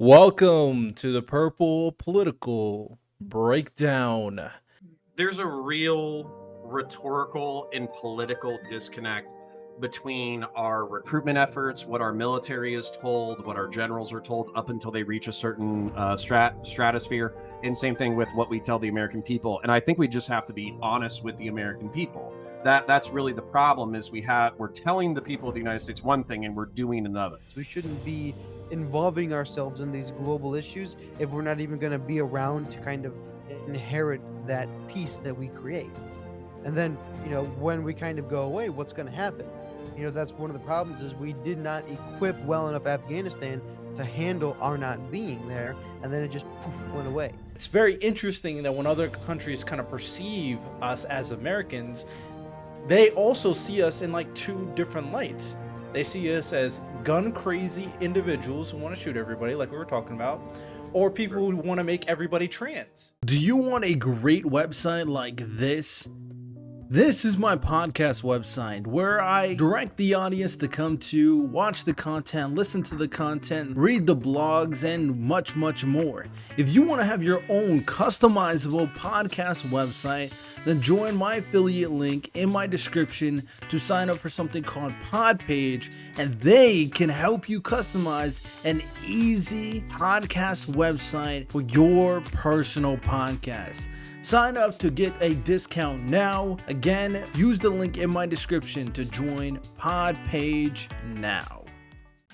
Welcome to the Purple Political Breakdown. There's a real rhetorical and political disconnect between our recruitment efforts, what our military is told, what our generals are told up until they reach a certain stratosphere, and same thing with what we tell the American people. And I think we just have to be honest with the American people. That's really the problem. Is we're telling the people of the United States one thing and we're doing another. We shouldn't be involving ourselves in these global issues if we're not even going to be around to kind of inherit that peace that we create. And then, when we kind of go away, what's going to happen? That's one of the problems is we did not equip well enough Afghanistan to handle our not being there, and then it just went away. It's very interesting that when other countries kind of perceive us as Americans, they also see us in like two different lights. They see us as gun crazy individuals who want to shoot everybody, like we were talking about, or people who want to make everybody trans. Do you want a great website like this? This is my podcast website where I direct the audience to come to watch the content, listen to the content, read the blogs, and much, much more. If you want to have your own customizable podcast website, then join my affiliate link in my description to sign up for something called Podpage, and they can help you customize an easy podcast website for your personal podcast. Sign up to get a discount now. Again, use the link in my description to join Podpage now.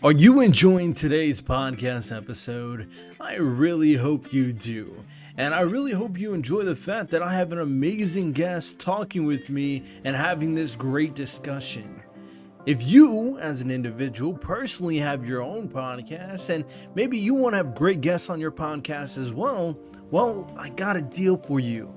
Are you enjoying today's podcast episode? I really hope you do. And I really hope you enjoy the fact that I have an amazing guest talking with me and having this great discussion. If you, as an individual, personally have your own podcast and maybe you want to have great guests on your podcast as well, I got a deal for you.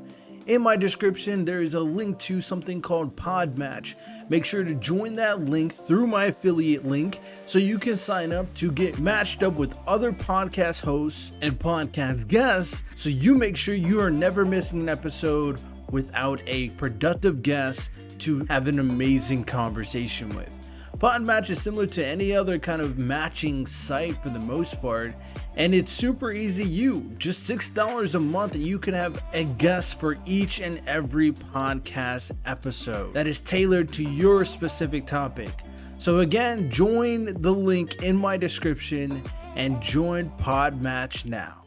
In my description, there is a link to something called Podmatch. Make sure to join that link through my affiliate link so you can sign up to get matched up with other podcast hosts and podcast guests so you make sure you are never missing an episode without a productive guest to have an amazing conversation with. Podmatch is similar to any other kind of matching site for the most part, and it's super easy to use. Just $6 a month and you can have a guest for each and every podcast episode that is tailored to your specific topic. So again, join the link in my description and join Podmatch now.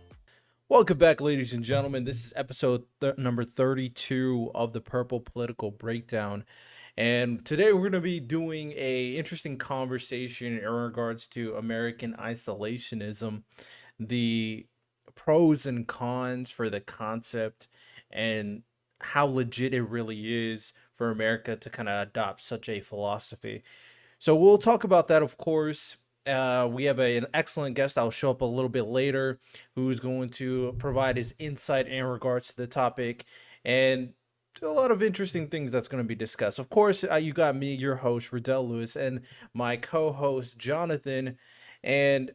Welcome back, ladies and gentlemen. This is episode number 32 of the Purple Political Breakdown. And today we're going to be doing a interesting conversation in regards to American isolationism, the pros and cons for the concept, and how legit it really is for America to kind of adopt such a philosophy. So we'll talk about that, of course. We have an excellent guest that'll show up a little bit later who's going to provide his insight in regards to the topic and a lot of interesting things that's going to be discussed. Of course, you got me, your host, Riddell Lewis, and my co-host, Jonathan, and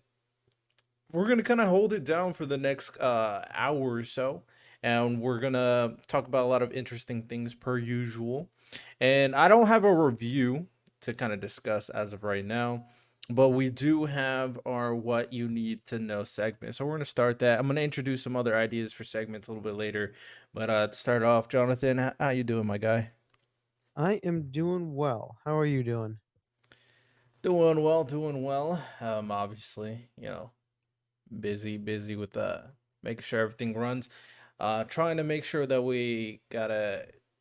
we're going to kind of hold it down for the next hour or so, and we're going to talk about a lot of interesting things per usual. And I don't have a review to kind of discuss as of right now, but we do have our What You Need to Know segment. So we're going to start that. I'm going to introduce some other ideas for segments a little bit later. But to start off, Jonathan, how you doing, my guy? I am doing well. How are you doing? Doing well, doing well. Obviously, busy with making sure everything runs. Trying to make sure that we got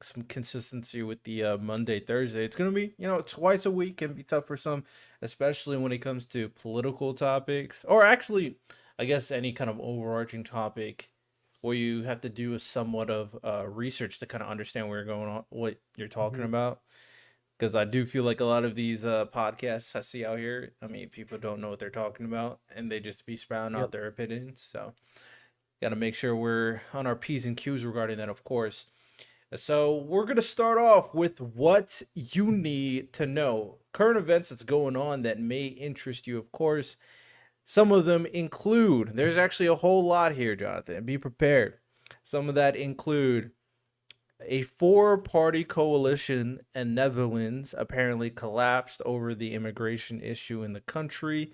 some consistency with the Monday, Thursday. It's gonna be, twice a week can be tough for some, especially when it comes to political topics, or actually, I guess any kind of overarching topic where you have to do a somewhat of research to kind of understand where you're going on, what you're talking about. Because I do feel like a lot of these podcasts I see out here, I mean, people don't know what they're talking about, and they just be spouting out Yep. their opinions. So, got to make sure we're on our P's and Q's regarding that, of course. So we're going to start off with what you need to know. Current events that's going on that may interest you, of course. Some of them include, there's actually a whole lot here, Jonathan. Be prepared. Some of that include a four-party coalition in Netherlands apparently collapsed over the immigration issue in the country.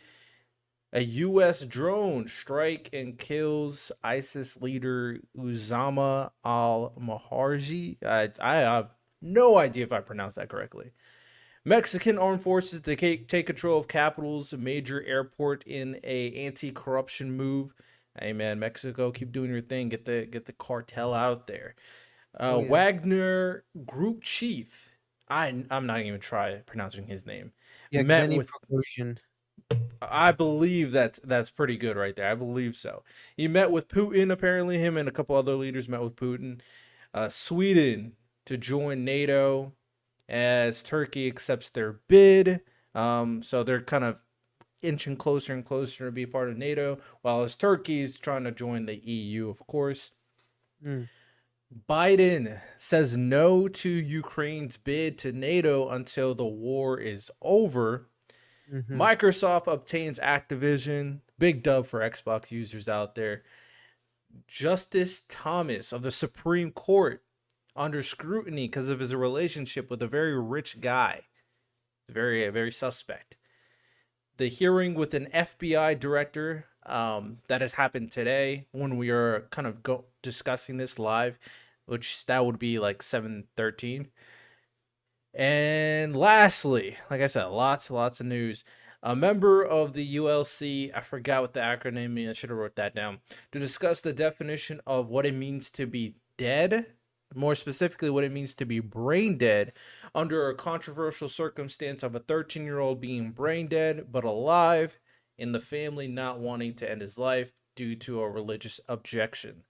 A U.S. drone strike and kills ISIS leader Uzama al-Maharji. I have no idea if I pronounced that correctly. Mexican armed forces to take control of capital's major airport in a anti-corruption move. Hey man, Mexico, keep doing your thing. Get the cartel out there. Oh yeah. Wagner group chief. I'm not even try pronouncing his name. Met Yevgeny with Prigozhin. I believe that's pretty good right there. I believe so. He met with Putin. Apparently, him and a couple other leaders met with Putin. Sweden to join NATO as Turkey accepts their bid. So they're kind of inching closer and closer to be part of NATO, while as Turkey's trying to join the EU, of course. Mm, Biden says no to Ukraine's bid to NATO until the war is over. hmm Microsoft obtains Activision. Big dub for Xbox users out there. Justice Thomas of the Supreme Court under scrutiny because of his relationship with a very rich guy. Very suspect. The hearing with an FBI director that has happened today when we are kind of discussing this live, which that would be like 7:13. And lastly, like I said, lots of news. A member of the ULC, I forgot what the acronym is, I should have wrote that down, to discuss the definition of what it means to be dead, more specifically what it means to be brain dead, under a controversial circumstance of a 13-year-old being brain dead but alive, and the family not wanting to end his life due to a religious objection.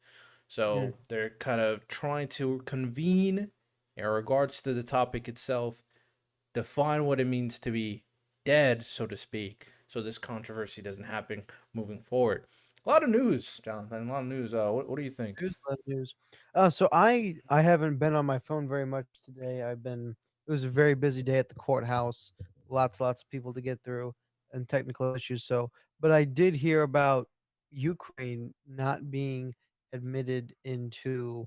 mm. So they're kind of trying to convene in regards to the topic itself, define what it means to be dead, so to speak, so this controversy doesn't happen moving forward. A lot of news, Jonathan. A lot of news. What do you think? News, love news. So I haven't been on my phone very much today. It was a very busy day at the courthouse. Lots of people to get through and technical issues. So, but I did hear about Ukraine not being admitted into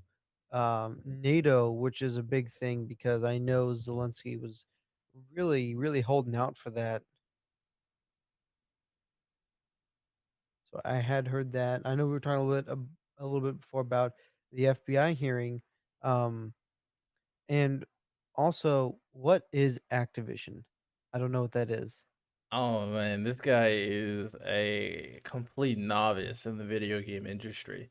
NATO, which is a big thing because I know Zelensky was really holding out for that. So I had heard that. I know we were talking a little bit before about the FBI hearing, um, and also what is Activision? I don't know what that is. Oh man, this guy is a complete novice in the video game industry.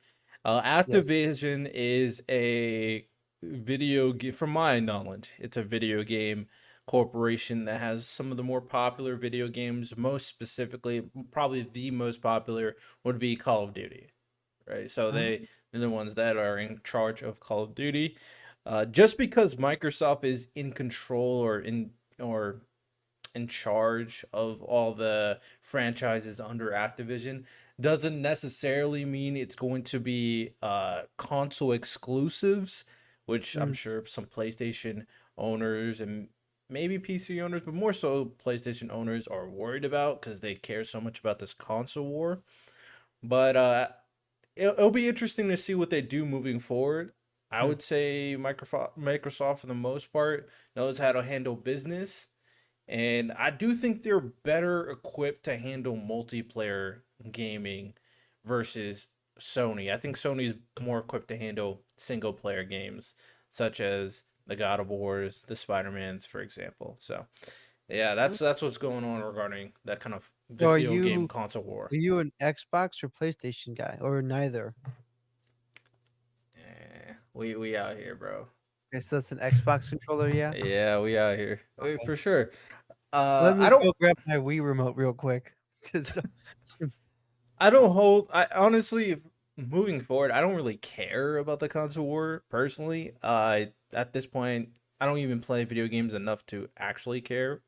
Yes. Activision is a video game, from my knowledge, it's a video game corporation that has some of the more popular video games. Most specifically, probably the most popular would be Call of Duty, right? So Uh, they're the ones that are in charge of Call of Duty. Just because Microsoft is in control or in charge of all the franchises under Activision doesn't necessarily mean it's going to be console exclusives, which I'm mm, sure some PlayStation owners and maybe PC owners, but more so PlayStation owners are worried about because they care so much about this console war. But it'll be interesting to see what they do moving forward. I mm, would say Microsoft for the most part knows how to handle business, and I do think they're better equipped to handle multiplayer gaming versus Sony. I think Sony is more equipped to handle single player games, such as the God of Wars, the Spider-Mans, for example. So yeah, mm. that's what's going on regarding that kind of So video game console war. are you an Xbox or PlayStation guy or neither? We out here, bro. Okay, so that's an Xbox controller, yeah. Yeah, we out here. Okay. For sure. Let I me don't go grab my Wii remote real quick. So- I don't hold. I honestly, moving forward, I don't really care about the console war personally. At this point, I don't even play video games enough to actually care.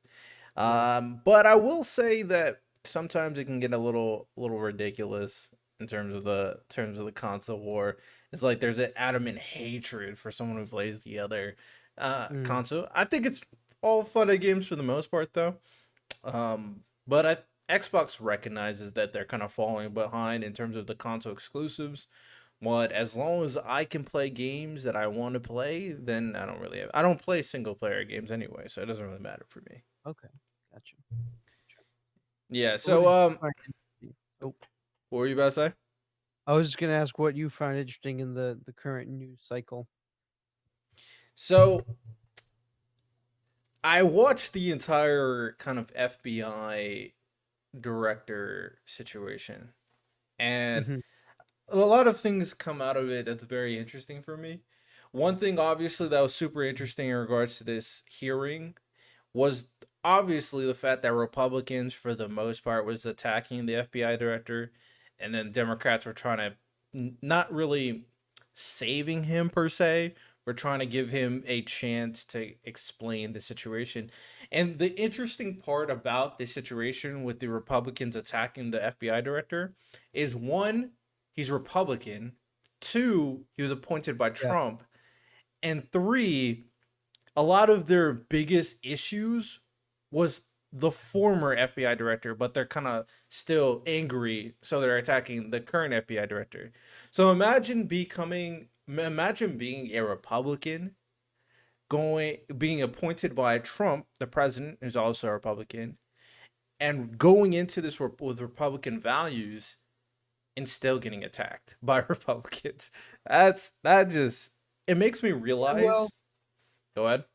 yeah. But I will say that sometimes it can get a little ridiculous in terms of the console war. It's like there's an adamant hatred for someone who plays the other Mm, console. I think it's all fun and games for the most part, though. Xbox recognizes that they're kind of falling behind in terms of the console exclusives. But as long as I can play games that I want to play, then I don't play single player games anyway, so it doesn't really matter for me. okay. Gotcha. Yeah, What so did you find interesting? Oh, What were you about to say? I was just gonna ask what you find interesting in the current news cycle. So I watched the entire kind of FBI director situation, and Hmm. a lot of things come out of it that's very interesting for me. One thing, obviously, that was super interesting in regards to this hearing was obviously the fact that Republicans, for the most part, was attacking the FBI director, and then Democrats were trying to not really saving him per se. We're trying to give him a chance to explain the situation. And the interesting part about this situation with the Republicans attacking the FBI director is one, he's Republican, two, he was appointed by Yeah. Trump, and three, a lot of their biggest issues was the former FBI director, but they're kind of still angry, so they're attacking the current FBI director. So imagine being a Republican, being appointed by Trump, the president, who's also a Republican, and going into this with Republican values and still getting attacked by Republicans. That just it makes me Yeah, well, realize. Go ahead.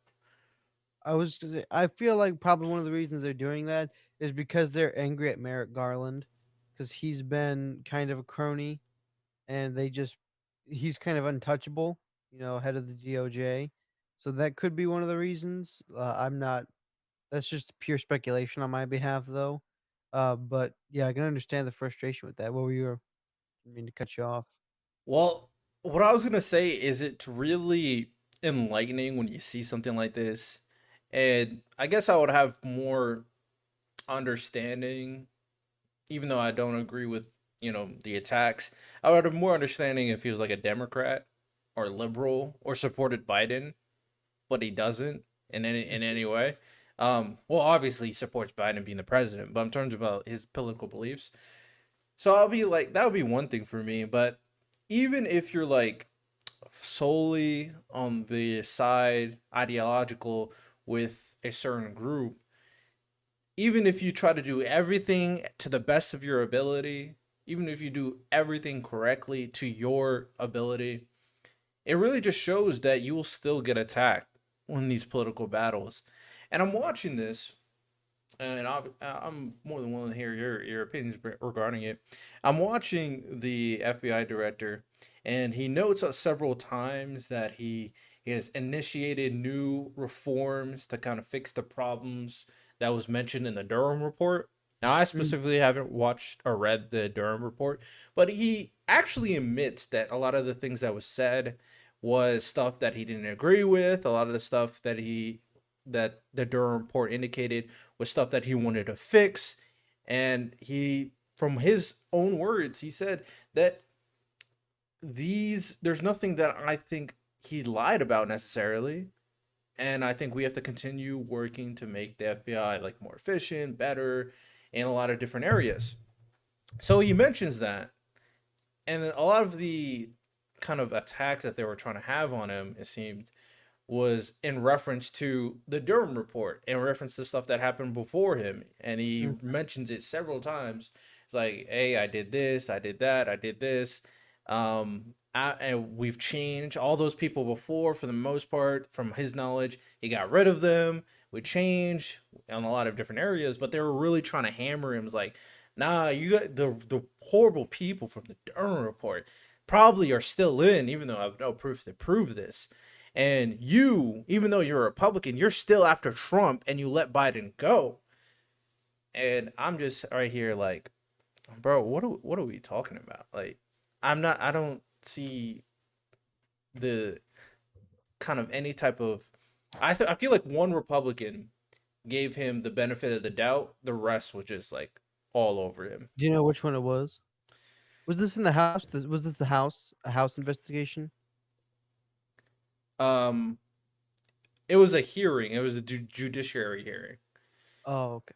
I feel like probably one of the reasons they're doing that is because they're angry at Merrick Garland, because he's been kind of a crony, and he's kind of untouchable, head of the DOJ. So that could be one of the reasons. I'm not. That's just pure speculation on my behalf, though. But yeah, I can understand the frustration with that. What were you? I mean to cut you off. Well, what I was gonna say is it's really enlightening when you see something like this, and I guess I would have more understanding, even though I don't agree with the attacks. I would have more understanding if he was like a Democrat or liberal or supported Biden, but he doesn't in any way. Well, obviously he supports Biden being the president, but in terms about his political beliefs, so I'll be like, that would be one thing for me. But even if you're like solely on the side ideological with a certain group, even if you try to do everything to the best of your ability, even if you do everything correctly to your ability, it really just shows that you will still get attacked in these political battles. And I'm watching this, and I'm more than willing to hear your opinions regarding it. I'm watching the FBI director, and he notes several times that he has initiated new reforms to kind of fix the problems that was mentioned in the Durham report. Now, I Mm. specifically haven't watched or read the Durham report, but he actually admits that a lot of the things that was said was stuff that he didn't agree with. A lot of the stuff that the Durham report indicated was stuff that he wanted to fix. And from his own words, he said that there's nothing that I think he lied about necessarily. And I think we have to continue working to make the FBI like more efficient, better in a lot of different areas. So he mentions that. And then a lot of the kind of attacks that they were trying to have on him, it seemed, was in reference to the Durham report, in reference to stuff that happened before him. And he Mm. mentions it several times. It's like, hey, I did this, I did that, I did this. And we've changed all those people before, for the most part, from his knowledge. He got rid of them. We changed in a lot of different areas, but they were really trying to hammer him. It's like, nah, you got the horrible people from the Durham report probably are still in, even though I have no proof to prove this. And you, even though you're a Republican, you're still after Trump and you let Biden go. And I'm just right here like, bro, what are we talking about? Like, I don't see the kind of any type of I feel like one Republican gave him the benefit of the doubt. The rest was just like all over him. Do you know which one it was? Was this in the house? Was this the house? A house investigation? Um it was a hearing. It was a judiciary hearing. Oh, okay.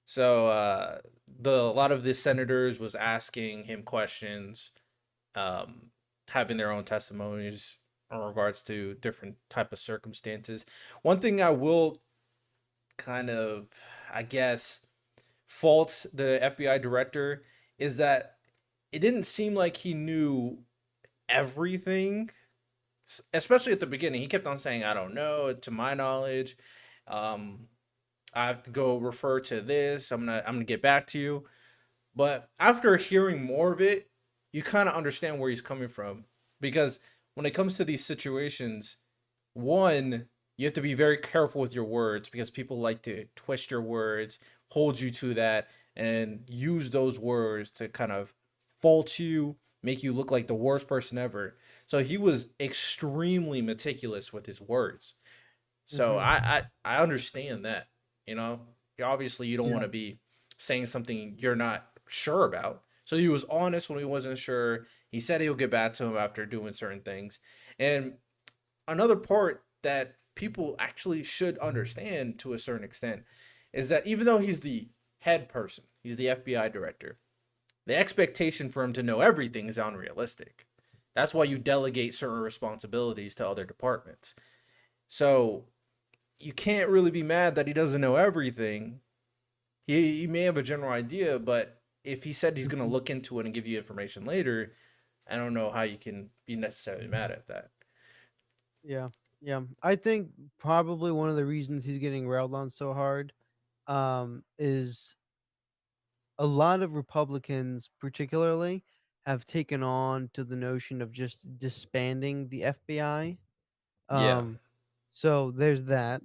So a lot of the senators was asking him questions, um, having their own testimonies in regards to different type of circumstances. One thing I will kind of, I guess, fault the FBI director is that it didn't seem like he knew everything, especially at the beginning. He kept on saying, "I don't know." To my knowledge, um, I have to go refer to this. I'm gonna get back to you. But after hearing more of it, you kind of understand where he's coming from, because when it comes to these situations, one, you have to be very careful with your words because people like to twist your words, hold you to that, and use those words to kind of fault you, make you look like the worst person ever. So he was extremely meticulous with his words. So Hmm. I understand that. You know, obviously you don't want Yeah. to be saying something you're not sure about. So he was honest when he wasn't sure. He said he'll get back to him after doing certain things. And another part that people actually should understand to a certain extent is that even though he's the head person, he's the FBI director, the expectation for him to know everything is unrealistic. That's why you delegate certain responsibilities to other departments. So you can't really be mad that he doesn't know everything. He may have a general idea, but if he said he's going to Hmm. look into it and give you information later, I don't know how you can be necessarily mad at that. Yeah. Yeah. I think probably one of the reasons he's getting railed on so hard is a lot of Republicans, particularly, have taken on to the notion of just disbanding the FBI. Yeah. Um, so there's that,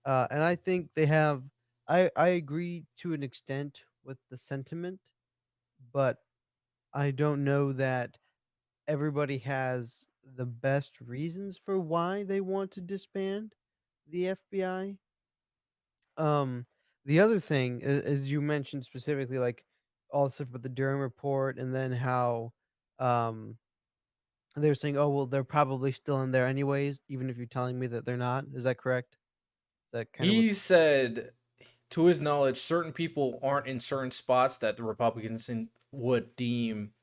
and I think they have. I agree to an extent with the sentiment, but I don't know that everybody has the best reasons for why they want to disband the FBI. Um, the other thing, as you mentioned specifically, like all the stuff about the Durham report, and then how um, they were saying, "Oh, well, they're probably still in there anyways, even if you're telling me that they're not." Is that correct? Is that kind of He what's said, to his knowledge, certain people aren't in certain spots that the Republicans would deem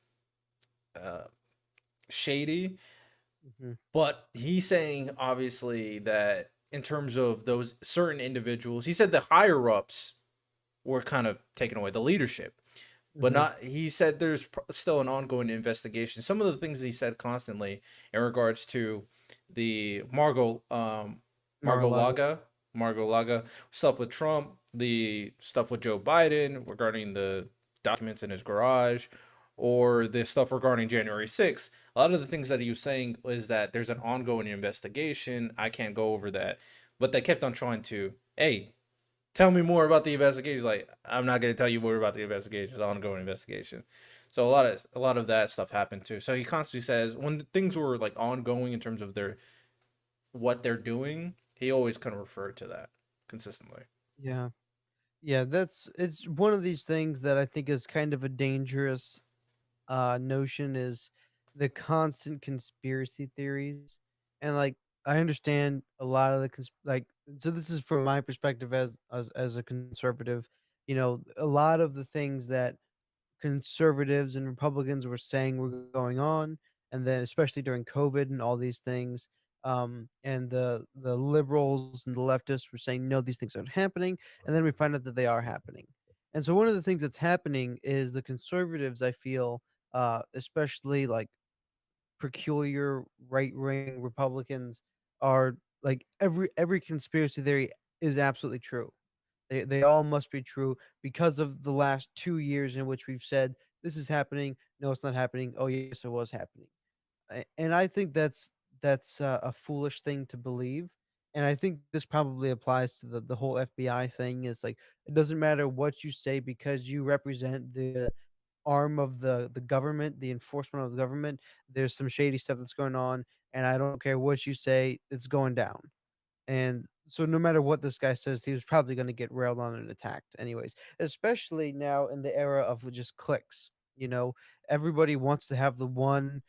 uh, shady. Mhm. But he's saying, obviously, that in terms of those certain individuals, he said the higher ups were kind of taken away, the leadership. But Mhm. not, he said there's still an ongoing investigation. Some of the things that he said constantly in regards to the Margot Mar-a-Lago. Laga Margot Laga stuff with Trump, the stuff with Joe Biden regarding the documents in his garage, or the stuff regarding January 6th. A lot of the things that he was saying is that there's an ongoing investigation. I can't go over that, but they kept on trying to, hey, tell me more about the investigation. Like, I'm not gonna tell you more about the investigation, the ongoing investigation. So a lot of that stuff happened too. So he constantly says when things were like ongoing in terms of their what they're doing, he always kind of referred to that consistently. Yeah. Yeah, it's one of these things that I think is kind of a dangerous notion is the constant conspiracy theories. And like I understand a lot of the like so this is from my perspective as a conservative, a lot of the things that conservatives and Republicans were saying were going on, and then especially during COVID and all these things, and the liberals and the leftists were saying no, these things aren't happening, and then we find out that they are happening. And so one of the things that's happening is the conservatives, I feel, especially like peculiar right wing Republicans, are like every conspiracy theory is absolutely true. They all must be true because of the last 2 years in which we've said, "This is happening. No, it's not happening. Oh, yes, it was happening." And I think that's a foolish thing to believe, and I think this probably applies to the whole FBI thing. Is like, it doesn't matter what you say because you represent the arm of the government, the enforcement of the government. There's some shady stuff that's going on, and I don't care what you say, it's going down. And so no matter what this guy says, he was probably gonna get railed on and attacked anyways, especially now in the era of just clicks, you know? Everybody wants to have the one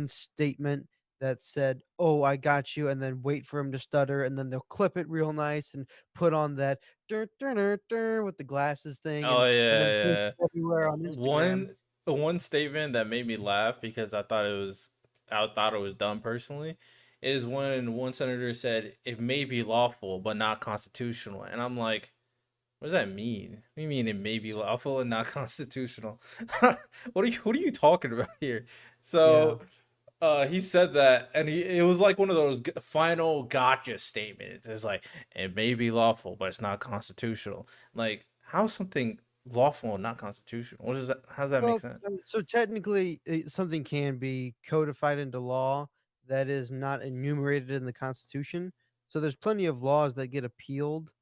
statement that said, "Oh, I got you," and then wait for him to stutter, and then they'll clip it real nice and put on that "dur, dur, dur, dur," with the glasses thing, Oh and then post yeah, it everywhere on yeah. Instagram. One statement that made me laugh because I thought it was dumb personally, is when one senator said it may be lawful but not constitutional, and I'm like, What does that mean? What do you mean it may be lawful and not constitutional? What are you talking about here? Yeah. So he said that, and it was like one of those final gotcha statements. It's like it may be lawful, but it's not constitutional. Like, how's something lawful and not constitutional? What does that? How does that make Well, sense? so technically, something can be codified into law that is not enumerated in the Constitution. So there's plenty of laws that get appealed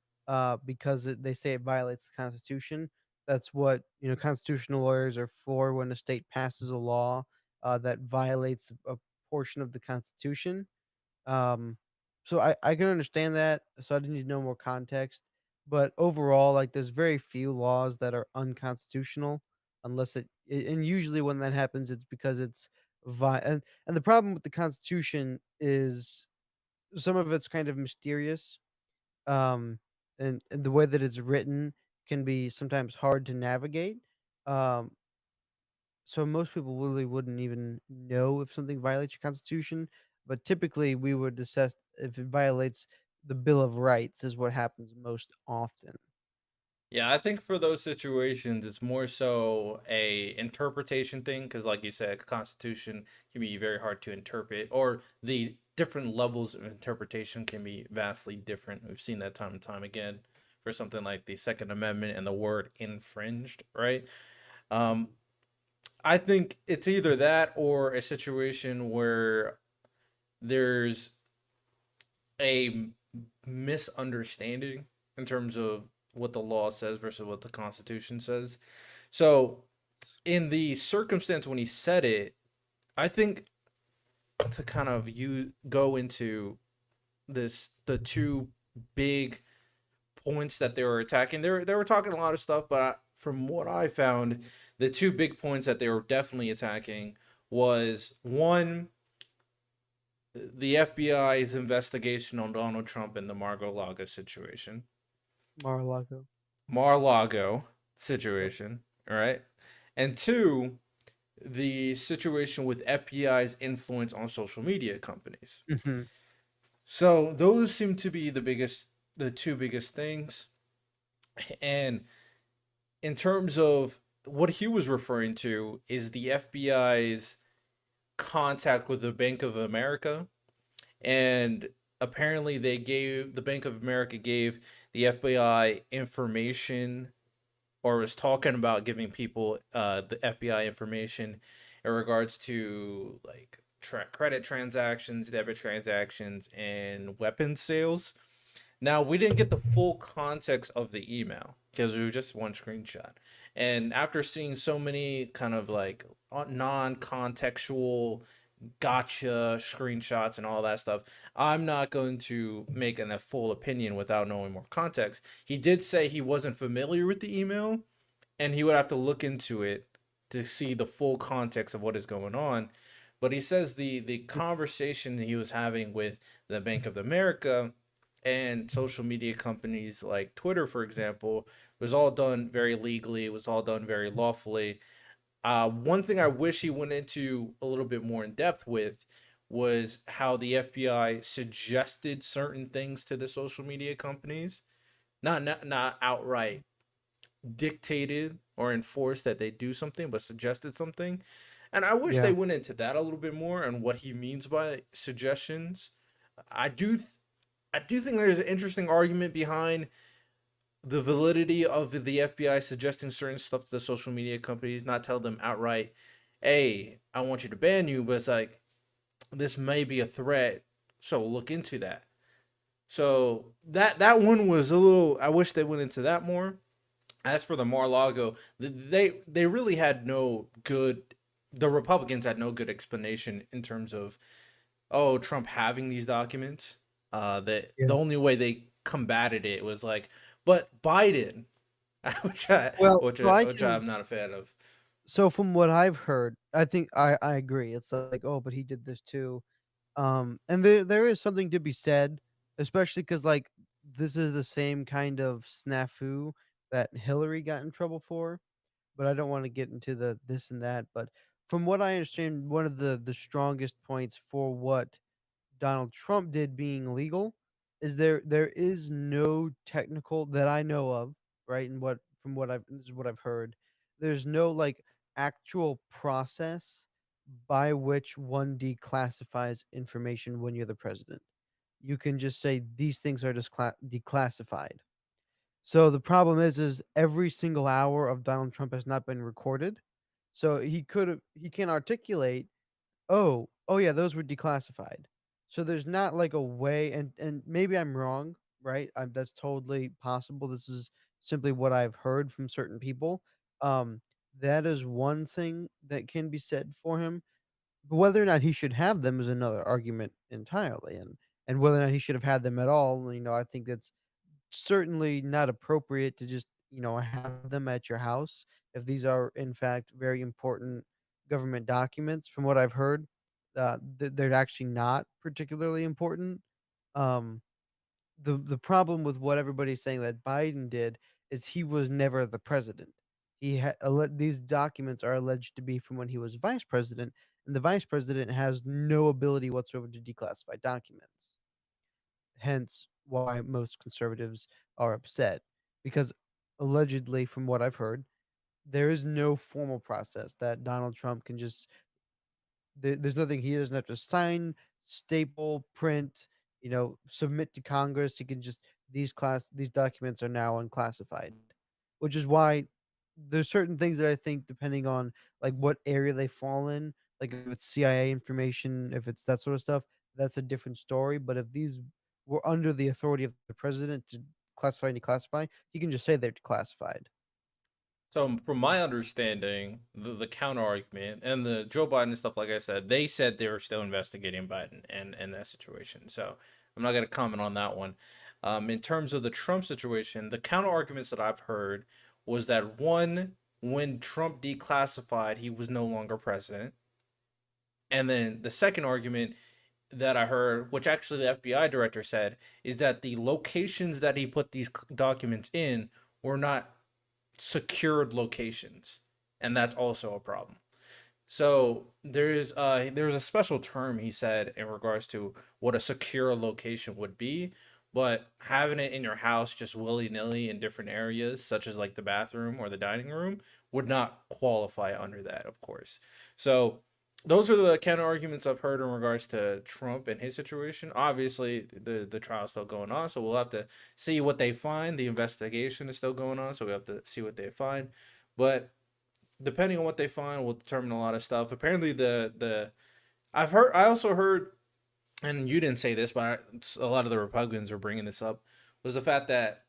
because they say it violates the Constitution. That's what constitutional lawyers are for when a state passes a law that violates a portion of the Constitution. Um, so I can understand that, so I need to know more context, but overall, like, there's very few laws that are unconstitutional unless and usually when that happens, it's because it's and the problem with the Constitution is some of it's kind of mysterious, um, and the way that it's written can be sometimes hard to navigate, um, so most people really wouldn't even know if something violates your constitution, but typically we would assess if it violates the Bill of Rights is what happens most often. Yeah, I think for those situations, it's more so a interpretation thing because, like you said, Constitution can be very hard to interpret, or the different levels of interpretation can be vastly different. We've seen that time and time again for something like the Second Amendment and the word infringed, right? Um, I think it's either that or a situation where there's a misunderstanding in terms of what the law says versus what the Constitution says. So, in the circumstance when he said it, I think to kind of you go into the two big points that they were attacking. They were talking a lot of stuff, but from what I found, the two big points that they were definitely attacking was one, the FBI's investigation on Donald Trump and the Mar-a-Lago situation. Mar-a-Lago. Mar-a-Lago Yep. situation, all right? And two, the situation with FBI's influence on social media companies. Mhm. So those seem to be the two biggest things. And in terms of what he was referring to is the FBI's contact with the Bank of America, and apparently the Bank of America gave the FBI information, or was talking about giving people the FBI information in regards to like credit transactions, debit transactions, and weapons sales. Now, we didn't get the full context of the email because it was just one screenshot. And after seeing so many kind of like non contextual gotcha screenshots and all that stuff, I'm not going to make a full opinion without knowing more context. He did say he wasn't familiar with the email and he would have to look into it to see the full context of what is going on. But he says the conversation he was having with the Bank of America and social media companies like Twitter, for example, was all done very legally. It was all done very lawfully. One thing I wish he went into a little bit more in depth with was how the FBI suggested certain things to the social media companies, not outright dictated or enforced that they do something, but suggested something. And I wish they Yeah. went into that a little bit more and what he means by suggestions. I do, th- I do think there's an interesting argument behind the validity of the FBI suggesting certain stuff to the social media companies, not tell them outright, "Hey, I want you to ban you," but it's like this may be a threat, so look into that. So that one was a little. I wish they went into that more. As for the Mar-a-Lago, they really had no good. The Republicans had no good explanation in terms of Trump having these documents. That Yeah. the only way they combated it was like, but Biden, which I Well, which so I, I which can I'm not a fan of. so from what I've heard, I think I agree. It's like, "Oh, but he did this too." And there is something to be said, especially because like, this is the same kind of snafu that Hillary got in trouble for. But I don't wanna get into the this and that, but from what I understand, one of the strongest points for what Donald Trump did being legal is there is no technical that I know of, right? And what from what I've this is what I've heard. There's no like actual process by which one declassifies information when you're the president. You can just say these things are just declassified. So the problem is every single hour of Donald Trump has not been recorded. So he can articulate, oh yeah, those were declassified. So there's not like a way, and maybe I'm wrong, right? That's totally possible. This is simply what I've heard from certain people. Um, that is one thing that can be said for him. But whether or not he should have them is another argument entirely, and whether or not he should have had them at all, I think that's certainly not appropriate to just, have them at your house if these are in fact very important government documents. From what I've heard, they're actually not particularly important. Um, the problem with what everybody's saying that Biden did is he was never the president. These documents are alleged to be from when he was vice president, and the vice president has no ability whatsoever to declassify documents. Hence why most conservatives are upset because allegedly, from what I've heard, there is no formal process that Donald Trump can just there's nothing he doesn't have to sign, staple, print, submit to Congress. He can just these documents are now unclassified, which is why there's certain things that I think depending on like what area they fall in, like if it's CIA information, if it's that sort of stuff, that's a different story. But if these were under the authority of the president to classify and declassify, he can just say they're declassified. So, from my understanding, the counter argument and the Joe Biden and stuff, like I said, they said they were still investigating Biden and that situation. So, I'm not going to comment on that one. In terms of the Trump situation, the counter arguments that I've heard was that one, when Trump declassified, he was no longer president. And then the second argument that I heard, which actually the FBI director said, is that the locations that he put these documents in were not secured locations, and that's also a problem. So there's a special term he said in regards to what a secure location would be, but having it in your house just willy nilly in different areas, such as like the bathroom or the dining room, would not qualify under that, of course. So those are the counter arguments I've heard in regards to Trump and his situation. Obviously, the trial's still going on, so we'll have to see what they find. The investigation is still going on, so we have to see what they find. But depending on what they find will determine a lot of stuff. Apparently I also heard, and you didn't say this, but a lot of the Republicans are bringing this up, was the fact that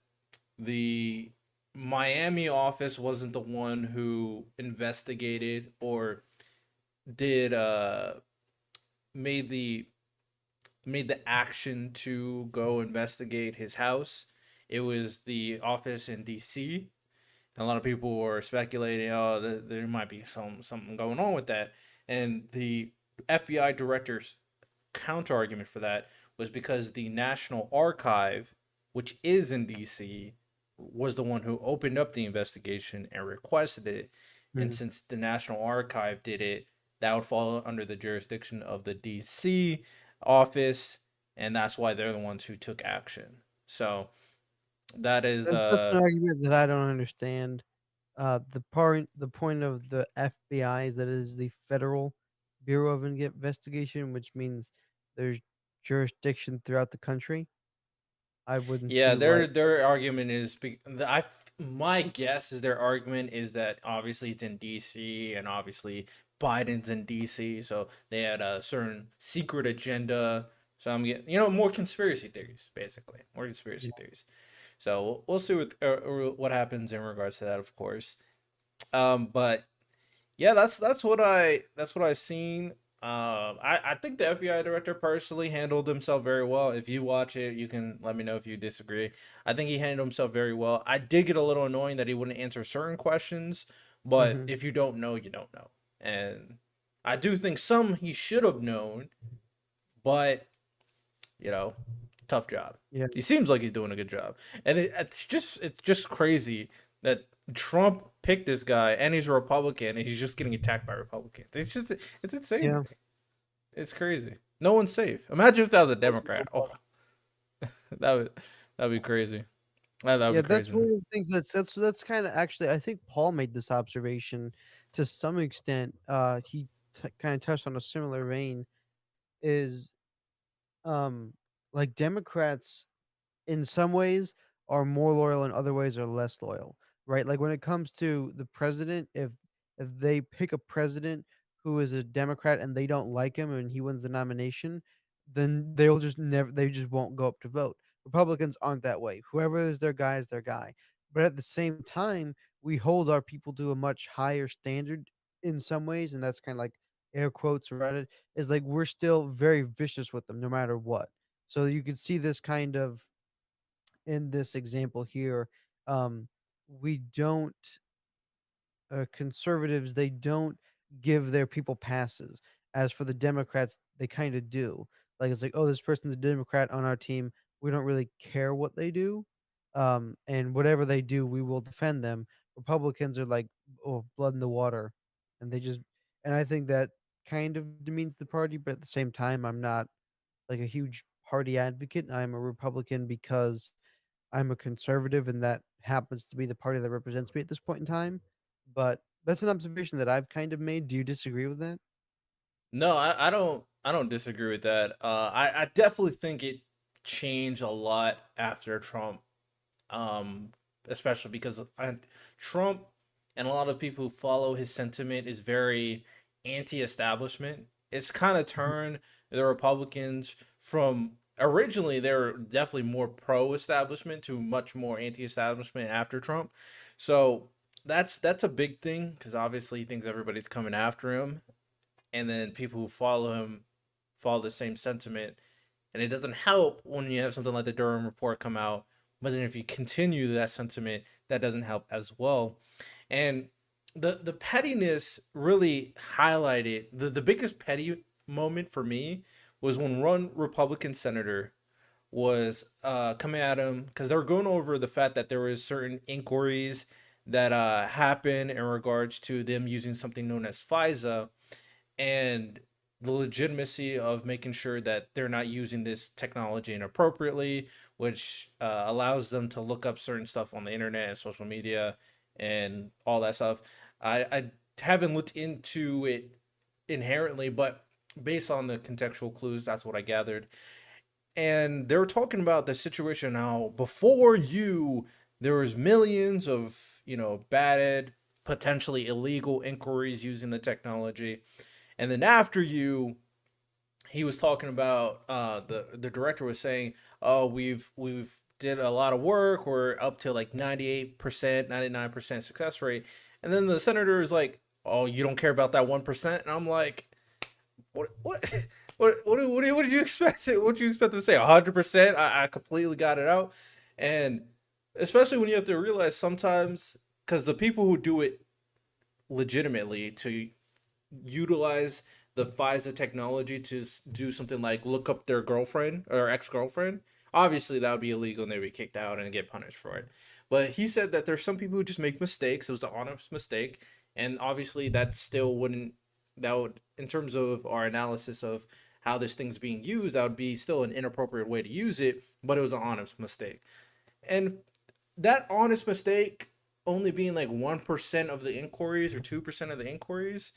the Miami office wasn't the one who investigated or did made the made the action to go investigate his house. It was the office in DC. A lot of people were speculating, oh, there might be something going on with that. And the FBI director's counter argument for that was because the National Archive, which is in DC, was the one who opened up the investigation and requested it. And Mm. since the National Archive did it, that would fall under the jurisdiction of the DC office, and that's why they're the ones who took action. So that is That's an the argument that I don't understand. The point of the FBI is that it is the Federal Bureau of Investigation, which means there's jurisdiction throughout the country. I wouldn't yeah, see why. their argument is my guess is their argument is that obviously it's in DC and obviously Biden's in DC, so they had a certain secret agenda. So I'm getting, more conspiracy theories, basically, more conspiracy theories. So we'll see what happens in regards to that, of course. But yeah, that's what I seen. I think the FBI director personally handled himself very well. If you watch it, you can let me know if you disagree. I think he handled himself very well. I did get a little annoying that he wouldn't answer certain questions, but Mhm. if you don't know, you don't know. And I do think some he should have known, but you know, tough job. Yeah. He seems like he's doing a good job, and it's just crazy that Trump picked this guy and he's a Republican and he's just getting attacked by Republicans. It's insane to Yeah. me. It's crazy. No one's safe. Imagine if that was a Democrat. Oh, that would that'd be crazy. That would Yeah, be that's crazy. one of the things that's kinda actually I think Paul made this observation to some extent, he kinda touched on a similar vein, is, um, like, Democrats in some ways are more loyal, in other ways are less loyal, right? Like when it comes to the president, if they pick a president who is a Democrat and they don't like him and he wins the nomination, then they'll just never they just won't go up to vote. Republicans aren't that way. Whoever is their guy is their guy. But at the same time, we hold our people to a much higher standard in some ways, and that's kind of like air quotes Reddit is like we're still very vicious with them no matter what. So you can see this kind of in this example here, um, we don't conservatives they don't give their people passes. As for the Democrats, they kind of do. Like it's like, oh, this person's a Democrat on our team. We don't really care what they do, and whatever they do, we will defend them. Republicans are like, oh, blood in the water, and they just and I think that kind of demeans the party. But at the same time, I'm not like a huge party advocate. I'm a Republican because I'm a conservative, and that happens to be the party that represents me at this point in time, but that's an observation that I've kind of made. Do you disagree with that? No, I don't disagree with that. I definitely think it changed a lot after Trump, um, especially because Trump and a lot of people who follow his sentiment is very anti-establishment. It's kind of Mhm. turned the Republicans from originally they were definitely more pro-establishment to much more anti-establishment after Trump. So that's a big thing because obviously he thinks everybody's coming after him, and then people who follow him follow the same sentiment. And it doesn't help when you have something like the Durham report come out. But then if you continue that sentiment, that doesn't help as well. And the pettiness really highlighted the biggest petty moment for me was when one Republican senator was coming at him because they were going over the fact that there was certain inquiries that happened in regards to them using something known as FISA and the legitimacy of making sure that they're not using this technology inappropriately, which allows them to look up certain stuff on the internet and social media and all that stuff. I haven't looked into it inherently, but based on the contextual clues, that's what I gathered. And they were talking about the situation how before you, there was millions of, bad, potentially illegal inquiries using the technology, and then after you, he was talking about the director was saying, "Oh, we've did a lot of work. We're up to like 98%, 99% success rate." And then the senator is like, "Oh, you don't care about that 1%?" And I'm like, "What? What did you expect? What did you expect them to say? 100%? I completely got it out." And especially when you have to realize sometimes, because the people who do it legitimately to utilize the FISA technology to do something like look up their girlfriend or ex girlfriend, obviously that would be illegal and they'd be kicked out and get punished for it. But he said that there's some people who just make mistakes. It was an honest mistake, and obviously that still wouldn't that would in terms of our analysis of how this thing's being used, that would be still an inappropriate way to use it, but it was an honest mistake. And that honest mistake only being like 1% of the inquiries or 2% of the inquiries,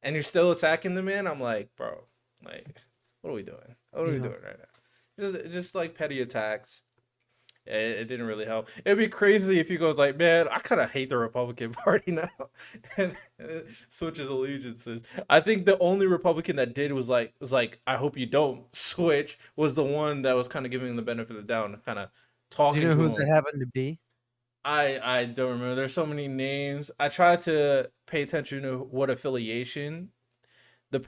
and you're still attacking the man. I'm like, bro, like, what are we doing? What are we Yeah. doing right now? Just like petty attacks. It didn't really help. It'd be crazy if you go like, man, I kind of hate the Republican Party now, and switches allegiances. I think the only Republican that did was like, I hope you don't switch. Was the one that was kind of giving him the benefit of the doubt, and kind of Do you talking know to who that him. happened to be? I don't remember. There's so many names. I tried to pay attention to what affiliation the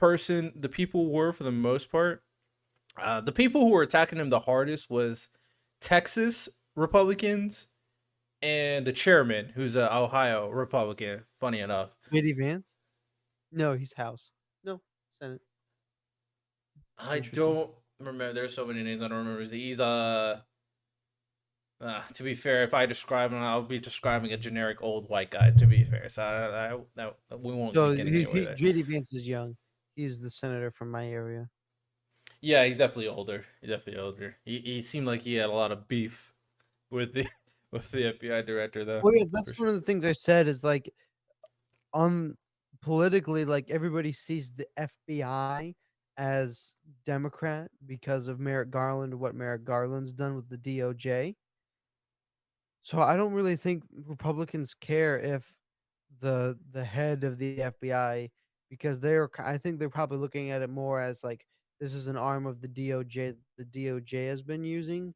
people were for the most part. The people who were attacking him the hardest was Texas Republicans and the chairman, who's a Ohio Republican. Funny enough, JD Vance? No, he's House. No, Senate. I Interesting. don't remember. There's so many names I don't remember. He's to be fair, if I describe him, I'll be describing a generic old white guy. To be fair, so we won't be So getting anywhere there. JD Vance is young. He's the senator from my area. Yeah, he's definitely older. He's definitely older. He seemed like he had a lot of beef with the with the FBI director, though, Well, yeah, for that's sure. one of the things I said is like on politically, like everybody sees the FBI as Democrat because of Merrick Garland, what Merrick Garland's done with the DOJ. So I don't really think Republicans care if the head of the FBI, because I think they're probably looking at it more as like this is an arm of the DOJ the DOJ has been using,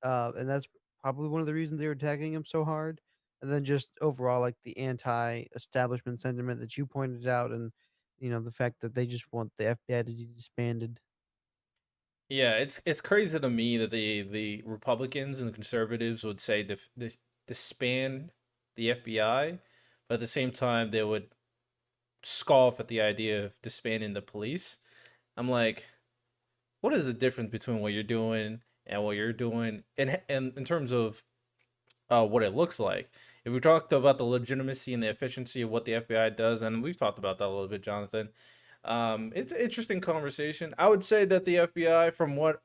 and that's probably one of the reasons they were attacking him so hard. And then just overall, like the anti-establishment sentiment that you pointed out, and the fact that they just want the FBI to be disbanded. Yeah, it's crazy to me that the Republicans and the conservatives would say disband the FBI, but at the same time they would scoff at the idea of disbanding the police. I'm like, what is the difference between what you're doing and what you're doing, and in terms of what it looks like? If we talked about the legitimacy and the efficiency of what the FBI does, and we've talked about that a little bit, Jonathan. It's an interesting conversation. I would say that the FBI, from what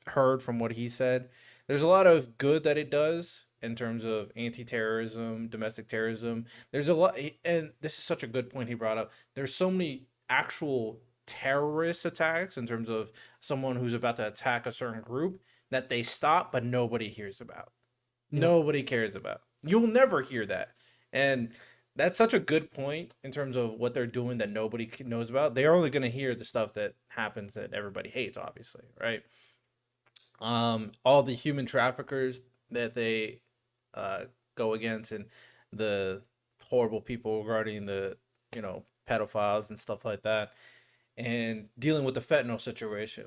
heard from what he said, there's a lot of good that it does in terms of anti-terrorism, domestic terrorism. There's a lot, and this is such a good point he brought up. There's so many actual terrorist attacks in terms of someone who's about to attack a certain group that they stop, but nobody hears about. Yep. Nobody cares about. You'll never hear that. And that's such a good point in terms of what they're doing that nobody knows about. They're only going to hear the stuff that happens that everybody hates, obviously, right? All the human traffickers that they uh, go against, and the horrible people regarding the pedophiles and stuff like that, and dealing with the fentanyl situation.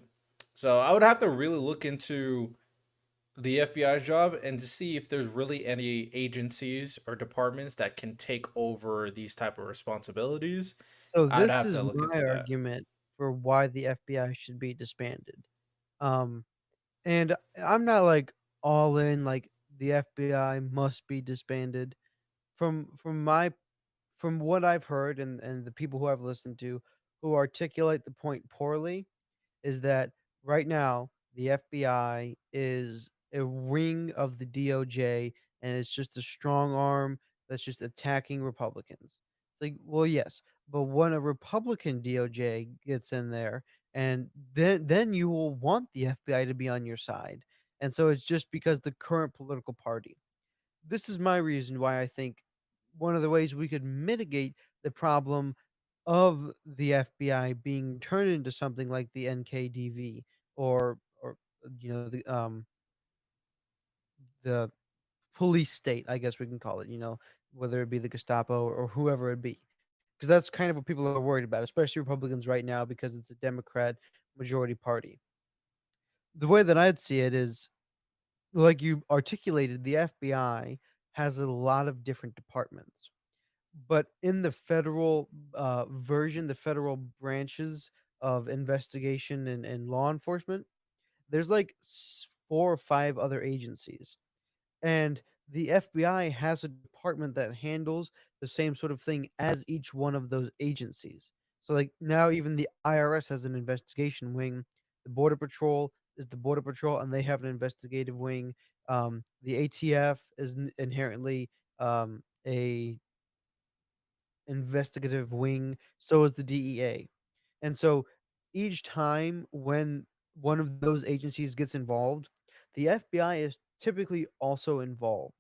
So I would have to really look into the FBI's job and to see if there's really any agencies or departments that can take over these type of responsibilities. So I'd this have is to look my into that. argument for why the FBI should be disbanded. Um, and I'm not like all in like the FBI must be disbanded. From what I've heard and the people who I've listened to who articulate the point poorly is that right now the FBI is a wing of the DOJ, and it's just a strong arm that's just attacking Republicans. It's like, well, yes, but when a Republican DOJ gets in there, and then you will want the FBI to be on your side. And so it's just because the current political party. This is my reason why I think one of the ways we could mitigate the problem of the FBI being turned into something like the NKDV, or the police state, I guess we can call it, whether it be the Gestapo or whoever it be. Because that's kind of what people are worried about, especially Republicans right now, because it's a Democrat majority party. The way that I'd see it is, like you articulated, the FBI has a lot of different departments. But in the federal, version, the federal branches of investigation and law enforcement, there's like 4 or 5 other agencies. And the FBI has a department that handles the same sort of thing as each one of those agencies. So, like, now even the IRS has an investigation wing. The Border Patrol is the Border Patrol, and they have an investigative wing. The ATF is inherently a investigative wing, so is the DEA. And so each time when one of those agencies gets involved, the FBI is typically also involved.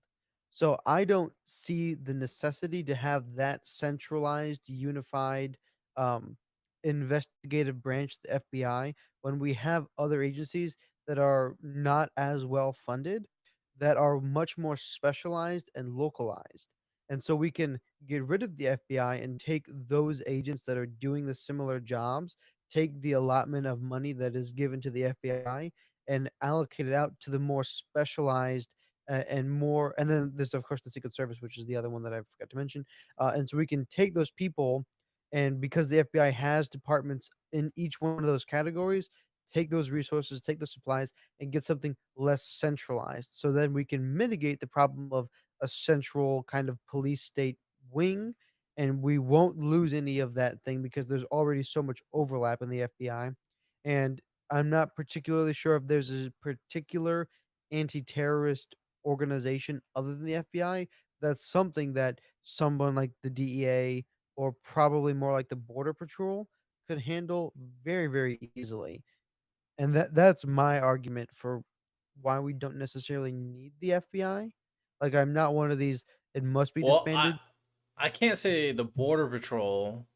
So I don't see the necessity to have that centralized, unified, um, investigative branch, the FBI, when we have other agencies that are not as well funded, that are much more specialized and localized. And so we can get rid of the FBI and take those agents that are doing the similar jobs, take the allotment of money that is given to the FBI and allocate it out to the more specialized and more. And then there's, of course, the Secret Service, which is the other one that I forgot to mention. And so we can take those people, and because the FBI has departments in each one of those categories, take those resources, take the supplies, and get something less centralized. So then we can mitigate the problem of a central kind of police state wing, and we won't lose any of that thing because there's already so much overlap in the FBI. And I'm not particularly sure if there's a particular anti-terrorist organization other than the FBI, that's something that someone like the DEA or probably more like the Border Patrol could handle very, very easily. And that's my argument for why we don't necessarily need the FBI. Like, I'm not one of these, "It must be Well, disbanded." I can't say the Border Patrol,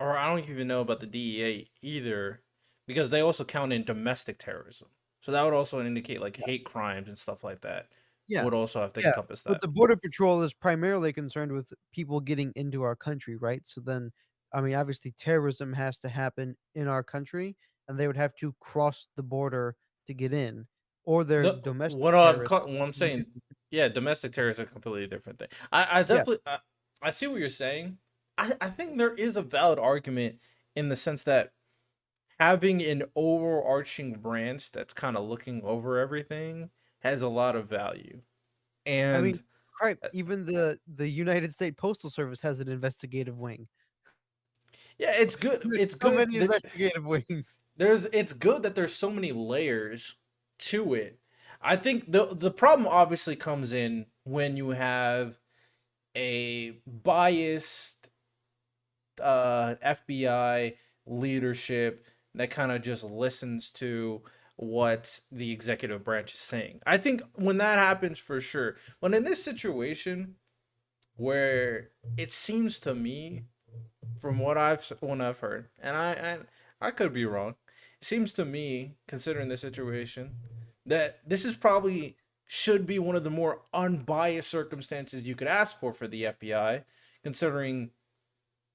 or I don't even know about the DEA either, because they also count in domestic terrorism. So that would also indicate like Yeah, hate crimes and stuff like that. yeah, Would also have to yeah, encompass but that. the Border Patrol is primarily concerned with people getting into our country, right? So then, I mean, obviously, terrorism has to happen in our country, and they would have to cross the border to get in, or they're The domestic what terrorists. what I'm Completely saying, different. yeah, domestic terror is a completely different thing. I Yeah, definitely I see what you're saying. I think there is a valid argument in the sense that having an overarching branch that's kind of looking over everything has a lot of value. I And mean, crap, even the United States Postal Service has an investigative wing. yeah, it's good. There's It's so good many that investigative wings. it's good that there's so many layers to it. I think the problem obviously comes in when you have a biased FBI leadership that kind of just listens to what the executive branch is saying. I think when that happens, for sure. But in this situation, where it seems to me, from what I've heard, and I could be wrong, it seems to me, considering the situation, that this is probably should be one of the more unbiased circumstances you could ask for the FBI, considering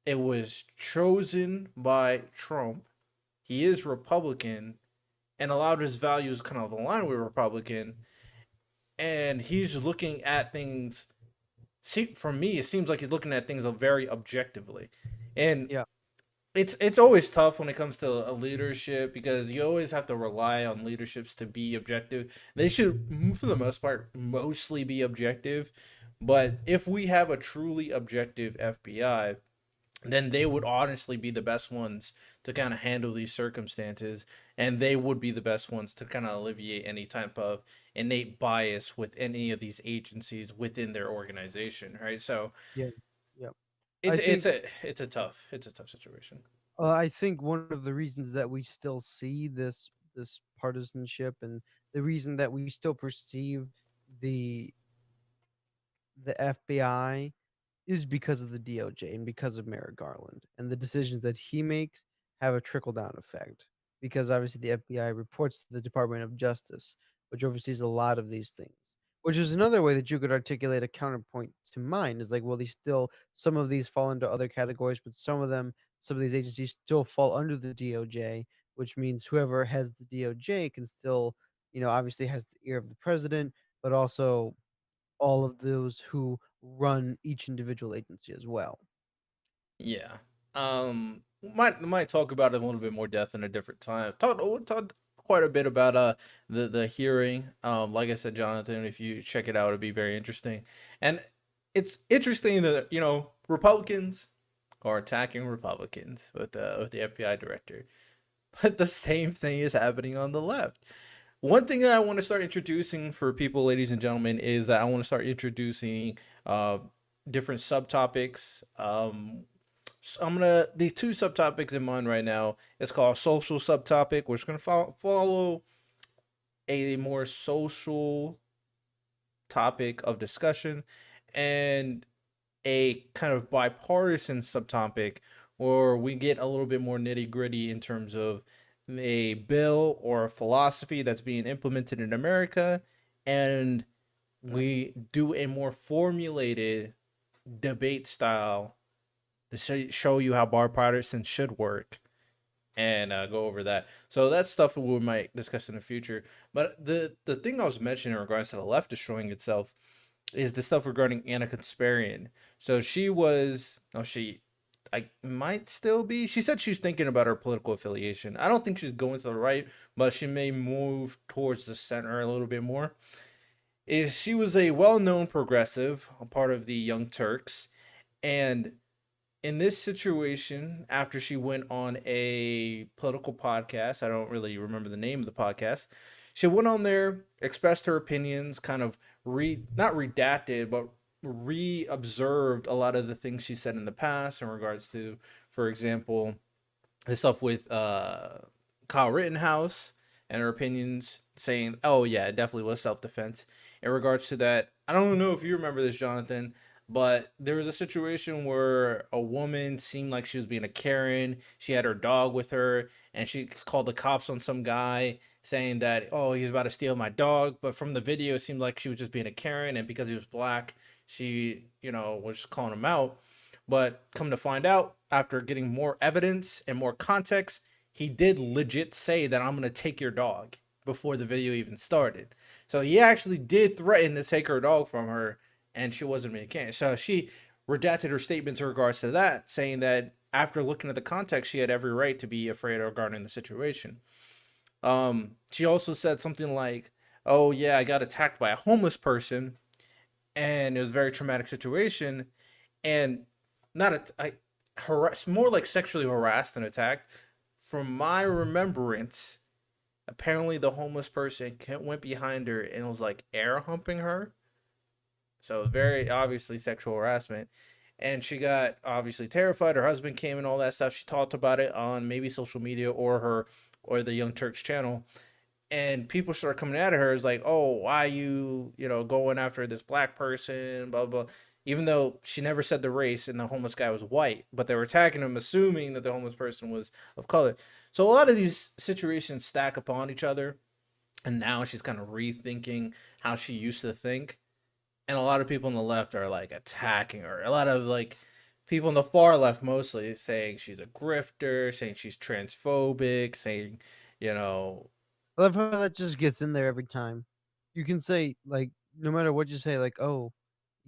it was chosen by Trump. He is Republican, and a lot of his values kind of align with Republican, and he's looking at things. See, for me, it seems like he's looking at things very objectively, and Yeah, it's always tough when it comes to a leadership because you always have to rely on leaderships to be objective. They should, for the most part, mostly be objective. But if we have a truly objective FBI, then they would honestly be the best ones to kind of handle these circumstances, and they would be the best ones to kind of alleviate any type of innate bias with any of these agencies within their organization, right? So yeah, yeah. it's I think it's a tough situation. I think one of the reasons that we still see this partisanship, and the reason that we still perceive the the FBI is because of the DOJ and because of Merrick Garland, and the decisions that he makes have a trickle down effect. Because obviously the FBI reports to the Department of Justice, which oversees a lot of these things. Which is another way that you could articulate a counterpoint to mine is like, well, these still some of these fall into other categories, but some of these agencies still fall under the DOJ, which means whoever has the DOJ can still, obviously has the ear of the president, but also all of those who run each individual agency as well. Yeah. Might talk about it a little bit more depth in a different time. Talk quite a bit about the hearing. Like I said, Jonathan, if you check it out, it'd be very interesting. And it's interesting that Republicans are attacking Republicans with the FBI director, but the same thing is happening on the left. One thing that I want to start introducing for people, ladies and gentlemen, is that I want to start introducing uh, different subtopics. So I'm gonna the two subtopics in mind right now. It's called social subtopic, which is gonna follow a more social topic of discussion, and a kind of bipartisan subtopic where we get a little bit more nitty gritty in terms of a bill or a philosophy that's being implemented in America, and we do a more formulated debate style to show you how bipartisan should work and go over that. So that's stuff we might discuss in the future. But the thing I was mentioning in regards to the left destroying itself is the stuff regarding Anna Consparian. So she was, oh, she, I might still be. She said she's thinking about her political affiliation. I don't think she's going to the right, but she may move towards the center a little bit more. Is she was a well-known progressive, a part of the Young Turks, and in this situation, after she went on a political podcast, I don't really remember the name of the podcast. She went on there, expressed her opinions, kind of not redacted, but re-observed a lot of the things she said in the past in regards to, for example, the stuff with Kyle Rittenhouse and her opinions, saying, "Oh yeah, it definitely was self-defense." In regards to that, I don't know if you remember this, Jonathan, but there was a situation where a woman seemed like she was being a Karen. She had her dog with her, and she called the cops on some guy, saying that, "Oh, he's about to steal my dog." But from the video, it seemed like she was just being a Karen, and because he was black, she, was just calling him out. But come to find out, after getting more evidence and more context, he did legit say that I'm gonna take your dog before the video even started. So he actually did threaten to take her dog from her, and she wasn't being canned. So she redacted her statements in regards to that, saying that after looking at the context, she had every right to be afraid regarding the situation. She also said something like, "Oh yeah, I got attacked by a homeless person, and it was a very traumatic situation, and not harass, more like sexually harassed and attacked. From my remembrance, apparently the homeless person went behind her and was like air humping her. So very obviously sexual harassment. And she got obviously terrified. Her husband came and all that stuff. She talked about it on maybe social media or the Young Turks channel, and people start coming at her as like, "Oh, why you going after this black person?" Blah blah. Even though she never said the race and the homeless guy was white, but they were attacking him, assuming that the homeless person was of color. So a lot of these situations stack upon each other, and now she's kind of rethinking how she used to think. And a lot of people on the left are like attacking her. A lot of like people on the far left mostly saying she's a grifter, saying she's transphobic, saying, you know, I love how that just gets in there every time. You can say, like, no matter what you say, like, "Oh,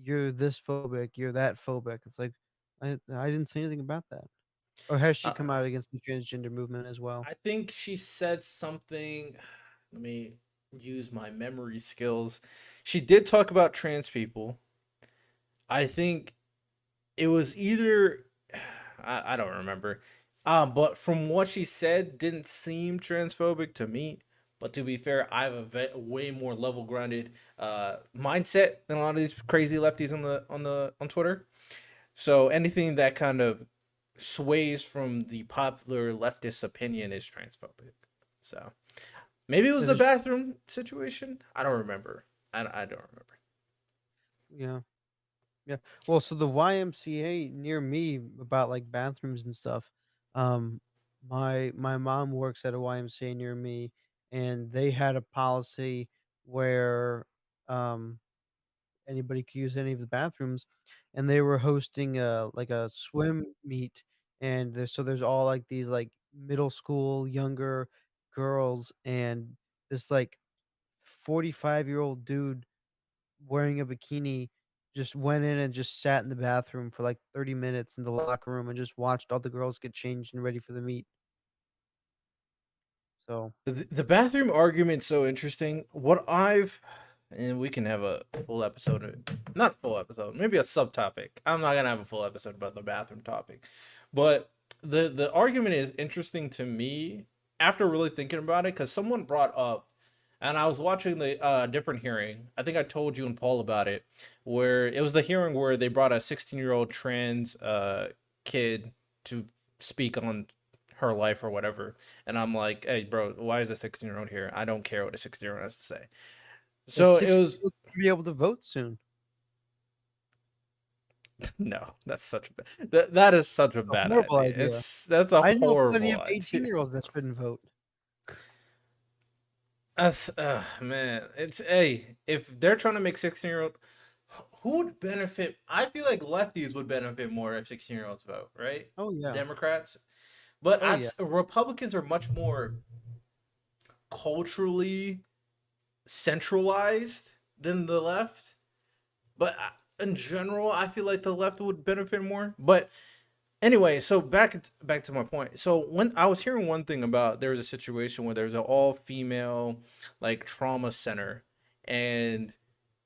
you're this phobic, you're that phobic." It's like, I didn't say anything about that. Or has she uh, come out against the transgender movement as well? I think she said something. Let me use my memory skills. She did talk about trans people. I think it was either I don't remember. But from what she said, didn't seem transphobic to me. But to be fair, I have a way more level grounded mindset than a lot of these crazy lefties on Twitter. So anything that kind of sways from the popular leftist opinion is transphobic. So maybe it was That a is, bathroom situation. I don't remember. I don't remember. yeah. Yeah. Well, so the YMCA near me about like bathrooms and stuff. Um, my mom works at a YMCA near me, and they had a policy where um anybody could use any of the bathrooms, and they were hosting a swim meet, and there's all like these like middle school younger girls, and this like 45-year-old dude wearing a bikini just went in and just sat in the bathroom for like 30 minutes in the locker room and just watched all the girls get changed and ready for the meet. So, The bathroom argument's so interesting. What I've and we can have a full episode of not full episode, maybe a subtopic. I'm not gonna have a full episode about the bathroom topic, but the argument is interesting to me after really thinking about it because someone brought up, and I was watching the different hearing. I think I told you and Paul about it, where it was the hearing where they brought a 16-year-old trans kid to speak on her life or whatever. And I'm like, "Hey, bro, why is a 16-year-old here? I don't care what a 16-year-old has to say." that So it 16 was will be able to vote soon. no, that's such a that is such a A bad horrible idea. idea. That's a I know plenty horrible of idea. 18-year-olds that shouldn't vote. That's man, it's hey, if they're trying to make 16-year-old, who would benefit? I feel like lefties would benefit more if 16-year-olds vote, right? Oh, yeah. Democrats, but Oh, yeah. Republicans are much more culturally centralized than the left. But in general, I feel like the left would benefit more. But anyway, so back to my point. So when I was hearing one thing about there was a situation where there's an all female like trauma center, and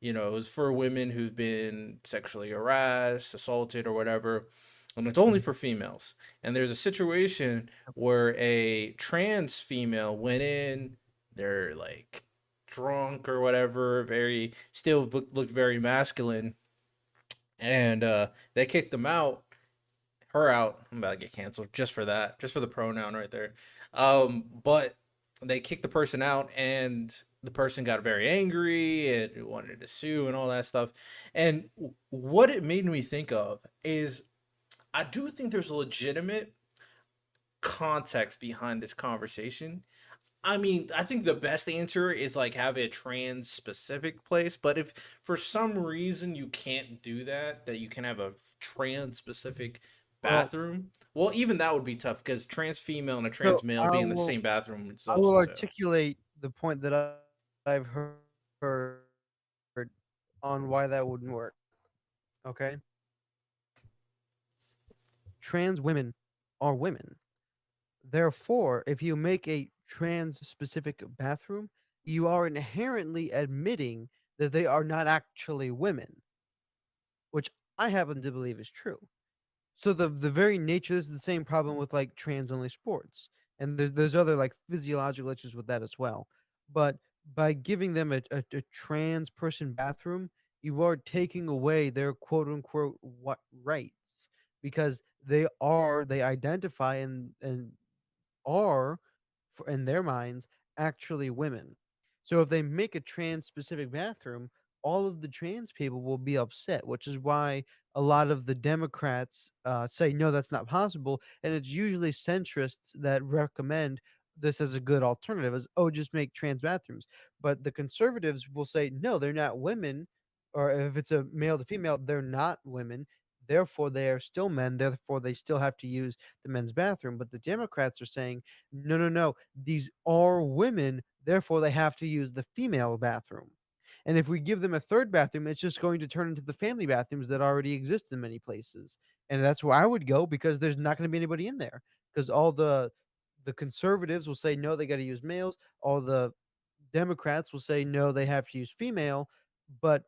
it was for women who've been sexually harassed, assaulted, or whatever, and it's only for females. And there's a situation where a trans female went in, they're like drunk or whatever, very still looked very masculine, and they kicked him out, her out. I'm about to get canceled just for that, just for the pronoun right there. But they kicked the person out, and the person got very angry and wanted to sue and all that stuff. And what it made me think of is I do think there's a legitimate context behind this conversation. I mean, I think the best answer is like have a trans specific place, but if for some reason you can't do that, that you can have a trans specific Well, bathroom, well, even that would be tough because trans female and a so trans male being in the same bathroom is I will also tough. articulate the point that I've heard on why that wouldn't work. Okay, trans women are women. Therefore, if you make a trans specific bathroom, you are inherently admitting that they are not actually women, which I happen to believe is true. So the very nature, this is the same problem with like trans only sports, and there's other like physiological issues with that as well. But by giving them a trans person bathroom, you are taking away their quote unquote what rights, because they identify and are, in their minds, actually women. So if they make a trans specific bathroom, all of the trans people will be upset, which is why a lot of the Democrats say no, that's not possible, and it's usually centrists that recommend this as a good alternative, as oh, just make trans bathrooms. But the conservatives will say no, they're not women, or if it's a male to female, they're not women. Therefore, they are still men. Therefore, they still have to use the men's bathroom. But the Democrats are saying no, no, no. These are women, therefore they have to use the female bathroom. And if we give them a third bathroom, it's just going to turn into the family bathrooms that already exist in many places. And that's where I would go, because there's not going to be anybody in there. Because all the conservatives will say no, they got to use males. All the Democrats will say no, they have to use female. But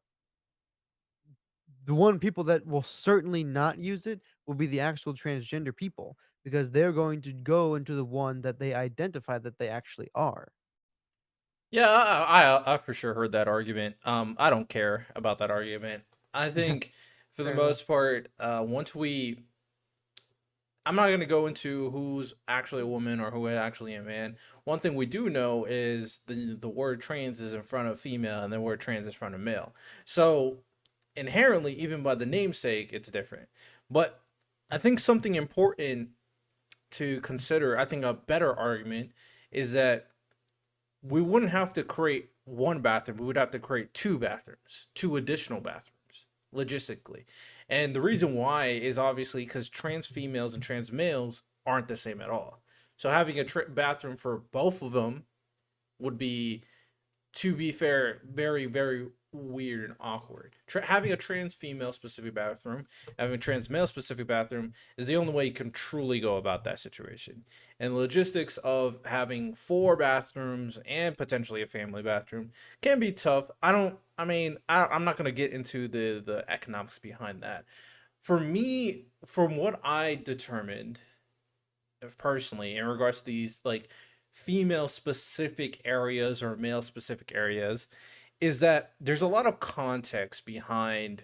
the one people that will certainly not use it will be the actual transgender people, because they're going to go into the one that they identify that they actually are. Yeah, I for sure heard that argument. I don't care about that argument. I think for the Fair enough. most part, once we I'm not going to go into who's actually a woman or who is actually a man. One thing we do know is the word trans is in front of female and the word trans is in front of male. So inherently, even by the namesake, it's different. But I think something important to consider, I think a better argument is that we wouldn't have to create one bathroom. We would have to create two bathrooms, two additional bathrooms, logistically. And the reason why is obviously because trans females and trans males aren't the same at all. So having a bathroom for both of them would be, to be fair, very, very weird and awkward. Having a trans female specific bathroom, having a trans male specific bathroom is the only way you can truly go about that situation. And the logistics of having four bathrooms and potentially a family bathroom can be tough. I'm not going to get into the economics behind that. For me, from what I determined personally in regards to these like female specific areas or male specific areas, is that there's a lot of context behind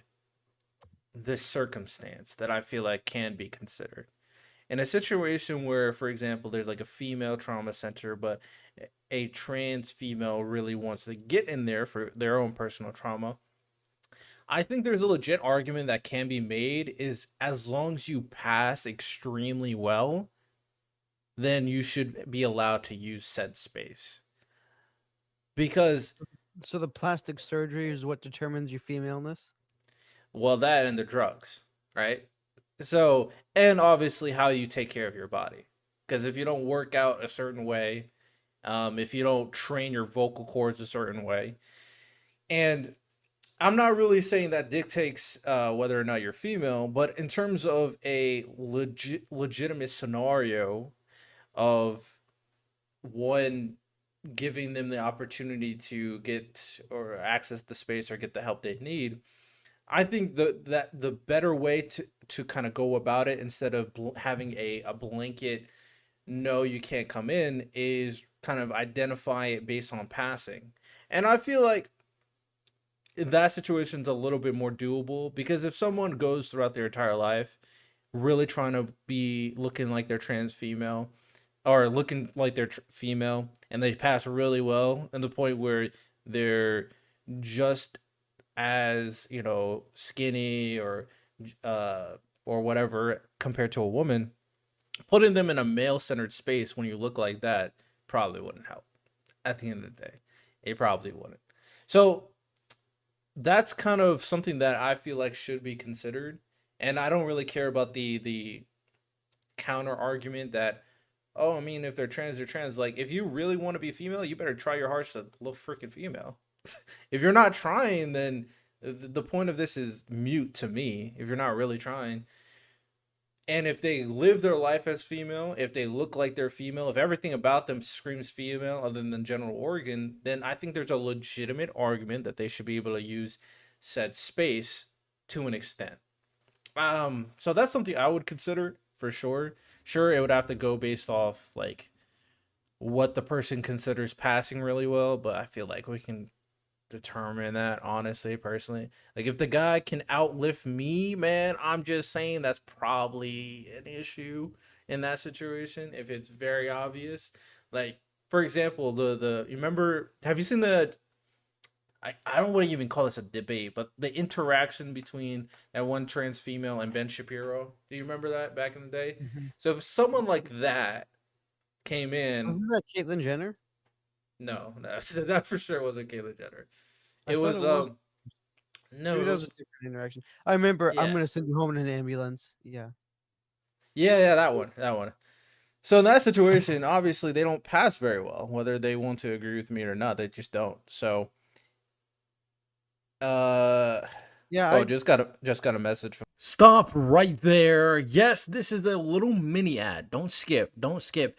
this circumstance that I feel like can be considered. In a situation where, for example, there's like a female trauma center, but a trans female really wants to get in there for their own personal trauma, I think there's a legit argument that can be made is as long as you pass extremely well, then you should be allowed to use said space. Because, So the plastic surgery is what determines your femaleness? well, that and the drugs, right? So, and obviously how you take care of your body. Because if you don't work out a certain way, if you don't train your vocal cords a certain way, and I'm not really saying that dictates whether or not you're female, but in terms of a legitimate scenario of one giving them the opportunity to get or access the space or get the help they need, I think that the better way to kind of go about it instead of having a blanket no you can't come in is kind of identify it based on passing. And I feel like that situation's a little bit more doable because if someone goes throughout their entire life really trying to be looking like they're trans female or looking like they're female and they pass really well and the point where they're just as skinny uh or whatever compared to a woman, putting them in a male centered space when you look like that probably wouldn't help at the end of the day. It probably wouldn't. So that's kind of something that I feel like should be considered. And I don't really care about the counter argument that, oh, I mean, if they're trans, they're trans. Like, if you really want to be female, you better try your hardest to look freaking female. If you're not trying, then the point of this is mute to me. If you're not really trying, and if they live their life as female, if they look like they're female, if everything about them screams female other than general organ, then I think there's a legitimate argument that they should be able to use said space to an extent. So that's something I would consider for sure. Sure, it would have to go based off like what the person considers passing really well, but I feel like we can determine that honestly, personally. Like if the guy can outlift me, man, I'm just saying that's probably an issue in that situation if it's very obvious. Like for example, the you remember, have you seen the I don't want to even call this a debate, but the interaction between that one trans female and Ben Shapiro. Do you remember that back in the day? Mhm. So if someone like that came in, Wasn't that Caitlyn Jenner? no, that for sure wasn't Caitlyn Jenner. I It thought was it was. no, Maybe it that was was a different interaction. I remember. I'm yeah. gonna send you home in an ambulance. Yeah. Yeah, that one, that one. So in that situation, obviously they don't pass very well, whether they want to agree with me or not. They just don't. So, uh, Yeah. oh, just got a message from. Stop right there. Yes, this is a little mini ad. Don't skip. Don't skip.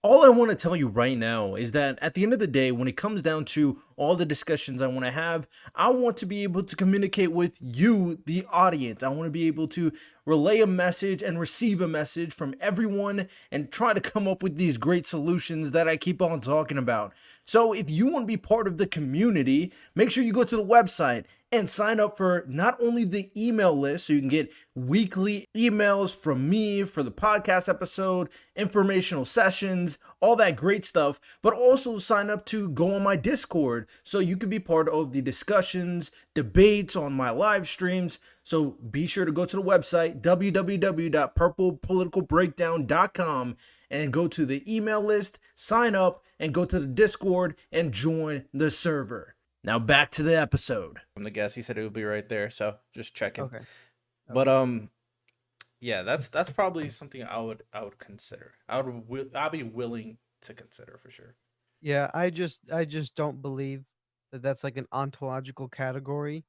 All I want to tell you right now is that at the end of the day, when it comes down to all the discussions I want to have, I want to be able to communicate with you, the audience. I want to be able to relay a message and receive a message from everyone and try to come up with these great solutions that I keep on talking about. So if you want to be part of the community, make sure you go to the website and sign up for not only the email list so you can get weekly emails from me for the podcast episode, informational sessions, all that great stuff, but also sign up to go on my Discord so you can be part of the discussions, debates on my live streams. So be sure to go to the website www.purplepoliticalbreakdown.com and go to the email list, sign up, and go to the Discord and join the server. Now back to the episode. From the guest, he said it would be right there, so just checking. Okay. But yeah, that's probably something I would consider. I'd be willing to consider for sure. Yeah. I just don't believe that that's like an ontological category.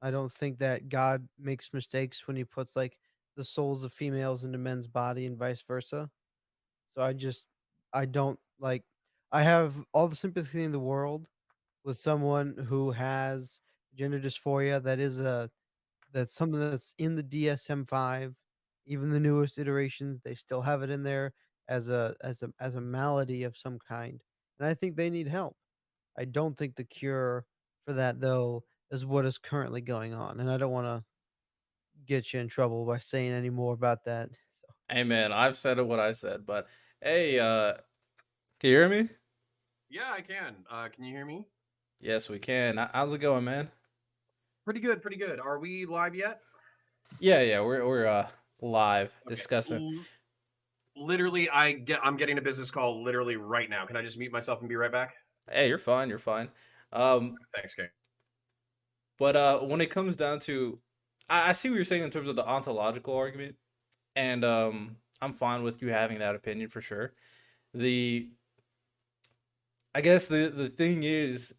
I don't think that God makes mistakes when he puts like the souls of females into men's body and vice versa. So I don't like I have all the sympathy in the world with someone who has gender dysphoria that's something that's in the DSM-5, even the newest iterations, they still have it in there as a malady of some kind. And I think they need help. I don't think the cure for that though is what is currently going on. And I don't want to get you in trouble by saying any more about that. So Hey man, I've said what I said, but hey, can you hear me? Yeah, I can. Can you hear me? Yes, we can. How's it going, man? Pretty good, pretty good. Are we live yet? Yeah, we're live Okay. discussing. Literally, I'm getting a business call literally right now. Can I just mute myself and be right back? Hey, you're fine, you're fine. Um, Thanks, Kate. but when it comes down to, I see what you're saying in terms of the ontological argument, and I'm fine with you having that opinion for sure. The I guess the thing is,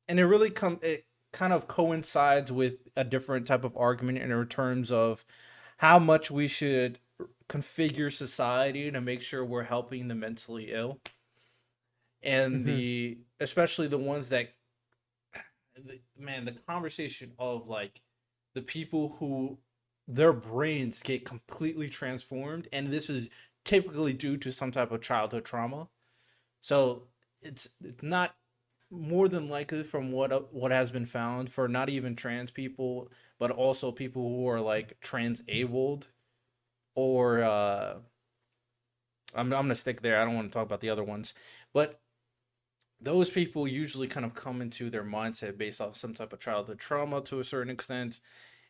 and it kind of coincides with a different type of argument in terms of how much we should configure society to make sure we're helping the mentally ill and Mhm. the especially the ones that man, the conversation of like the people who their brains get completely transformed, and this is typically due to some type of childhood trauma. So it's not more than likely, from what has been found, for not even trans people, but also people who are like trans-abled, or I'm gonna stick there. I don't want to talk about the other ones, but those people usually kind of come into their mindset based off some type of childhood trauma to a certain extent,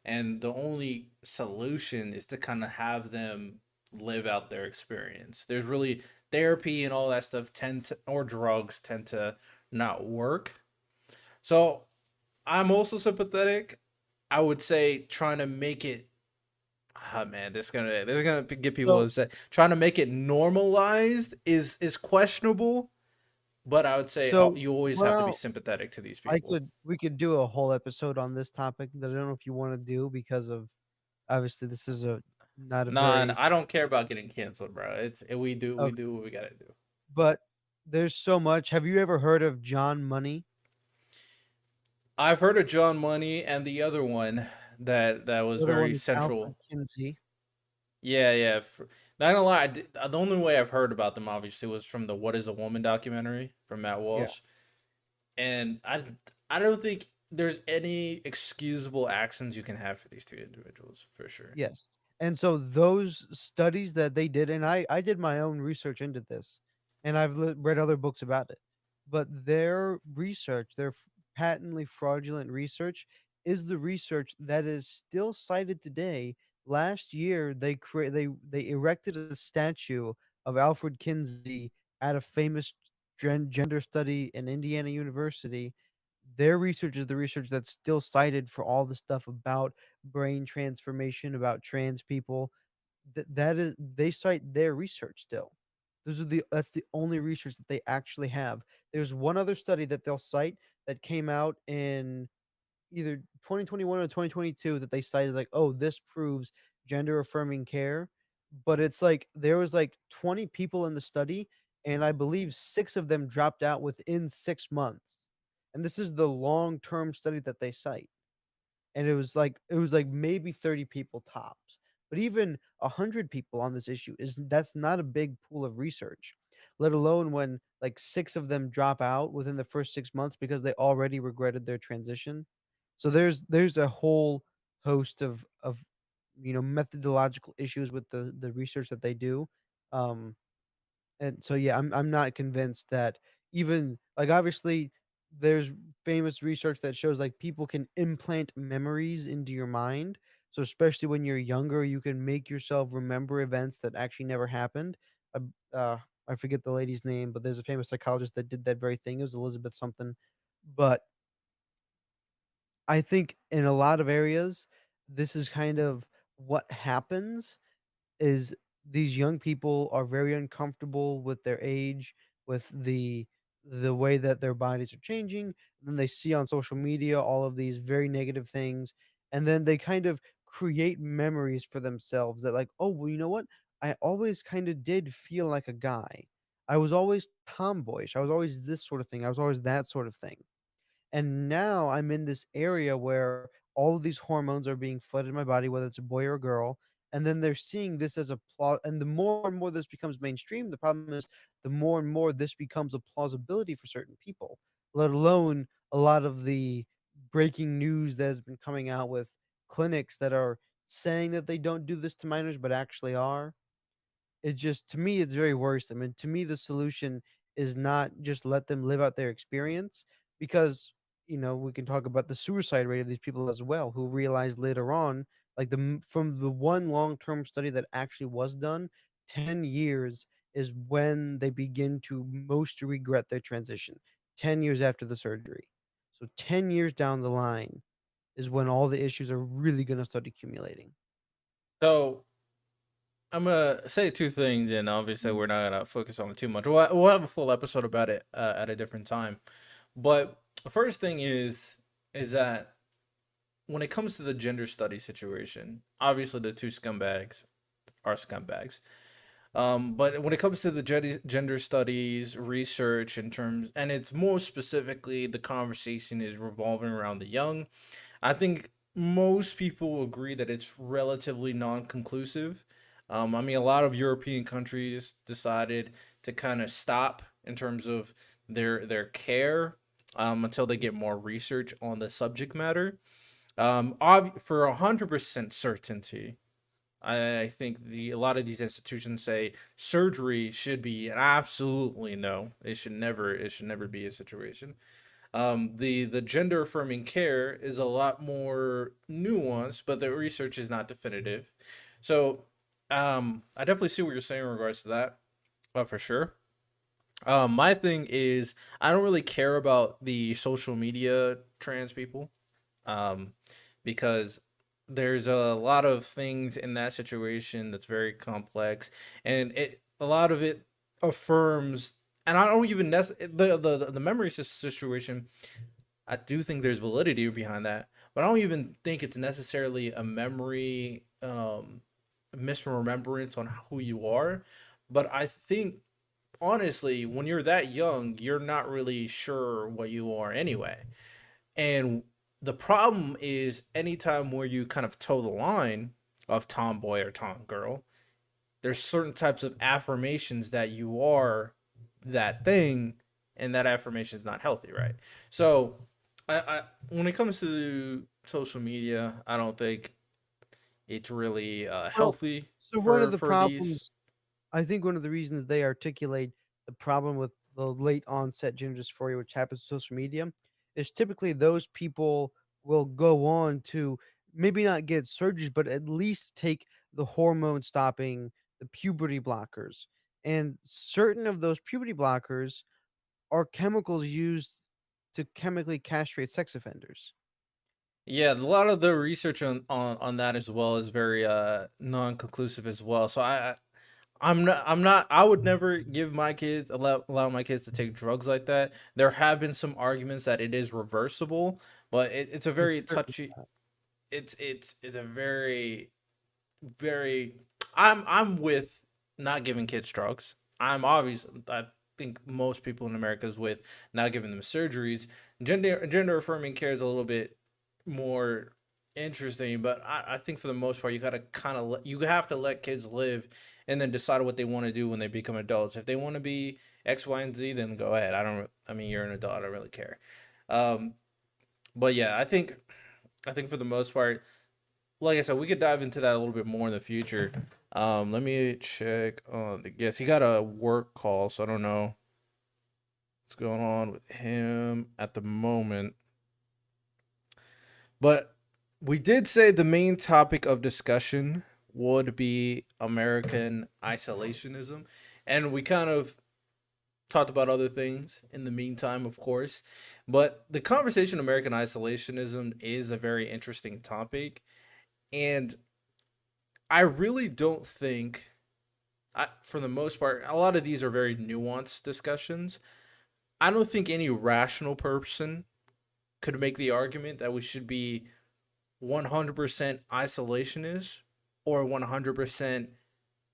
and the only solution is to kind of have them live out their experience. There's really therapy and all that stuff tend to, or drugs tend to not work. So I'm also sympathetic. I would say trying to make it, ah man, this gonna get people So upset. Trying to make it normalized is questionable, but I would say so you always what have to be I'll sympathetic to these I people. could we could do a whole episode on this topic that I don't know if you want to do because of obviously this is a not a Nah, very I don't care about getting canceled, bro. We okay, do what we gotta do. but there's so much. Have you ever heard of John Money? I've heard of John Money and the other one that was The other very one is Alfred central. Kinsey. Yeah, yeah. Not gonna lie, the only way I've heard about them obviously was from the "What Is a Woman" documentary from Matt Yeah. Walsh, and I don't think there's any excusable actions you can have for these two individuals for sure. Yes. And so those studies that they did, and I did my own research into this, and I've read other books about it. But their research, their patently fraudulent research, is the research that is still cited today. Last year, they erected a statue of Alfred Kinsey at a famous gender study in Indiana University. Their research is the research that's still cited for all the stuff about brain transformation, about trans people. That is they cite their research still. That's the only research that they actually have. There's one other study that they'll cite that came out in either 2021 or 2022 that they cite as like, "Oh, this proves gender affirming care." But it's like there was like 20 people in the study, and I believe 6 of them dropped out within 6 months. And this is the long-term study that they cite. And it was like maybe 30 people tops. But even 100 people on this issue is that's not a big pool of research, let alone when like 6 of them drop out within the first 6 months because they already regretted their transition. So there's a whole host of methodological issues with the research that they do. Um and so, yeah, I'm not convinced that even like, obviously, there's famous research that shows, like, people can implant memories into your mind. So, especially when you're younger, you can make yourself remember events that actually never happened. I forget the lady's name, but there's a famous psychologist that did that very thing. It was Elizabeth something. But I think in a lot of areas, this is kind of what happens is these young people are very uncomfortable with their age, with the way that their bodies are changing, and then they see on social media all of these very negative things, and then they kind of create memories for themselves that like, "Oh, well, you know what? I always kind of did feel like a guy. I was always tomboyish. I was always this sort of thing. I was always that sort of thing." And now I'm in this area where all of these hormones are being flooded in my body, whether it's a boy or a girl, and then they're seeing this as a plot. And the more and more this becomes mainstream, the problem is the more and more this becomes a plausibility for certain people, let alone a lot of the breaking news that has been coming out with clinics that are saying that they don't do this to minors, but actually are. It just to me, it's very worrisome, and to me, the solution is not just let them live out their experience because, we can talk about the suicide rate of these people as well, who realize later on, like from the one long-term study that actually was done, 10 years is when they begin to most regret their transition. 10 years after the surgery. So 10 years down the line is when all the issues are really going to start accumulating. So I'm gonna say two things, and obviously we're not gonna focus on it too much. We'll have a full episode about it at a different time. But the first thing is that when it comes to the gender study situation, obviously the two scumbags are scumbags. But when it comes to the gender studies research in terms, and it's more specifically the conversation is revolving around the young, I think most people will agree that it's relatively non-conclusive. I mean, a lot of European countries decided to kind of stop in terms of their care until they get more research on the subject matter. For 100% certainty, I think a lot of these institutions say surgery should be an absolutely no. It should never be a situation. The gender affirming care is a lot more nuanced, but the research is not definitive. So, I definitely see what you're saying in regards to that, for sure. My thing is I don't really care about the social media trans people, um, because there's a lot of things in that situation that's very complex, and a lot of it affirms. And I don't even the memory situation. I do think there's validity behind that, but I don't even think it's necessarily a memory misremembrance on who you are. But I think honestly, when you're that young, you're not really sure what you are anyway. And the problem is anytime where you kind of toe the line of tomboy or tom girl, there's certain types of affirmations that you are that thing, and that affirmation is not healthy, right? So, I when it comes to social media, I don't think it's really Well, healthy so one of the for these. problems, I think one of the reasons they articulate the problem with the late onset gender dysphoria, which happens with social media, is typically those people will go on to maybe not get surgeries, but at least take the hormone stopping, the puberty blockers. And certain of those puberty blockers are chemicals used to chemically castrate sex offenders. Yeah, a lot of the research on that as well is very non-conclusive as well. So I'm not I would never give my kids allow my kids to take drugs like that. There have been some arguments that it is reversible, but it's a It's very very touchy it's a very I'm with not giving kids drugs. I think most people in America is with not giving them surgeries. Gender affirming care is a little bit more interesting, but I think for the most part you gotta you have to let kids live and then decide what they want to do when they become adults. If they want to be X, Y, and Z, then go ahead. I mean, you're an adult. I don't really care. Um, but yeah, I think for the most part, like I said, we could dive into that a little bit more in the future. Let me check on the guest. He got a work call, so I don't know what's going on with him at the moment. But we did say the main topic of discussion would be American isolationism, and we kind of talked about other things in the meantime, of course. But the conversation American isolationism is a very interesting topic, and I really don't think for the most part, a lot of these are very nuanced discussions. I don't think any rational person could make the argument that we should be 100% isolationist or 100%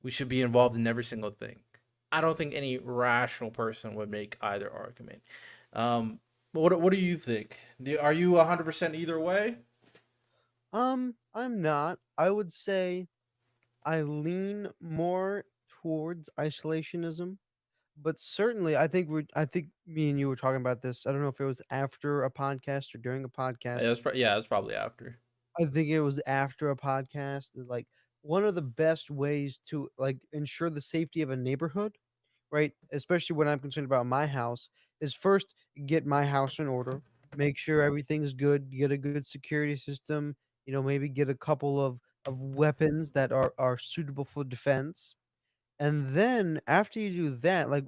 we should be involved in every single thing. I don't think any rational person would make either argument. What do you think? Are you 100% either way? I'm not. I would say I lean more towards isolationism, but certainly I think me and you were talking about this. I don't know if it was after a podcast or during a podcast. Yeah, it's probably after. I think it was after a podcast. Like one of the best ways to like ensure the safety of a neighborhood, right? Especially when I'm concerned about my house, is first get my house in order, make sure everything's good, get a good security system, maybe get a couple of weapons that are suitable for defense. And then after you do that, like,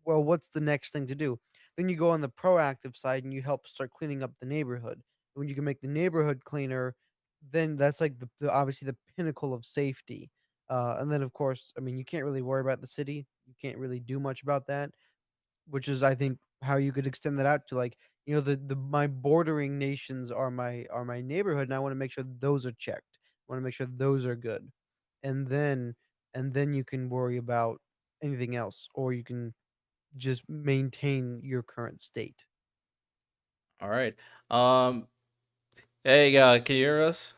well, what's the next thing to do? Then you go on the proactive side and you help start cleaning up the neighborhood. When you can make the neighborhood cleaner, then that's like the obviously the pinnacle of safety. And then of course, I mean, you can't really worry about the city. You can't really do much about that, which is I think how you could extend that out to like, the my bordering nations are my neighborhood and I want to make sure those are checked. I want to make sure those are good. And then you can worry about anything else or you can just maintain your current state. All right. Hey, can you hear us?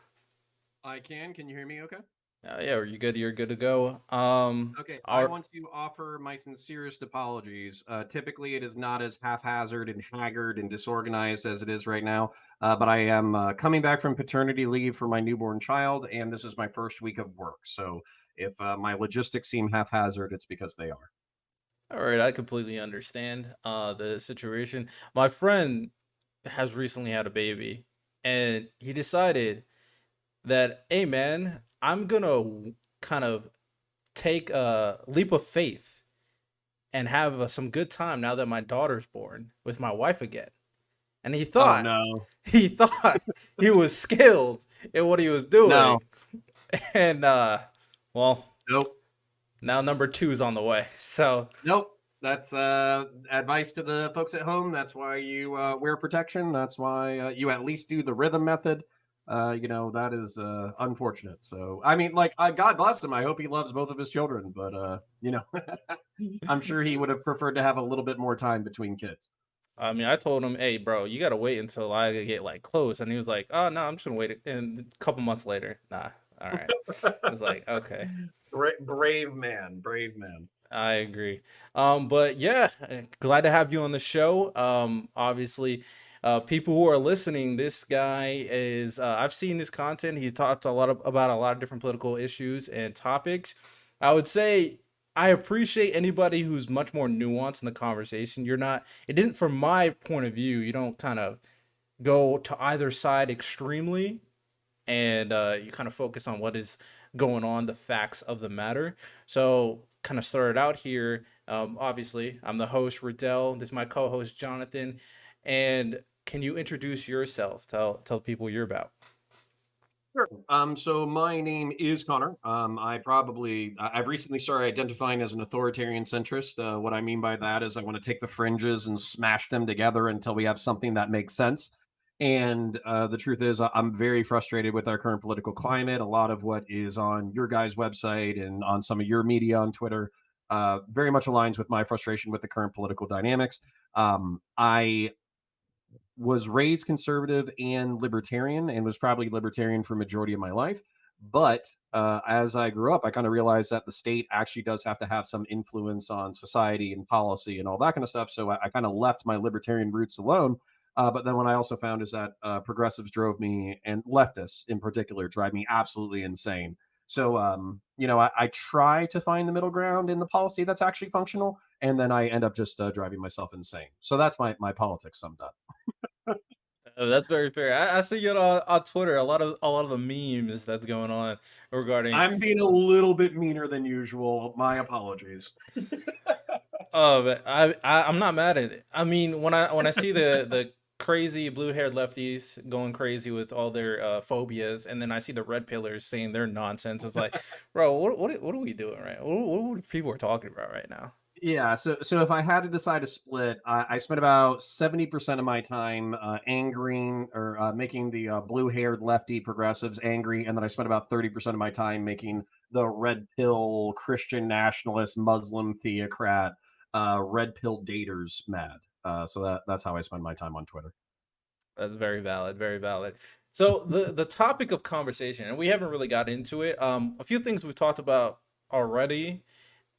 I can. Can you hear me okay? Yeah, are you good? You're good to go. Okay, I Our want to offer my sincerest apologies. Typically, it is not as haphazard and haggard and disorganized as it is right now, but I am coming back from paternity leave for my newborn child, and this is my first week of work. So if my logistics seem haphazard, it's because they are. All right, I completely understand the situation. My friend has recently had a baby, and he decided that, hey man, I'm gonna kind of take a leap of faith and have some good time now that my daughter's born with my wife again. And he Oh thought no, he thought he was skilled in what he was no, doing, and well, nope. now number two's on the way. So Nope. That's advice to the folks at home. That's why you wear protection. That's why you at least do the rhythm method. That is unfortunate. So, I mean, like, God bless him. I hope he loves both of his children. But, I'm sure he would have preferred to have a little bit more time between kids. I mean, I told him, "Hey, bro, you gotta wait until I get like close," and he was like, "Oh no, I'm just gonna wait." And a couple months later, nah, all right. It's like, okay, Brave man. Brave man. I agree. But yeah, glad to have you on the show. Obviously, people who are listening, this guy is. I've seen his content. He talked about a lot of different political issues and topics. I would say I appreciate anybody who's much more nuanced in the conversation. You're not. It didn't, from my point of view. You don't kind of go to either side extremely, and you kind of focus on what is going on, the facts of the matter. So, kind of started out here. Obviously, I'm the host, Riddell. This is my co-host, Jonathan. And can you introduce yourself? Tell people you're about. Sure. So my name is Connor. I've recently started identifying as an authoritarian centrist. What I mean by that is I want to take the fringes and smash them together until we have something that makes sense. And the truth is, I'm very frustrated with our current political climate. A lot of what is on your guys' website and on some of your media on Twitter very much aligns with my frustration with the current political dynamics. I was raised conservative and libertarian and was probably libertarian for majority of my life. But as I grew up, I kind of realized that the state actually does have to have some influence on society and policy and all that kind of stuff. So I kind of left my libertarian roots alone. But then what I also found is that progressives drove me, and leftists in particular drive me absolutely insane. So, I try to find the middle ground in the policy that's actually functional, and then I end up just driving myself insane. So that's my politics summed up. Oh, that's very fair. I see it on Twitter. A lot of the memes that's going on regarding. I'm being a little bit meaner than usual. My apologies. Oh, but I'm not mad at it. I mean, when I see the crazy blue-haired lefties going crazy with all their phobias, and then I see the red pillars saying their nonsense, it's like, bro, what are we doing right? What people are talking about right now? Yeah, so if I had to decide a split, I spent about 70% of my time angering or making the blue-haired lefty progressives angry, and then I spent about 30% of my time making the red pill Christian nationalist Muslim theocrat red pill daters mad. So that's how I spend my time on Twitter. That's very valid, very valid. So the topic of conversation, and we haven't really got into it. A few things we've talked about already,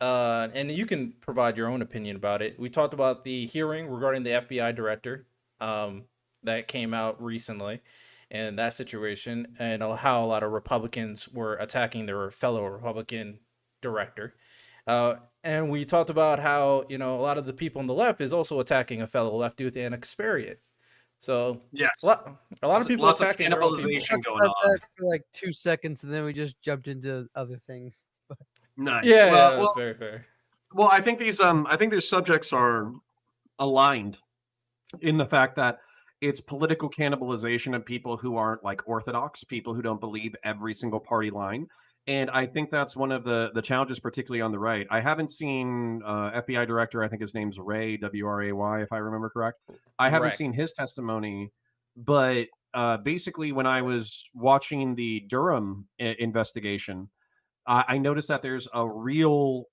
and you can provide your own opinion about it. We talked about the hearing regarding the FBI director, um, that came out recently, and that situation, and how a lot of Republicans were attacking their fellow Republican director. And we talked about how a lot of the people on the left is also attacking a fellow left youth and a Kasparian. So a Yes, lot, a lot of people lots of attacking their own people. cannibalization Talked going about on. that for like 2 seconds, and then we just jumped into other things. Nice. Yeah, Well, yeah, that's well, very fair. well. I think these subjects are aligned in the fact that it's political cannibalization of people who aren't like orthodox, people who don't believe every single party line. And I think that's one of the challenges, particularly on the right. I haven't seen FBI director. I think his name's Ray Wray, if I remember correct. I haven't Correct. seen his testimony, but basically, when I was watching the Durham investigation, I noticed that there's a real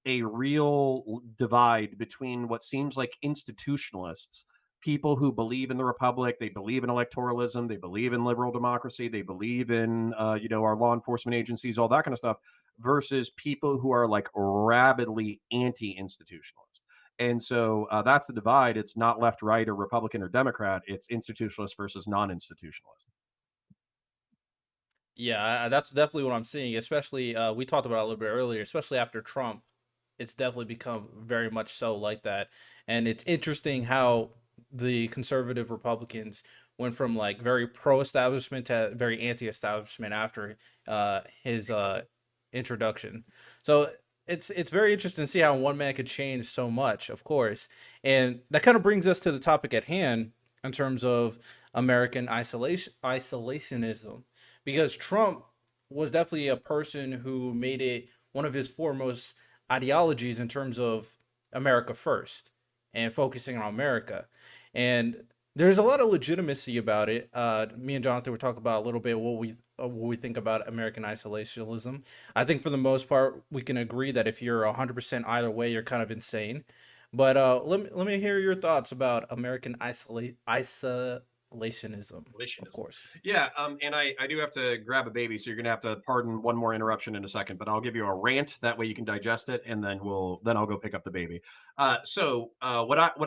divide between what seems like institutionalists people who believe in the republic, they believe in electoralism, they believe in liberal democracy, they believe in our law enforcement agencies, all that kind of stuff, versus people who are like rabidly anti-institutionalist. And so that's the divide. It's not left, right, or Republican or Democrat. It's institutionalist versus non-institutionalist. Yeah, that's definitely what I'm seeing. Especially, we talked about it a little bit earlier. Especially after Trump, it's definitely become very much so like that. And it's interesting how the conservative Republicans went from like very pro-establishment to very anti-establishment after his introduction. So it's very interesting to see how one man could change so much, of course. And that kind of brings us to the topic at hand in terms of American isolationism, because Trump was definitely a person who made it one of his foremost ideologies in terms of America first and focusing on America. And there's a lot of legitimacy about it. Me and Jonathan were talking about a little bit what we think about American isolationism. I think for the most part we can agree that if you're 100% either way, you're kind of insane. But let me hear your thoughts about American isolationism, of Abolitionism. course. Yeah, and I do have to grab a baby, so you're gonna have to pardon one more interruption in a second, but I'll give you a rant. That way you can digest it, and then I'll go pick up the baby. What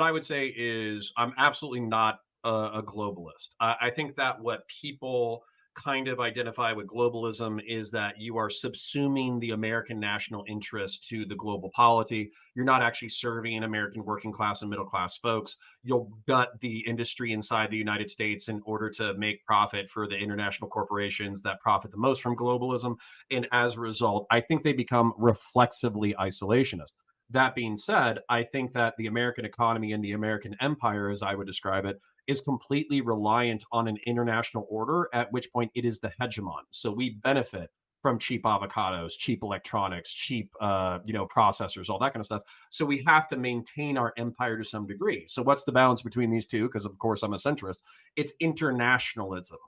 I would say is I'm absolutely not a globalist. I think that what people kind of identify with globalism is that you are subsuming the American national interest to the global polity. You're not actually serving American working class and middle class folks. You'll gut the industry inside the United States in order to make profit for the international corporations that profit the most from globalism. And as a result, I think they become reflexively isolationist. That being said, I think that the American economy and the American empire, as I would describe it, is completely reliant on an international order, at which point it is the hegemon. So we benefit from cheap avocados, cheap electronics, cheap processors, all that kind of stuff. So we have to maintain our empire to some degree. So what's the balance between these two? Because of course I'm a centrist. It's internationalism.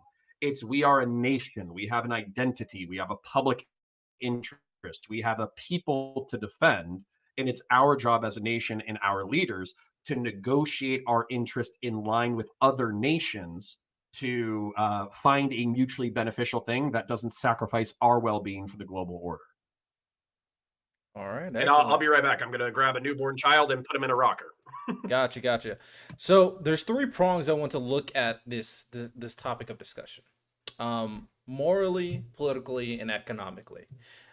It's we are a nation. We have an identity. We have a public interest. We have a people to defend. And it's our job as a nation and our leaders to negotiate our interest in line with other nations to find a mutually beneficial thing that doesn't sacrifice our well-being for the global order. All right, And I'll excellent. be right back. I'm going to grab a newborn child and put him in a rocker. Gotcha, gotcha. So there's three prongs I want to look at this topic of discussion. Morally, politically, and economically.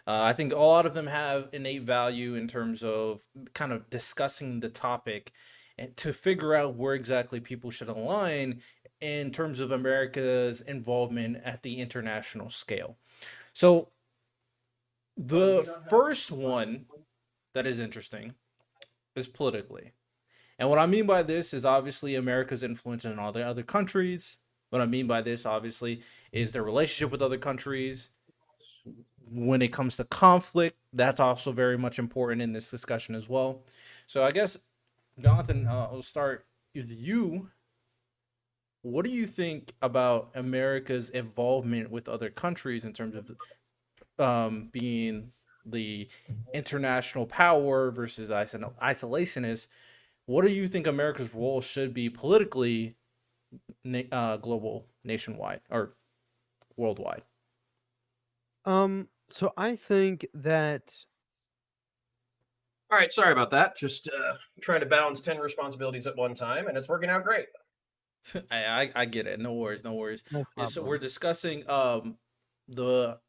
I think a lot of them have innate value in terms of kind of discussing the topic and to figure out where exactly people should align in terms of America's involvement at the international scale. So the first one that is interesting is politically. And what I mean by this is obviously America's influence in all the other countries. What I mean by this, obviously, is their relationship with other countries. When it comes to conflict, that's also very much important in this discussion as well. So I guess, Jonathan, I'll start with you. What do you think about America's involvement with other countries in terms of being the international power versus isolationist? What do you think America's role should be politically, global, nationwide, or worldwide? So I think that All right, sorry about that. Just trying to balance 10 responsibilities at one time, and it's working out great. I get it. No worries, no worries. no Yeah, so we're problem. discussing the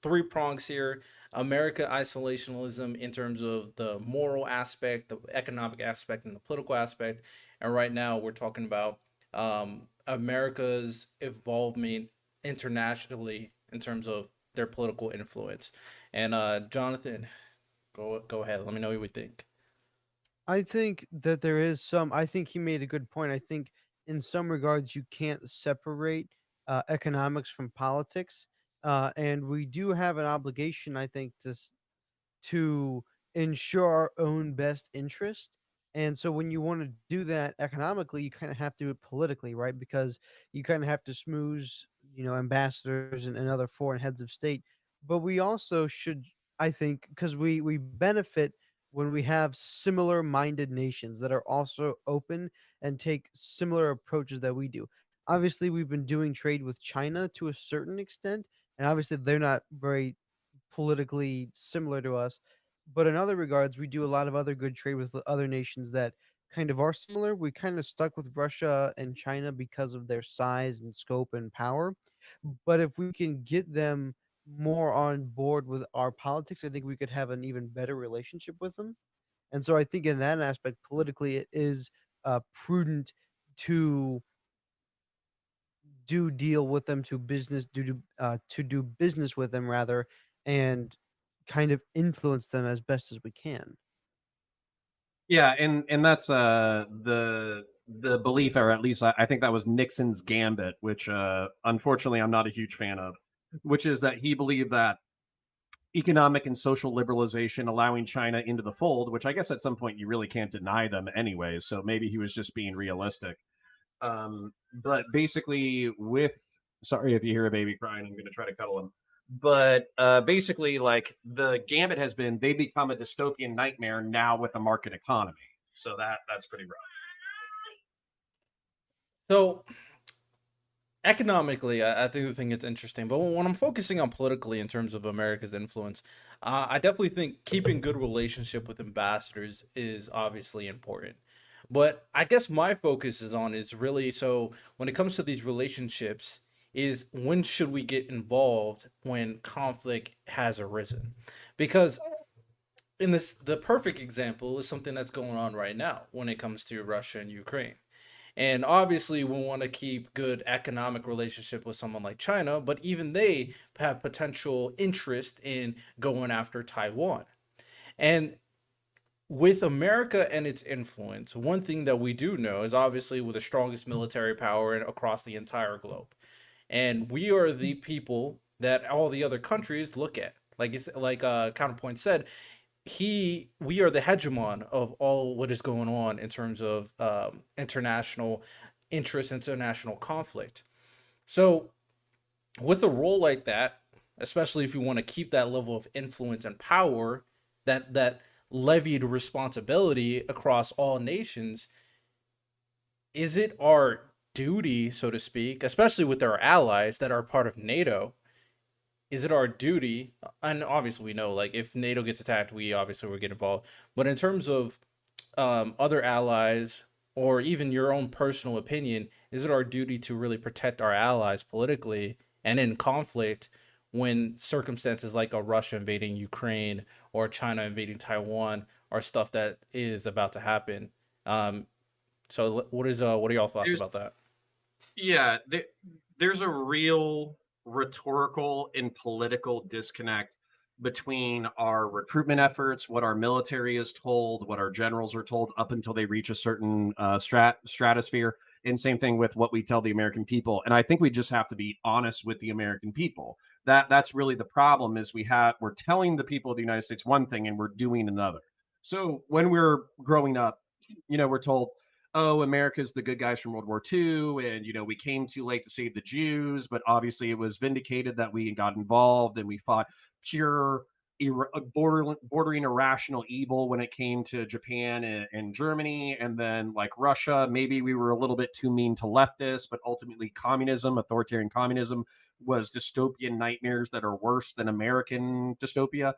three prongs here: America isolationism in terms of the moral aspect, the economic aspect, and the political aspect. And right now we're talking about America's involvement internationally in terms of their political influence. And Jonathan, go ahead. Let me know what you think. I think that there is some. I think he made a good point. I think in some regards you can't separate economics from politics, and we do have an obligation, I think, to ensure our own best interest. And so when you want to do that economically, you kind of have to do it politically, right? Because you kind of have to smooze, ambassadors and other foreign heads of state. But we also should, I think, because we benefit when we have similar minded nations that are also open and take similar approaches that we do. Obviously, we've been doing trade with China to a certain extent, and obviously they're not very politically similar to us. But in other regards, we do a lot of other good trade with other nations that kind of are similar. We kind of stuck with Russia and China because of their size and scope and power. But if we can get them more on board with our politics, I think we could have an even better relationship with them. And so I think in that aspect, politically, it is prudent to do deal with them, to do business with them rather, and kind of influence them as best as we can. Yeah, and that's the belief, or at least I think that was Nixon's gambit, which unfortunately I'm not a huge fan of, which is that he believed that economic and social liberalization, allowing China into the fold, which I guess at some point you really can't deny them anyway. So maybe he was just being realistic. But basically, with sorry if you hear a baby crying, I'm going to try to cuddle him. But basically, like the gambit has been, they become a dystopian nightmare now with a market economy. So that's pretty rough. So economically, I do think it's interesting, but when I'm focusing on politically in terms of America's influence, I definitely think keeping good relationship with ambassadors is obviously important. But I guess my focus is really so when it comes to these relationships, is when should we get involved when conflict has arisen? Because in this, the perfect example is something that's going on right now when it comes to Russia and Ukraine. And obviously, we want to keep good economic relationship with someone like China, but even they have potential interest in going after Taiwan. And with America and its influence, one thing that we do know is obviously we're the strongest military power across the entire globe, and we are the people that all the other countries look at. Counterpoint said, we are the hegemon of all what is going on in terms of international interest, international conflict. So with a role like that, especially if you want to keep that level of influence and power, that levied responsibility across all nations, is it our duty, so to speak, especially with our allies that are part of NATO, is it our duty, and obviously we know, like, if NATO gets attacked, we obviously will get involved, but in terms of other allies, or even your own personal opinion, is it our duty to really protect our allies politically and in conflict when circumstances like a Russia invading Ukraine or China invading Taiwan are stuff that is about to happen? What are y'all thoughts There's about that? Yeah, there's a real rhetorical and political disconnect between our recruitment efforts, what our military is told, what our generals are told up until they reach a certain stratosphere, and same thing with what we tell the American people. And I think we just have to be honest with the American people. That's really the problem, is we're telling the people of the United States one thing and we're doing another. So when we're growing up, we're told, oh, America's the good guys from World War II, and we came too late to save the Jews, but obviously it was vindicated that we got involved and we fought pure, bordering irrational evil when it came to Japan and Germany, and then like Russia, maybe we were a little bit too mean to leftists, but ultimately communism, authoritarian communism, was dystopian nightmares that are worse than American dystopia.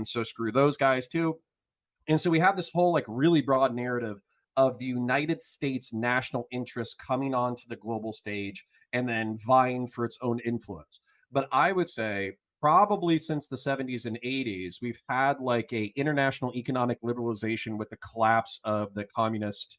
So screw those guys too. And so we have this whole like really broad narrative of the United States national interest coming onto the global stage and then vying for its own influence. But I would say probably since the 70s and 80s, we've had like a international economic liberalization with the collapse of the communist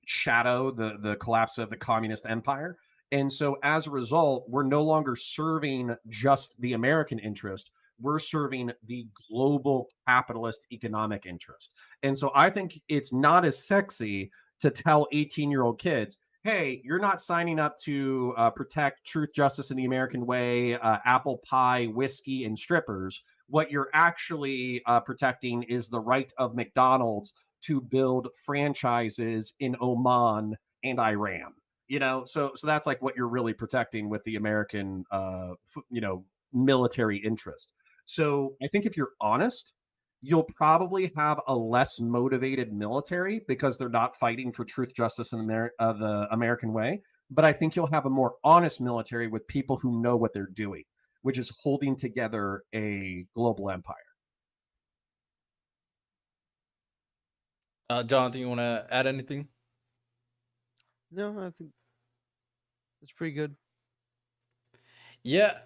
shadow, the collapse of the communist empire. And so as a result, we're no longer serving just the American interest. We're serving the global capitalist economic interest. And so I think it's not as sexy to tell 18-year-old kids, hey, you're not signing up to protect truth, justice, in the American way, apple pie, whiskey, and strippers. What you're actually protecting is the right of McDonald's to build franchises in Oman and Iran. So that's like what you're really protecting with the American military interest. So I think if you're honest you'll probably have a less motivated military because they're not fighting for truth, justice, and the American way. But I think you'll have a more honest military with people who know what they're doing, which is holding together a global empire. Jonathan, you want to add anything? No, I think it's pretty good. Yeah,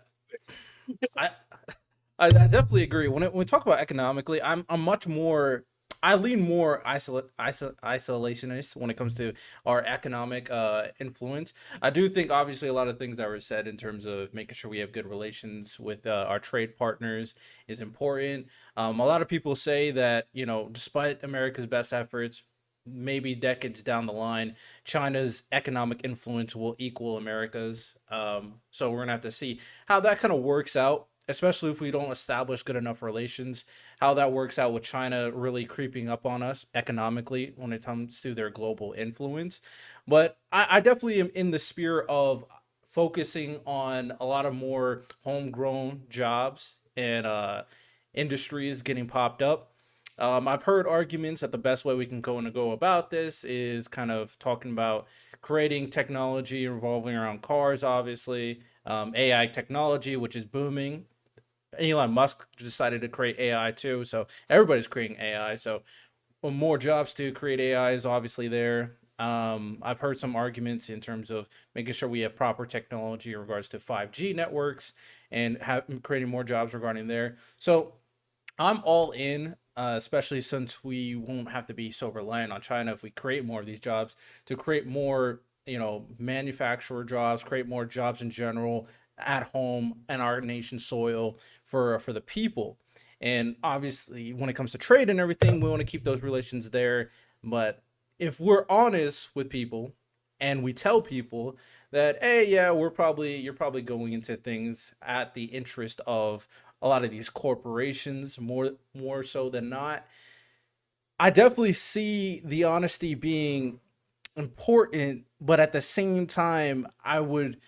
I I definitely agree. When we talk about economically, I'm much more. I lean more isolationist when it comes to our economic influence. I do think obviously a lot of things that were said in terms of making sure we have good relations with our trade partners is important. A lot of people say that despite America's best efforts, maybe decades down the line, China's economic influence will equal America's. So we're gonna have to see how that kind of works out, especially if we don't establish good enough relations, how that works out with China really creeping up on us economically when it comes to their global influence. But I definitely am in the spirit of focusing on a lot of more homegrown jobs and industries getting popped up. I've heard arguments that the best way we can go about this is kind of talking about creating technology revolving around cars, obviously, AI technology, which is booming. Elon Musk decided to create AI too, so everybody's creating AI. So more jobs to create AI is obviously there. I've heard some arguments in terms of making sure we have proper technology in regards to 5G networks and creating more jobs regarding there. So I'm all in, especially since we won't have to be so reliant on China if we create more of these jobs to create more, manufacturer jobs, create more jobs in general at home and our nation's soil for the people. And obviously, when it comes to trade and everything, we want to keep those relations there. But if we're honest with people and we tell people that, hey, yeah, you're probably going into things at the interest of a lot of these corporations more so than not. I definitely see the honesty being important, but at the same time, I would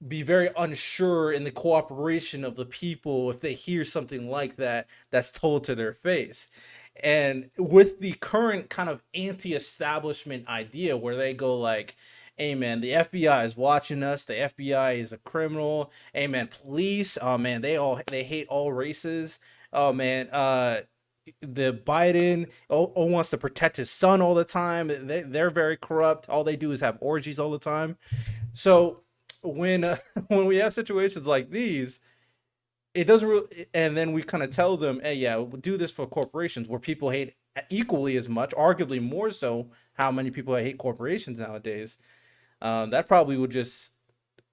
be very unsure in the cooperation of the people if they hear something like that that's told to their face. And with the current kind of anti-establishment idea where they go like, hey man, the FBI is watching us, the FBI is a criminal, hey man, police, oh man, they hate all races, oh man, the Biden wants to protect his son all the time, they're very corrupt, all they do is have orgies all the time. So when when we have situations like these, it doesn't really, and then we kind of tell them, hey, yeah, we'll do this for corporations where people hate equally as much, arguably more so. How many people hate corporations nowadays? That probably would just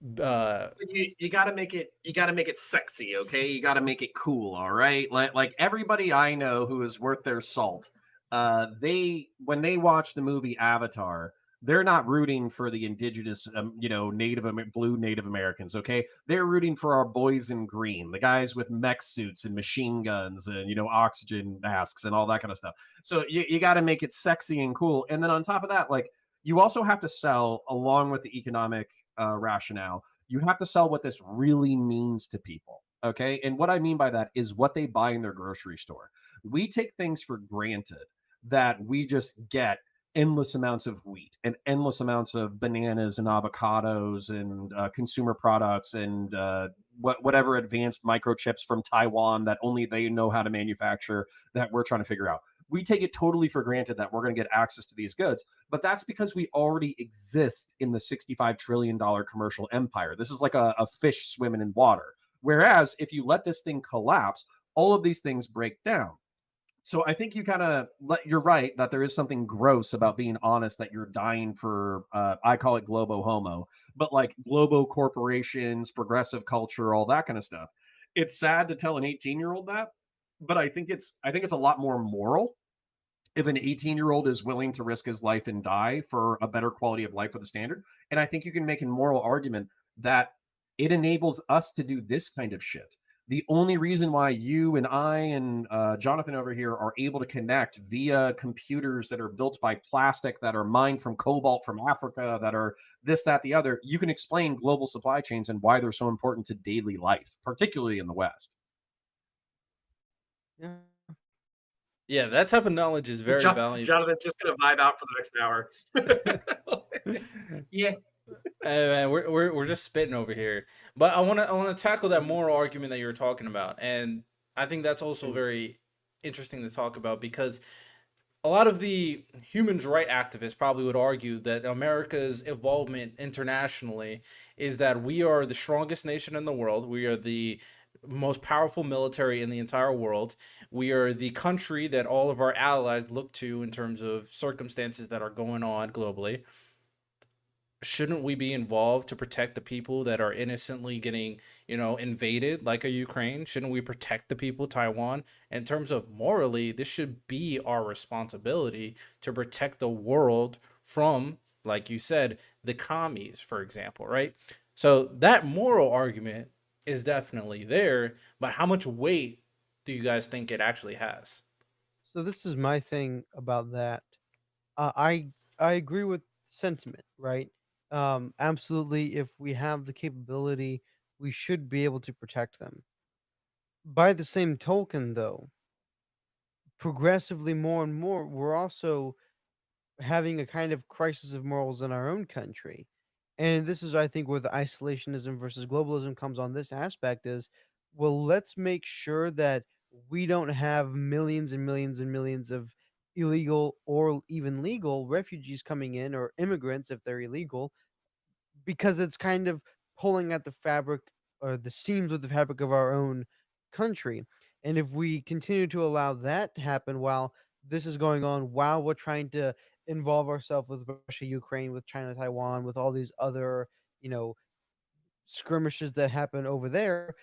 You got to make it, sexy, okay? You got to make it cool, all right? Like everybody I know who is worth their salt, they when they watch the movie Avatar, they're not rooting for the indigenous, blue Native Americans, okay? They're rooting for our boys in green, the guys with mech suits and machine guns and oxygen masks and all that kind of stuff. So you got to make it sexy and cool, and then on top of that, like you also have to sell along with the economic rationale. You have to sell what this really means to people. Okay. And what I mean by that is what they buy in their grocery store. We take things for granted that we just get endless amounts of wheat and endless amounts of bananas and avocados and consumer products and whatever advanced microchips from Taiwan that only they know how to manufacture that we're trying to figure out. We take it totally for granted that we're going to get access to these goods, but that's because we already exist in the $65 trillion commercial empire. This is like a fish swimming in water. Whereas if you let this thing collapse, all of these things break down. So I think you kind of you're right that there is something gross about being honest that you're dying for. I call it globo homo, but like globo corporations, progressive culture, all that kind of stuff. It's sad to tell an 18-year-old that, but I think it's a lot more moral if an 18-year-old is willing to risk his life and die for a better quality of life with a standard. And I think you can make a moral argument that it enables us to do this kind of shit. The only reason why you and I and Jonathan over here are able to connect via computers that are built by plastic, that are mined from cobalt from Africa, that are this, that, the other, you can explain global supply chains and why they're so important to daily life, particularly in the West. Yeah. Yeah, that type of knowledge is very valuable. Jonathan's just gonna vibe out for the next hour. Yeah. Hey, man, we're just spitting over here. But I wanna tackle that moral argument that you were talking about, and I think that's also very interesting to talk about because a lot of the humans' right activists probably would argue that America's involvement internationally is that we are the strongest nation in the world. We are the most powerful military in the entire world. We are the country that all of our allies look to in terms of circumstances that are going on globally. Shouldn't we be involved to protect the people that are innocently getting, invaded like a Ukraine? Shouldn't we protect the people of Taiwan? In terms of morally, this should be our responsibility to protect the world from, like you said, the commies, for example, right? So that moral argument is definitely there, but how much weight do you guys think it actually has? So this is my thing about that. I agree with sentiment, right? Absolutely, if we have the capability, we should be able to protect them. By the same token, though, progressively more and more, we're also having a kind of crisis of morals in our own country. And this is, I think, where the isolationism versus globalism comes on this aspect is, well, let's make sure that we don't have millions and millions and millions of illegal or even legal refugees coming in or immigrants if they're illegal because it's kind of pulling at the fabric or the seams of the fabric of our own country. And if we continue to allow that to happen while this is going on, while we're trying to involve ourselves with Russia, Ukraine, with China, Taiwan, with all these other, you know, skirmishes that happen over there,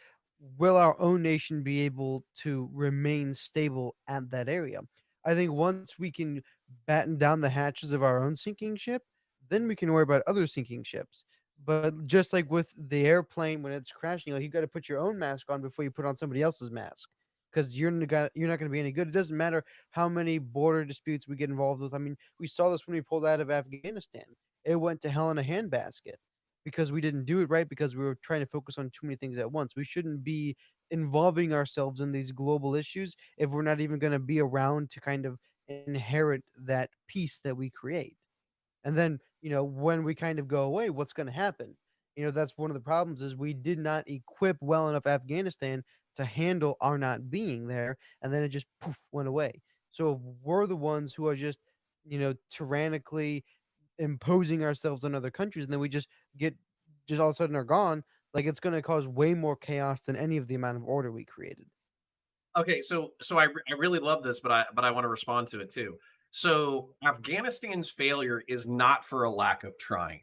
will our own nation be able to remain stable at that area? I think once we can batten down the hatches of our own sinking ship, then we can worry about other sinking ships. But just like with the airplane when it's crashing, like you got to put your own mask on before you put on somebody else's mask because you're not going to be any good. It doesn't matter how many border disputes we get involved with. I mean, we saw this when we pulled out of Afghanistan. It went to hell in a handbasket because we didn't do it right because we were trying to focus on too many things at once. We shouldn't be involving ourselves in these global issues if we're not even going to be around to kind of inherit that peace that we create. And then, when we kind of go away, what's going to happen? That's one of the problems is we did not equip well enough Afghanistan to handle our not being there, and then it just poof went away. So if we're the ones who are just, tyrannically imposing ourselves on other countries, and then we just all of a sudden are gone, like it's going to cause way more chaos than any of the amount of order we created. Okay, I really love this, but I want to respond to it too. So Afghanistan's failure is not for a lack of trying.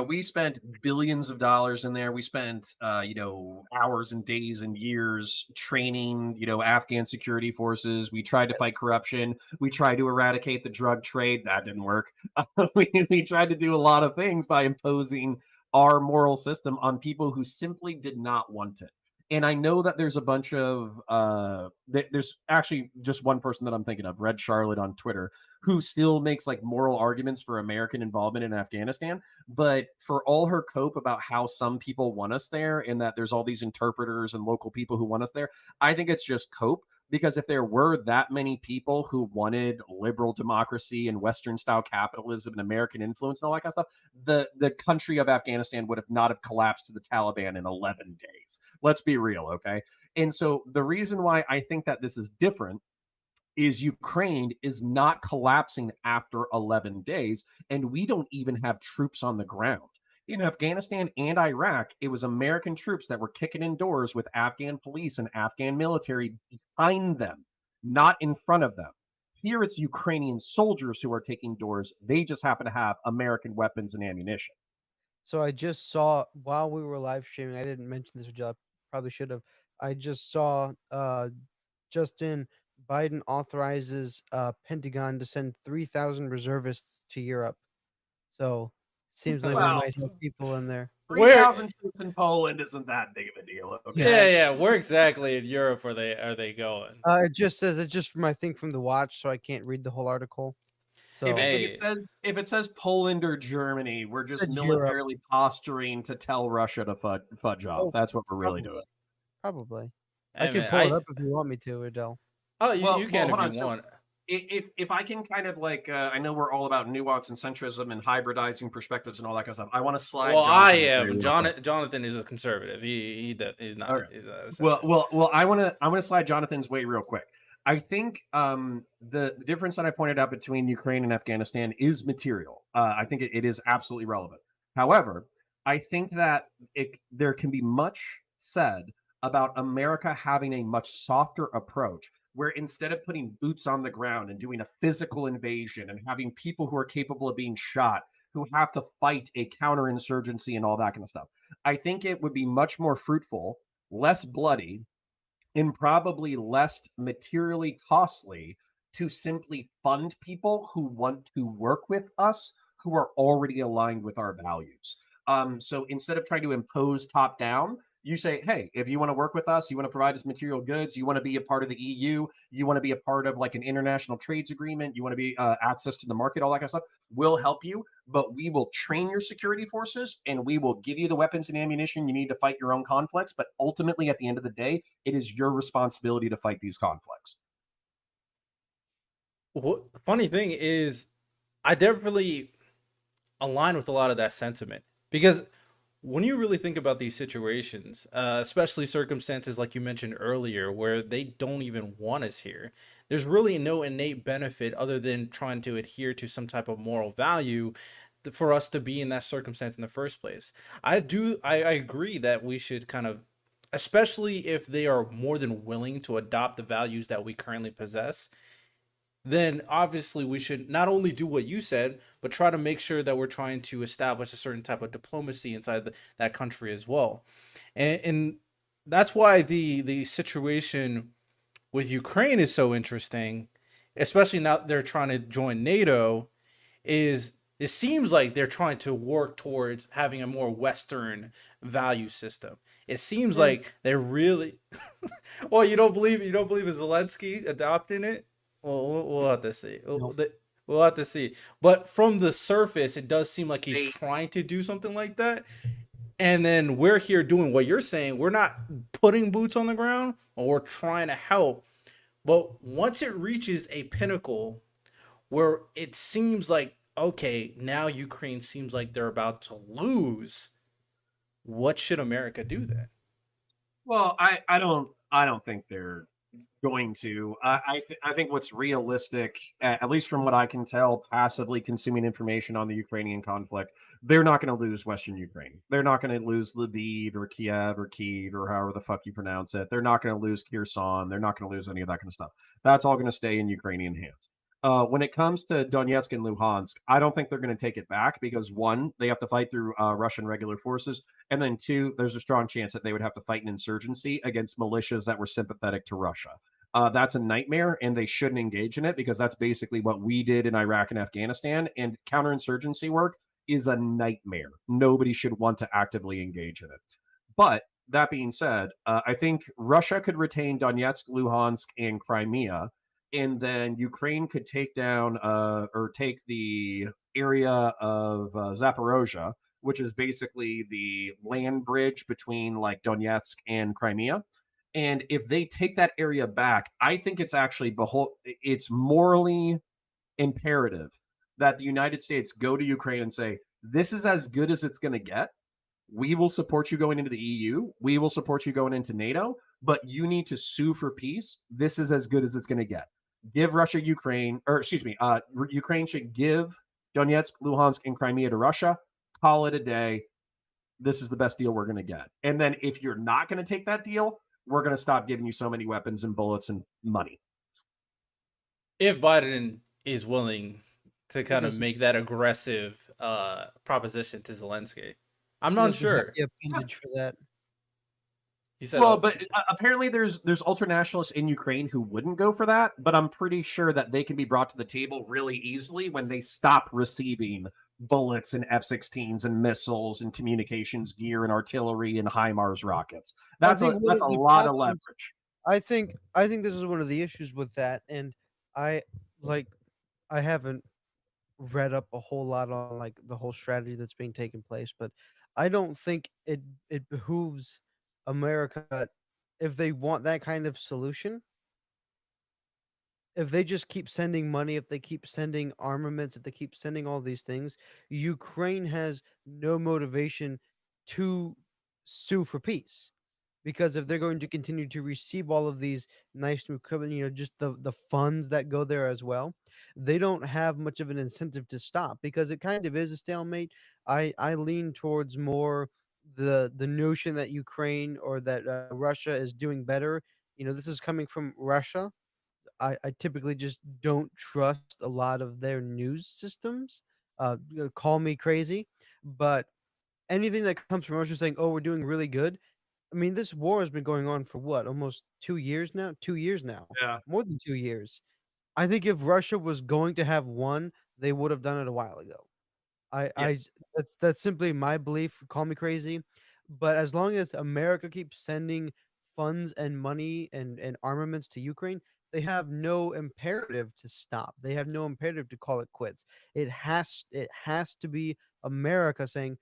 We spent billions of dollars in there. We spent hours and days and years training Afghan security forces. We tried to fight corruption. We tried to eradicate the drug trade. That didn't work. We tried to do a lot of things by imposing our moral system on people who simply did not want it. And I know that there's a bunch of there's actually just one person that I'm thinking of, Red Charlotte on Twitter, who still makes like moral arguments for American involvement in Afghanistan. But for all her cope about how some people want us there and that there's all these interpreters and local people who want us there, I think it's just cope. Because if there were that many people who wanted liberal democracy and Western style capitalism and American influence and all that kind of stuff, the country of Afghanistan would have not have collapsed to the Taliban in 11 days. Let's be real, okay? And so the reason why I think that this is different is Ukraine is not collapsing after 11 days, and we don't even have troops on the ground. In Afghanistan and Iraq, it was American troops that were kicking in doors with Afghan police and Afghan military behind them, not in front of them. Here it's Ukrainian soldiers who are taking doors. They just happen to have American weapons and ammunition. So I just saw while we were live streaming, I didn't mention this, Joe. Probably should have. I just saw Justin Biden authorizes Pentagon to send 3,000 reservists to Europe. So seems like we Well, might have people in there. Where? 3,000 troops in Poland isn't that big of a deal, Yeah, okay? yeah. Where exactly in Europe are they going? It just says it's just from I think from the watch, so I can't read the whole article. If So it if Hey, it says if it says Poland or Germany, we're it just said Europe. militarily posturing to tell Russia to fudge off. Oh, That's what we're really doing. probably. Probably. I hey, can man. pull it I up if you want me to, Adele. Oh, you Well, can if hold you on. So want. if I can kind of like, I know we're all about nuance and centrism and hybridizing perspectives and all that kind of stuff. I want to slide Well, I Jonathan's way am. real quick. Jonathan is a conservative. He's not. Okay. He's not a Well, centrist. well, well. I want to slide Jonathan's way real quick. I think the difference that I pointed out between Ukraine and Afghanistan is material. I think it is absolutely relevant. However, I think that there can be much said about America having a much softer approach, where instead of putting boots on the ground and doing a physical invasion and having people who are capable of being shot, who have to fight a counterinsurgency and all that kind of stuff, I think it would be much more fruitful, less bloody, and probably less materially costly to simply fund people who want to work with us, who are already aligned with our values. So instead of trying to impose top down, you say, hey, if you want to work with us, you want to provide us material goods, you want to be a part of the EU, you want to be a part of like an international trades agreement, you want to be access to the market, all that kind of stuff, we'll help you, but we will train your security forces and we will give you the weapons and ammunition you need to fight your own conflicts. But ultimately, at the end of the day, it is your responsibility to fight these conflicts. What funny thing is, I definitely align with a lot of that sentiment because when you really think about these situations, especially circumstances like you mentioned earlier, where they don't even want us here, there's really no innate benefit other than trying to adhere to some type of moral value for us to be in that circumstance in the first place. I agree that we should kind of, especially if they are more than willing to adopt the values that we currently possess, then obviously we should not only do what you said, but try to make sure that we're trying to establish a certain type of diplomacy inside that country as well. And that's why the situation with Ukraine is so interesting, especially now they're trying to join NATO. Is it seems like they're trying to work towards having a more Western value system. It seems Eh, like they're really well, you don't believe in Zelensky adopting it? Well, we'll have to see. no. We'll have to see. But from the surface, it does seem like he's They trying to do something like that. And then we're here doing what you're saying. We're not putting boots on the ground, or we're trying to help. But once it reaches a pinnacle where it seems like, okay, now Ukraine seems like they're about to lose, what should America do then? Well, I don't think they're going to. I think what's realistic, at least from what I can tell, passively consuming information on the Ukrainian conflict, they're not going to lose Western Ukraine. They're not going to lose Lviv or Kiev or however the fuck you pronounce it. They're not going to lose Kherson. They're not going to lose any of that kind of stuff. That's all going to stay in Ukrainian hands. When it comes to Donetsk and Luhansk, I don't think they're going to take it back because one, they have to fight through Russian regular forces, and then two, there's a strong chance that they would have to fight an insurgency against militias that were sympathetic to Russia. That's a nightmare, and they shouldn't engage in it because that's basically what we did in Iraq and Afghanistan. And counterinsurgency work is a nightmare. Nobody should want to actively engage in it. But that being said, I think Russia could retain Donetsk, Luhansk, and Crimea, and then Ukraine could take down or take the area of Zaporozhia, which is basically the land bridge between like Donetsk and Crimea. And if they take that area back, I think it's actually it's morally imperative that the United States go to Ukraine and say, "This is as good as it's going to get. We will support you going into the EU. We will support you going into NATO, but you need to sue for peace. This is as good as it's going to get. Give Russia Ukraine, or excuse me, Ukraine should give Donetsk, Luhansk, and Crimea to Russia. Call it a day. This is the best deal we're going to get. And then if you're not going to take that deal, we're going to stop giving you so many weapons and bullets and money." If Biden is willing to He kind of doesn't. make that aggressive proposition to Zelensky. I'm He not doesn't have sure. the appendage for that. He said, Well, "Oh, but apparently there's ultranationalists in Ukraine who wouldn't go for that, but I'm pretty sure that they can be brought to the table really easily when they stop receiving bullets and F-16s and missiles and communications gear and artillery and HIMARS rockets. I That's a think one that's of a the lot of problems. leverage. I think this is one of the issues with that, and I like I haven't read up a whole lot on like the whole strategy that's being taken place, but I don't think it behooves America if they want that kind of solution. if they just keep sending money, if they keep sending armaments, if they keep sending all these things, Ukraine has no motivation to sue for peace. Because if they're going to continue to receive all of these nice new equipment, just the funds that go there as well, they don't have much of an incentive to stop because it kind of is a stalemate. I lean towards more the notion that Ukraine or that Russia is doing better. This is coming from Russia. I typically just don't trust a lot of their news systems. Call me crazy, but anything that comes from Russia saying, "Oh, we're doing really good." I mean, this war has been going on for what? Almost 2 years now? 2 years now. Yeah. More than 2 years. I think if Russia was going to have won, they would have done it a while ago. Yeah. That's simply my belief, call me crazy, but as long as America keeps sending funds and money and armaments to Ukraine, they have no imperative to stop. They have no imperative to call it quits. It has to be America saying,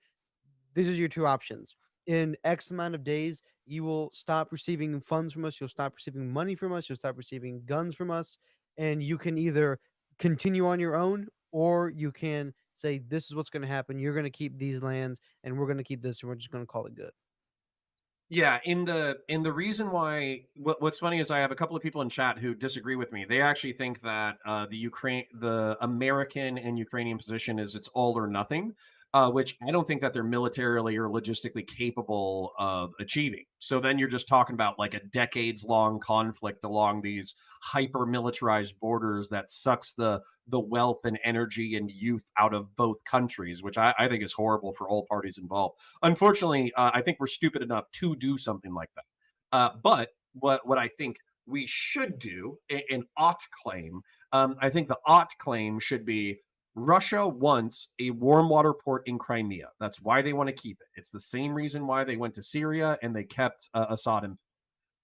"These are your 2 options. In X amount of days, you will stop receiving funds from us, you'll stop receiving money from us, you'll stop receiving guns from us, and you can either continue on your own, or you can say, 'This is what's gonna happen. You're gonna keep these lands, and we're gonna keep this, and we're just gonna call it good.'" Yeah, in the reason why what's funny is I have a couple of people in chat who disagree with me. They actually think that the American and Ukrainian position is it's all or nothing, which I don't think that they're militarily or logistically capable of achieving. So then you're just talking about like a decades long conflict along these hyper militarized borders that sucks the wealth and energy and youth out of both countries, which I think is horrible for all parties involved. Unfortunately, I think we're stupid enough to do something like that. But what I think we should do, an ought claim, I think the ought claim should be Russia wants a warm water port in Crimea. That's why they want to keep it. It's the same reason why they went to Syria and they kept Assad in.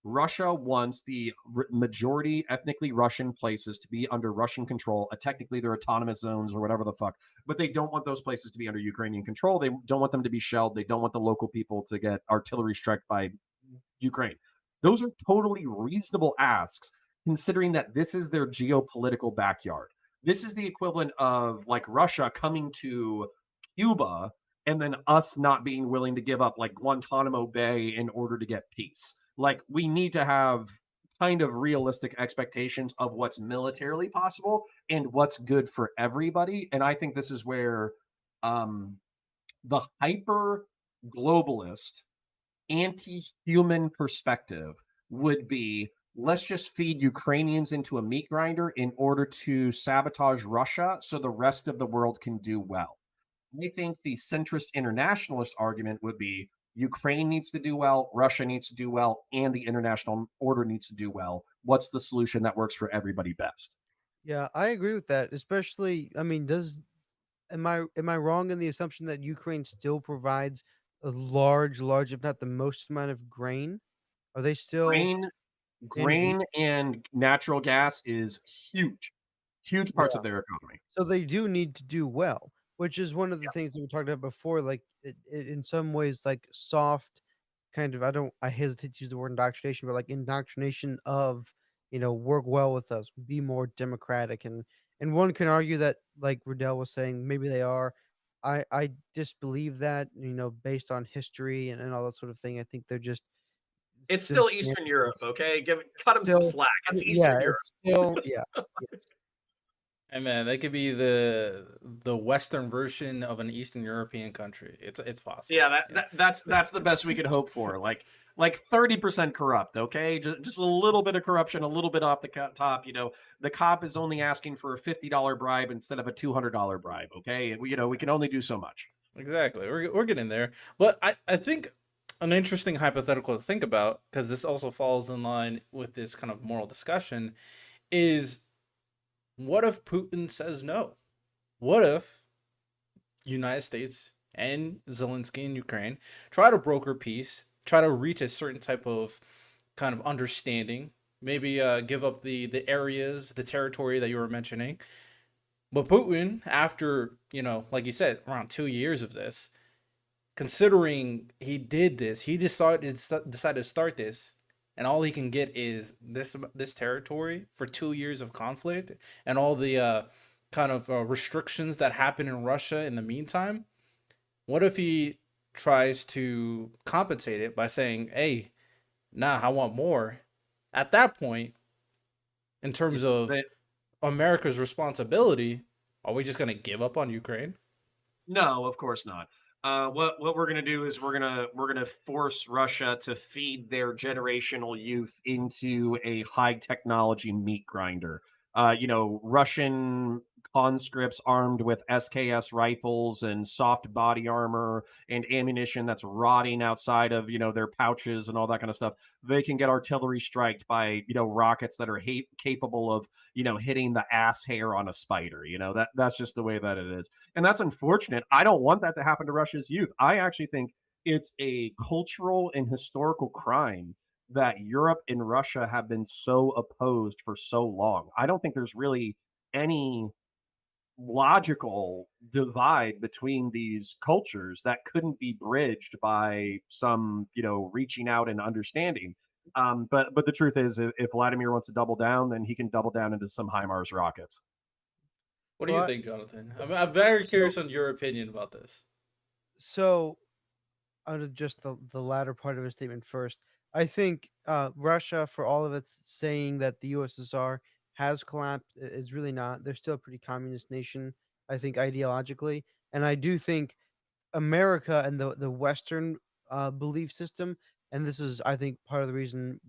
Russia wants the majority ethnically Russian places to be under Russian control. Technically, they're autonomous zones or whatever the fuck, but they don't want those places to be under Ukrainian control. They don't want them to be shelled. They don't want the local people to get artillery struck by Ukraine. Those are totally reasonable asks, considering that this is their geopolitical backyard. This is the equivalent of like Russia coming to Cuba and then us not being willing to give up like Guantanamo Bay in order to get peace. Like we need to have kind of realistic expectations of what's militarily possible and what's good for everybody. And I think this is where um, the hyper globalist anti-human perspective would be let's just feed Ukrainians into a meat grinder in order to sabotage Russia so the rest of the world can do well. I think the centrist internationalist argument would be Ukraine needs to do well, Russia needs to do well, and the international order needs to do well. What's the solution that works for everybody best? Yeah, I agree with that, especially I mean, does am I wrong in the assumption that Ukraine still provides a large, if not the most amount of grain? Are they still Grain, in wheat? grain and natural gas is huge, huge parts Yeah. of their economy. So they do need to do well, which is one of the things that we talked about before, like, it in some ways, like, soft kind of I hesitate to use the word indoctrination, but, like, indoctrination of, work well with us, be more democratic, and one can argue that, like Riddell was saying, maybe they are. I disbelieve that, based on history and all that sort of thing. I think they're just It's good still Eastern Europe, champions. okay? It's Cut them some still slack. I It's mean, yeah, Eastern Europe. it's still yeah, yes. And man, that could be the Western version of an Eastern European country. It's Yeah, possible. that, Yeah. that that's the best we could hope for. Like 30% corrupt, okay? Just a little bit of corruption, a little bit off the top. The cop is only asking for a $50 bribe instead of a $200 bribe, okay? And we can only do so much. Exactly. We're getting there. But I think an interesting hypothetical to think about, because this also falls in line with this kind of moral discussion, is what if Putin says no? What if United States and Zelensky in Ukraine try to broker peace, try to reach a certain type of kind of understanding, maybe give up the areas, the territory that you were mentioning. But Putin, after, like you said, around 2 years of this, considering he did this, he decided to start this. and all he can get is this territory for 2 years of conflict, and all the kind of restrictions that happen in Russia in the meantime. What if he tries to compensate it by saying, "Hey, nah, I want more." At that point, in terms of They, America's responsibility, are we just going to give up on Ukraine? No, of course not. What we're gonna do is we're gonna force Russia to feed their generational youth into a high technology meat grinder. Russian conscripts armed with SKS rifles and soft body armor and ammunition that's rotting outside of their pouches and all that kind of stuff. They can get artillery striked by rockets that are capable of hitting the ass hair on a spider. That's just the way that it is, and that's unfortunate. I don't want that to happen to Russia's youth. I actually think it's a cultural and historical crime that Europe and Russia have been so opposed for so long. I don't think there's really any logical divide between these cultures that couldn't be bridged by some, reaching out and understanding. But the truth is, if Vladimir wants to double down, then he can double down into some HIMARS rockets. What do you Well, think, Jonathan? I'm very so curious on your opinion about this. so out of just the latter part of his statement first, I think Russia, for all of its saying that the USSR has collapsed, is really not. They're still a pretty communist nation, I think, ideologically, and I do think America and the Western belief system, and this is, I think, part of the reason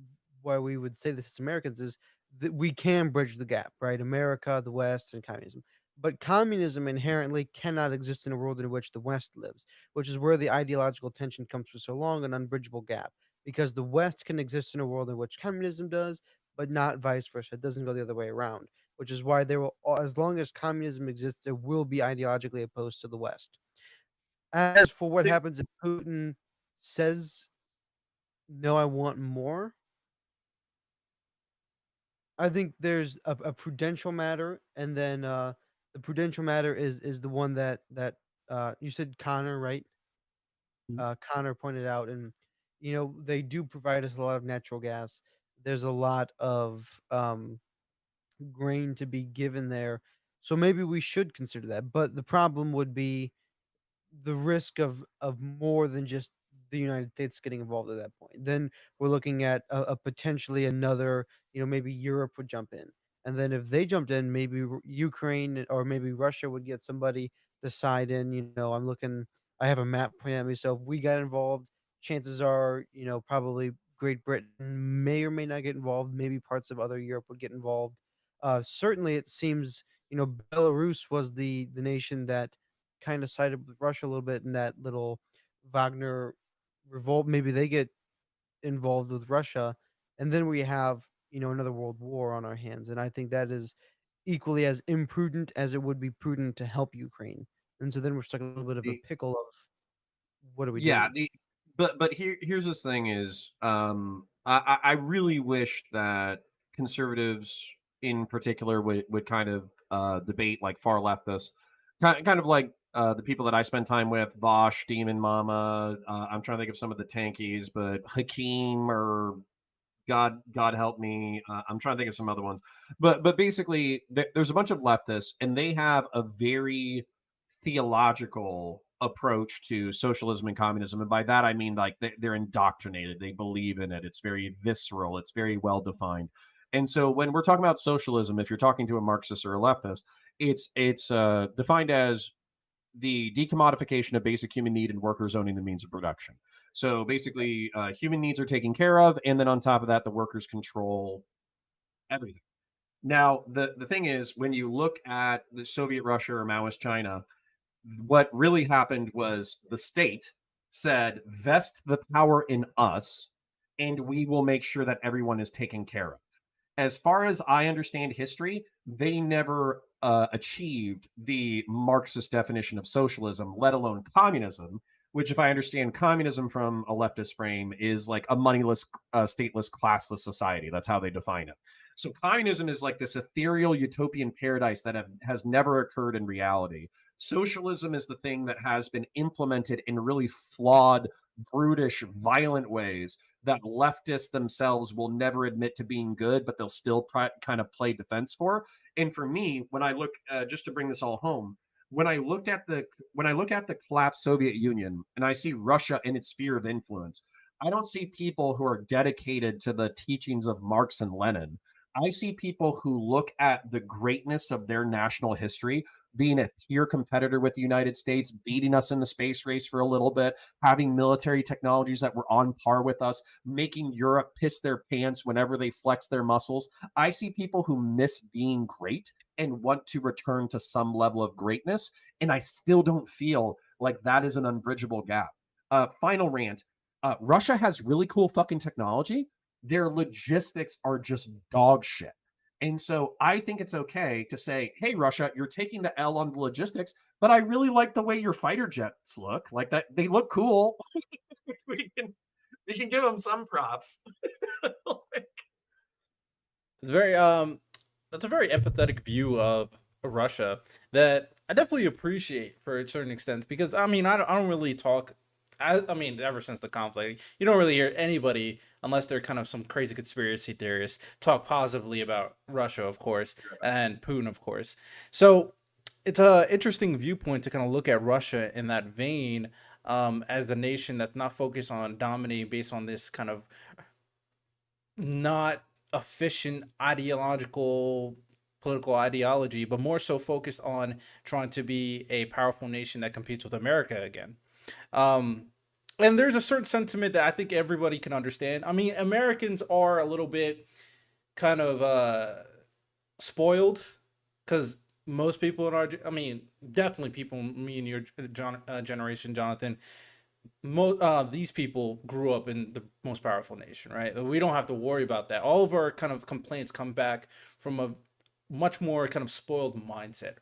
why we would say this as Americans is that we can bridge the gap, right? America, the West, and communism. But communism inherently cannot exist in a world in which the West lives, which is where the ideological tension comes for so long, an unbridgeable gap. Because the West can exist in a world in which communism does, but not vice versa. It doesn't go the other way around, which is why there will, as long as communism exists, there will be ideologically opposed to the West. As for what happens if Putin says, "No, I want more," I think there's a prudential matter, and then, the prudential matter is the one that you said Connor, right? Connor pointed out, and, they do provide us a lot of natural gas. There's a lot of, grain to be given there, so maybe we should consider that, but the problem would be the risk of more than just the United States getting involved at that point. Then we're looking at a potentially another, maybe Europe would jump in. And then if they jumped in, maybe Ukraine or maybe Russia would get somebody to side in. I'm looking, I have a map pointing at me. So if we got involved, chances are, probably Great Britain may or may not get involved. Maybe parts of other Europe would get involved. Certainly, it seems, Belarus was the nation that kind of sided with Russia a little bit in that little Wagner revolt. Maybe they get involved with Russia, and then we have, another world war on our hands. And I think that is equally as imprudent as it would be prudent to help Ukraine. And so then we're stuck in a little bit of a The pickle of what do we Yeah, do? but here's this thing is, I really wish that conservatives in particular would kind of debate like far leftists, kind of like the people that I spend time with, Vosh, Demon Mama. I'm trying to think of some of the tankies, but Hakeem or God help me. I'm trying to think of some other ones, but basically, there's a bunch of leftists, and they have a very theological approach to socialism and communism, and by that I mean like they're indoctrinated. They believe in it. It's very visceral. It's very well defined. And so when we're talking about socialism, if you're talking to a Marxist or a leftist, it's defined as the decommodification of basic human need and workers owning the means of production. So basically, human needs are taken care of, and then on top of that, the workers control everything. Now, the thing is, when you look at the Soviet Russia or Maoist China, what really happened was the state said, "Vest the power in us, and we will make sure that everyone is taken care of." As far as I understand history, they never achieved the Marxist definition of socialism, let alone communism. Which, if I understand communism from a leftist frame, is like a moneyless, stateless, classless society. That's how they define it. So, communism is like this ethereal utopian paradise that has never occurred in reality. Socialism is the thing that has been implemented in really flawed, brutish, violent ways that leftists themselves will never admit to being good, but they'll still kind of play defense for. And for me, when I look, just to bring this all home, when I look at the collapsed Soviet Union and I see Russia in its sphere of influence, I don't see people who are dedicated to the teachings of Marx and Lenin. I see people who look at the greatness of their national history, being a peer competitor with the United States, beating us in the space race for a little bit, having military technologies that were on par with us, making Europe piss their pants whenever they flex their muscles. I see people who miss being great and want to return to some level of greatness. And I still don't feel like that is an unbridgeable gap. Final rant. Russia has really cool fucking technology. Their logistics are just dog shit. And so I think it's okay to say, hey, Russia, you're taking the L on the logistics, but I really like the way your fighter jets look. Like that, they look cool. we can we can give them some props. It's very that's a very empathetic view of Russia that I definitely appreciate for a certain extent because I mean I don't really talk I mean ever since the conflict you don't really hear anybody unless they're kind of some crazy conspiracy theorists talk positively about Russia of course and Putin of course. So it's a interesting viewpoint to kind of look at Russia in that vein as the nation that's not focused on dominating based on this kind of not efficient ideological political ideology, but more so focused on trying to be a powerful nation that competes with America again. Um, and there's a certain sentiment that I think everybody can understand. I mean, Americans are a little bit kind of spoiled because most people in our, I mean, definitely people, me and your generation, Jonathan, these people grew up in the most powerful nation, right? We don't have to worry about that. All of our kind of complaints come back from a much more kind of spoiled mindset.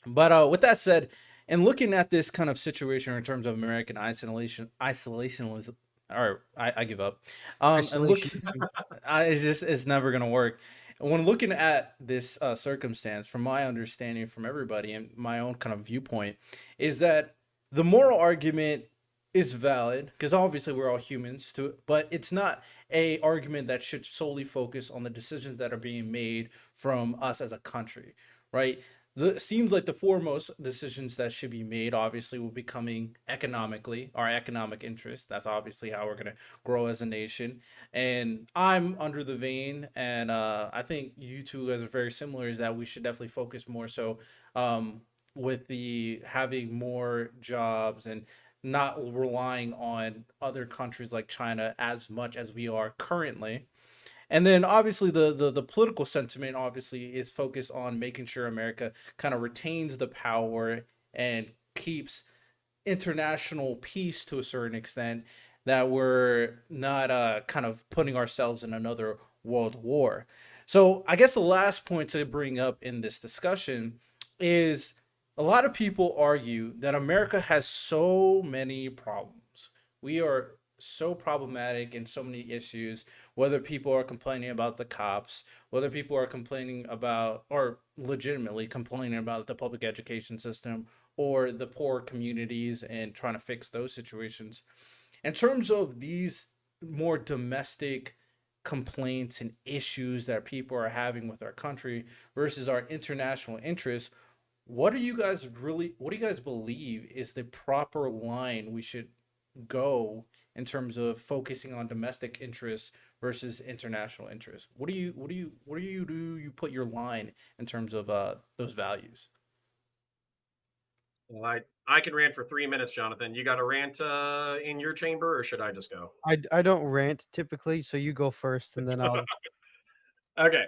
But with that said, and looking at this kind of situation in terms of American isolationism, or I give up. And look, Isolationism. it's never gonna work. When looking at this circumstance, from my understanding, from everybody, and my own kind of viewpoint, is that the moral argument is valid because obviously we're all humans to it, but it's not a argument that should solely focus on the decisions that are being made from us as a country, right? The seems like the foremost decisions that should be made obviously will be coming economically, our economic interest. That's obviously how we're going to grow as a nation. And I'm under the vein, and I think you two guys are very similar, is that we should definitely focus more so with the having more jobs and not relying on other countries like China as much as we are currently. And then obviously the political sentiment obviously is focused on making sure America kind of retains the power and keeps international peace to a certain extent, that we're not kind of putting ourselves in another world war. So I guess the last point to bring up in this discussion is a lot of people argue that America has so many problems. We are so problematic in so many issues, whether people are complaining about the cops, whether people are complaining about or legitimately complaining about the public education system or the poor communities and trying to fix those situations. In terms of these more domestic complaints and issues that people are having with our country versus our international interests, what do you guys believe is the proper line we should go in terms of focusing on domestic interests versus international interests? Do you put your line in terms of those values? Well, I can rant for 3 minutes, Jonathan. You got a rant in your chamber, or should I just go? I don't rant typically, so you go first, and then I'll. Okay.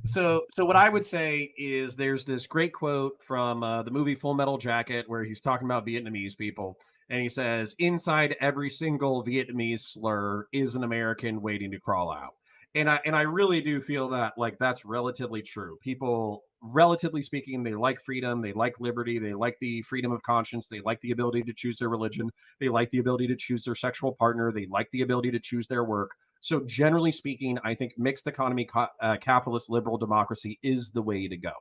So what I would say is there's this great quote from the movie Full Metal Jacket where he's talking about Vietnamese people, and he says, "Inside every single Vietnamese slur is an American waiting to crawl out." And I really do feel that like that's relatively true. People, relatively speaking, they like freedom, they like liberty, they like the freedom of conscience, they like the ability to choose their religion, they like the ability to choose their sexual partner, they like the ability to choose their work. So, generally speaking, I think mixed economy, capitalist liberal democracy is the way to go.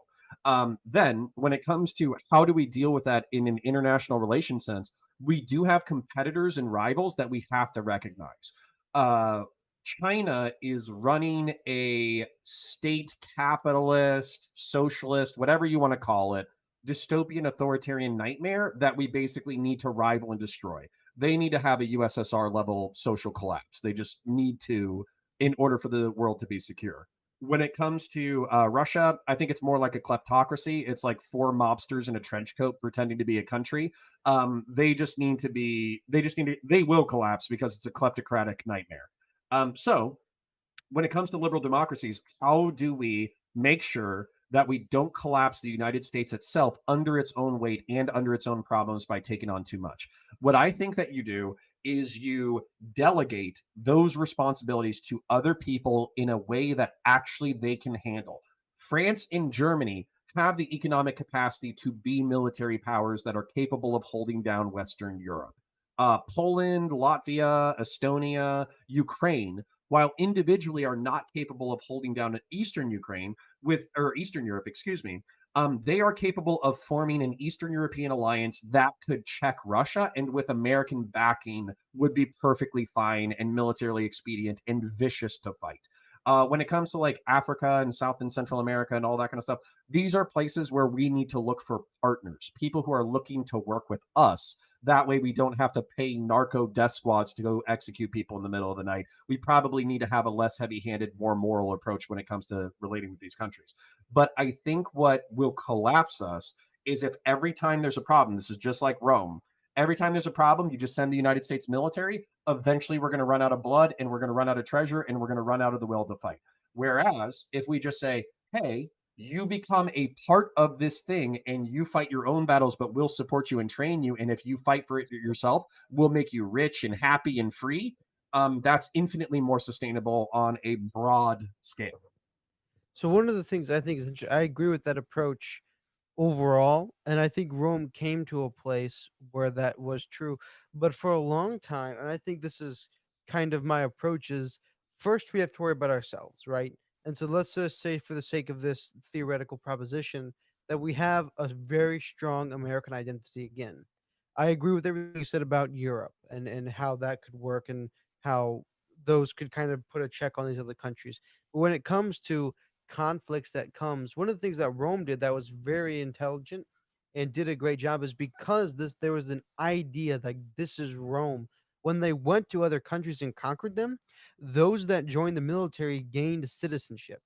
Then, when it comes to how do we deal with that in an international relation sense, we do have competitors and rivals that we have to recognize. Uh, China is running a state capitalist, socialist, whatever you want to call it, dystopian authoritarian nightmare that we basically need to rival and destroy. They need to have a USSR level social collapse. They just need to, in order for the world to be secure. When it comes to Russia, I think it's more like a kleptocracy. It's like four mobsters in a trench coat pretending to be a country. They just need to be. They just need to. They will collapse because it's a kleptocratic nightmare. So when it comes to liberal democracies, how do we make sure that we don't collapse the United States itself under its own weight and under its own problems by taking on too much? What I think that you do is you delegate those responsibilities to other people in a way that actually they can handle. France and Germany have the economic capacity to be military powers that are capable of holding down Western Europe. Poland, Latvia, Estonia, Ukraine, while individually are not capable of holding down Eastern Ukraine with or Eastern Europe, excuse me, they are capable of forming an Eastern European alliance that could check Russia, and with American backing, would be perfectly fine and militarily expedient and vicious to fight. When it comes to like Africa and South and Central America and all that kind of stuff, these are places where we need to look for partners, people who are looking to work with us. That way, we don't have to pay narco death squads to go execute people in the middle of the night. We probably need to have a less heavy handed, more moral approach when it comes to relating with these countries. But I think what will collapse us is if every time there's a problem, this is just like Rome. Every time there's a problem, you just send the United States military. Eventually, we're going to run out of blood and we're going to run out of treasure and we're going to run out of the will to fight. Whereas if we just say, hey, you become a part of this thing and you fight your own battles, but we'll support you and train you. And if you fight for it yourself, we'll make you rich and happy and free. That's infinitely more sustainable on a broad scale. So one of the things I think is I agree with that approach overall, and I think Rome came to a place where that was true. But for a long time, and I think this is kind of my approach is first we have to worry about ourselves, right? And so let's just say for the sake of this theoretical proposition that we have a very strong American identity again. I agree with everything you said about Europe and how that could work and how those could kind of put a check on these other countries. But when it comes to conflicts that comes, one of the things that Rome did that was very intelligent and did a great job is because there was an idea that this is Rome. When they went to other countries and conquered them, those that joined the military gained citizenship,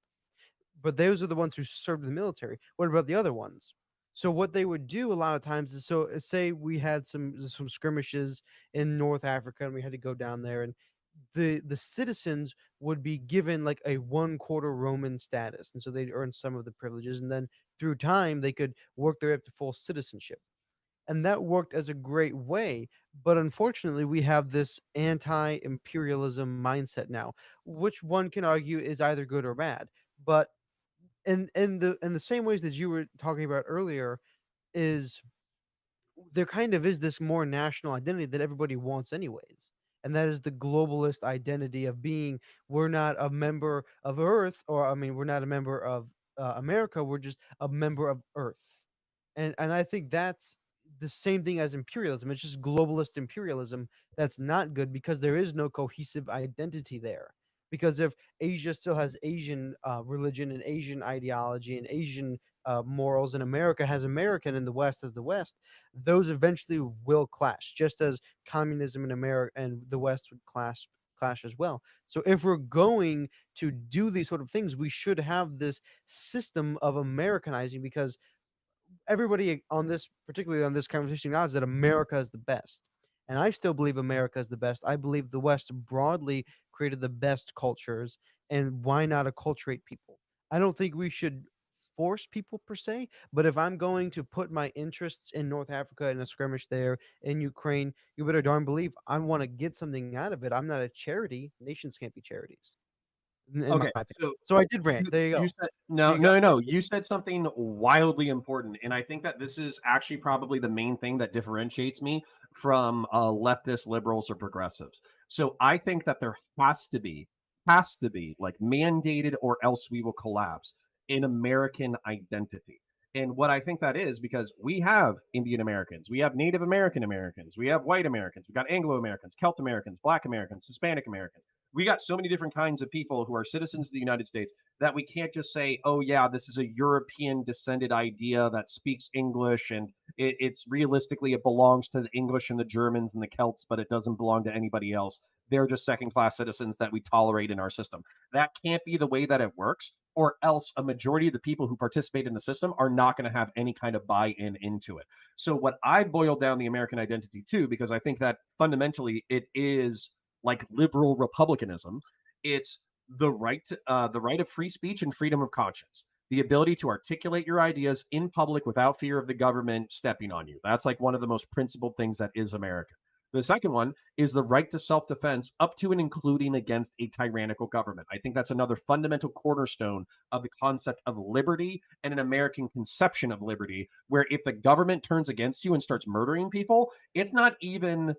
but those are the ones who served in the military. What about the other ones? So what they would do a lot of times is say we had some skirmishes in North Africa and we had to go down there, and the citizens would be given like a one-quarter Roman status, and so they'd earn some of the privileges, and then through time they could work their way up to full citizenship. And that worked as a great way, but unfortunately we have this anti-imperialism mindset now, which one can argue is either good or bad. But in the same ways that you were talking about earlier, is there kind of is this more national identity that everybody wants anyways. And that is the globalist identity of being we're not a member of Earth, or I mean, we're not a member of America, we're just a member of Earth. And I think that's the same thing as imperialism. It's just globalist imperialism that's not good because there is no cohesive identity there. Because if Asia still has Asian religion and Asian ideology and Asian morals, and America has American and the West has the West, those eventually will clash, just as communism in America and the West would clash as well. So if we're going to do these sort of things, we should have this system of Americanizing, because everybody on this, particularly on this conversation, acknowledges that America is the best. And I still believe America is the best. I believe the West broadly created the best cultures, and why not acculturate people? I don't think we should force people per se, but if I'm going to put my interests in North Africa in a skirmish there in Ukraine, you better darn believe I want to get something out of it. I'm not a charity. Nations can't be charities, in my Okay, opinion. so So I did rant. you There you you go. said Do no, you got no, no. You said something wildly important, and I think that this is actually probably the main thing that differentiates me from leftist liberals or progressives. So I think that there has to be like mandated, or else we will collapse, an American identity. And what I think that is because we have Indian Americans, we have Native American Americans, we have white Americans, we've got Anglo Americans, Celt Americans, Black Americans, Hispanic Americans. We got so many different kinds of people who are citizens of the United States that we can't just say, oh, yeah, this is a European descended idea that speaks English and it's realistically, it belongs to the English and the Germans and the Celts, but it doesn't belong to anybody else. They're just second class citizens that we tolerate in our system. That can't be the way that it works, or else a majority of the people who participate in the system are not going to have any kind of buy-in into it. So what I boiled down the American identity to, because I think that fundamentally it is like liberal republicanism, it's the right of free speech and freedom of conscience, the ability to articulate your ideas in public without fear of the government stepping on you. That's like one of the most principled things that is American. The second one is the right to self defense, up to and including against a tyrannical government. I think that's another fundamental cornerstone of the concept of liberty and an American conception of liberty, where if the government turns against you and starts murdering people, it's not even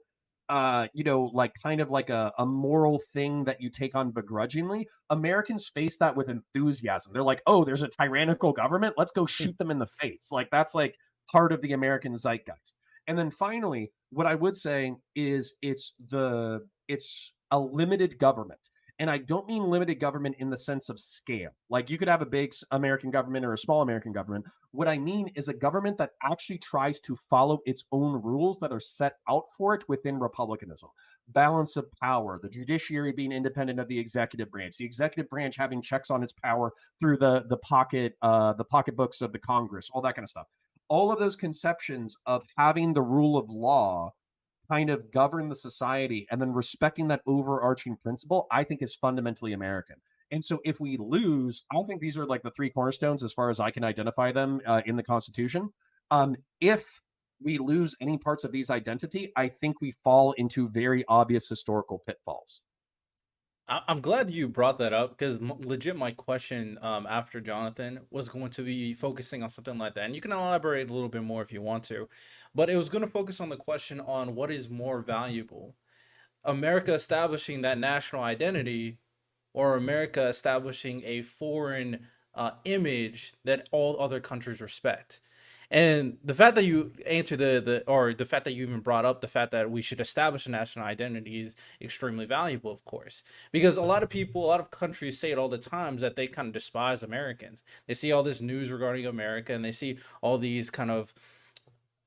like kind of like a moral thing that you take on begrudgingly. Americans face that with enthusiasm. They're like, oh, there's a tyrannical government, let's go shoot them in the face. Like that's like part of the American zeitgeist. And then finally, what I would say is it's a limited government. And I don't mean limited government in the sense of scale. Like you could have a big American government or a small American government. What I mean is a government that actually tries to follow its own rules that are set out for it within republicanism. Balance of power, the judiciary being independent of the executive branch, the executive branch having checks on its power through the pocketbooks of the Congress, all that kind of stuff. All of those conceptions of having the rule of law kind of govern the society and then respecting that overarching principle, I think is fundamentally American. And so if we lose, I think these are like the three cornerstones as far as I can identify them in the Constitution. If we lose any parts of these identity, I think we fall into very obvious historical pitfalls. I'm glad you brought that up because legit, my question after Jonathan was going to be focusing on something like that, and you can elaborate a little bit more if you want to, but it was going to focus on the question on what is more valuable, America establishing that national identity, or America establishing a foreign image that all other countries respect. And the fact that you answer the fact that you even brought up the fact that we should establish a national identity is extremely valuable, of course, because a lot of people, a lot of countries say it all the times that they kind of despise Americans. They see all this news regarding America, and they see all these kind of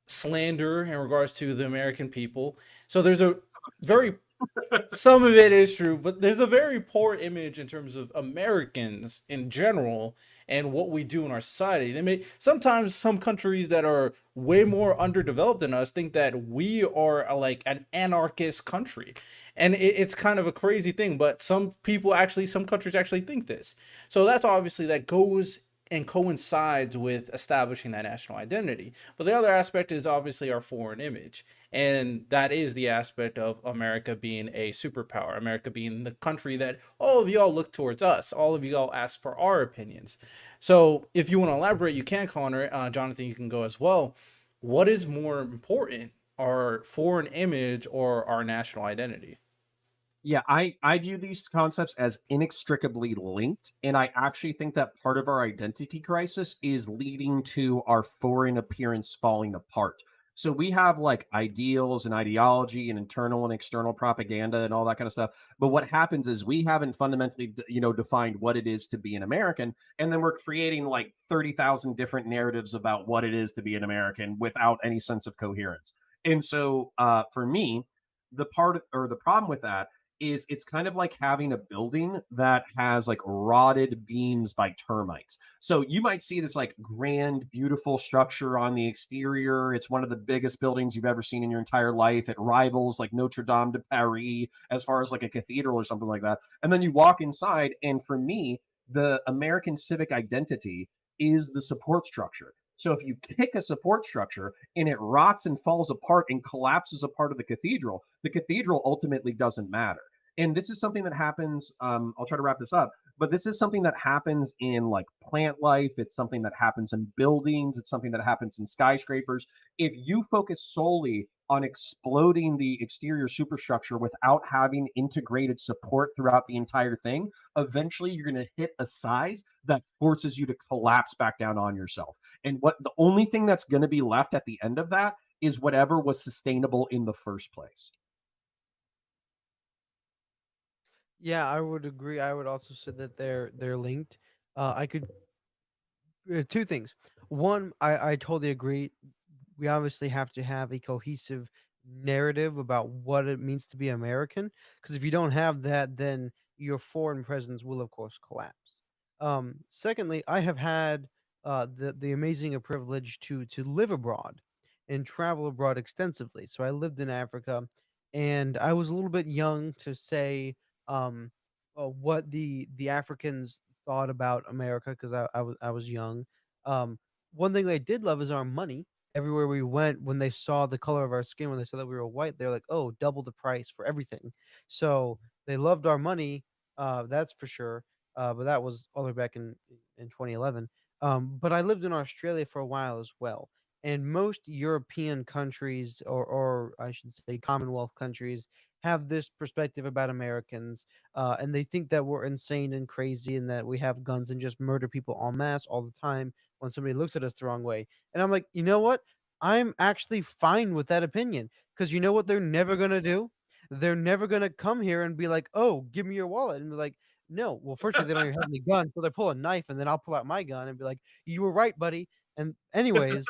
slander in regards to the American people. So there's a very some of it is true, but there's a very poor image in terms of Americans in general and what we do in our society. They may sometimes some countries that are way more underdeveloped than us think that we are like an anarchist country. And it's kind of a crazy thing, but some countries actually think this. So that's obviously that goes and coincides with establishing that national identity. But the other aspect is obviously our foreign image. And that is the aspect of America being a superpower, America being the country that all of y'all look towards us, all of y'all ask for our opinions. So if you want to elaborate, you can, Connor. Jonathan, you can go as well. What is more important, our foreign image or our national identity? Yeah, I view these concepts as inextricably linked, and I actually think that part of our identity crisis is leading to our foreign appearance falling apart. So we have like ideals and ideology and internal and external propaganda and all that kind of stuff. But what happens is we haven't fundamentally, defined what it is to be an American, and then we're creating like 30,000 different narratives about what it is to be an American without any sense of coherence. And so, for me, the part or the problem with that is it's kind of like having a building that has like rotted beams by termites. So you might see this like grand, beautiful structure on the exterior. It's one of the biggest buildings you've ever seen in your entire life. It rivals like Notre Dame de Paris as far as like a cathedral or something like that. And then you walk inside, and for me, the American civic identity is the support structure. So if you kick a support structure and it rots and falls apart and collapses a part of the cathedral ultimately doesn't matter. And this is something that happens. I'll try to wrap this up, but this is something that happens in like plant life. It's something that happens in buildings. It's something that happens in skyscrapers. If you focus solely on exploding the exterior superstructure without having integrated support throughout the entire thing, eventually you're going to hit a size that forces you to collapse back down on yourself. And what the only thing that's going to be left at the end of that is whatever was sustainable in the first place. Yeah, I would agree. I would also say that they're linked. I could two things. One, I totally agree. We obviously have to have a cohesive narrative about what it means to be American. Because if you don't have that, then your foreign presence will, of course, collapse. Secondly, I have had the amazing privilege to live abroad and travel abroad extensively. So I lived in Africa, and I was a little bit young to say um, what the Africans thought about America because I was young. Um, One thing they did love is our money. Everywhere we went, when they saw the color of our skin, when they saw that we were white, they're like, "Oh, double the price for everything." So they loved our money, that's for sure. But that was all the way back in 2011. But I lived in Australia for a while as well, and most European countries, or I should say Commonwealth countries, have this perspective about Americans, and they think that we're insane and crazy, and that we have guns and just murder people en masse all the time when somebody looks at us the wrong way. And I'm like, you know what? I'm actually fine with that opinion because you know what they're never gonna do? They're never gonna come here and be like, "Oh, give me your wallet," and be like, "No." Well, firstly, they don't even have any guns, so they pull a knife, and then I'll pull out my gun and be like, "You were right, buddy." And anyways,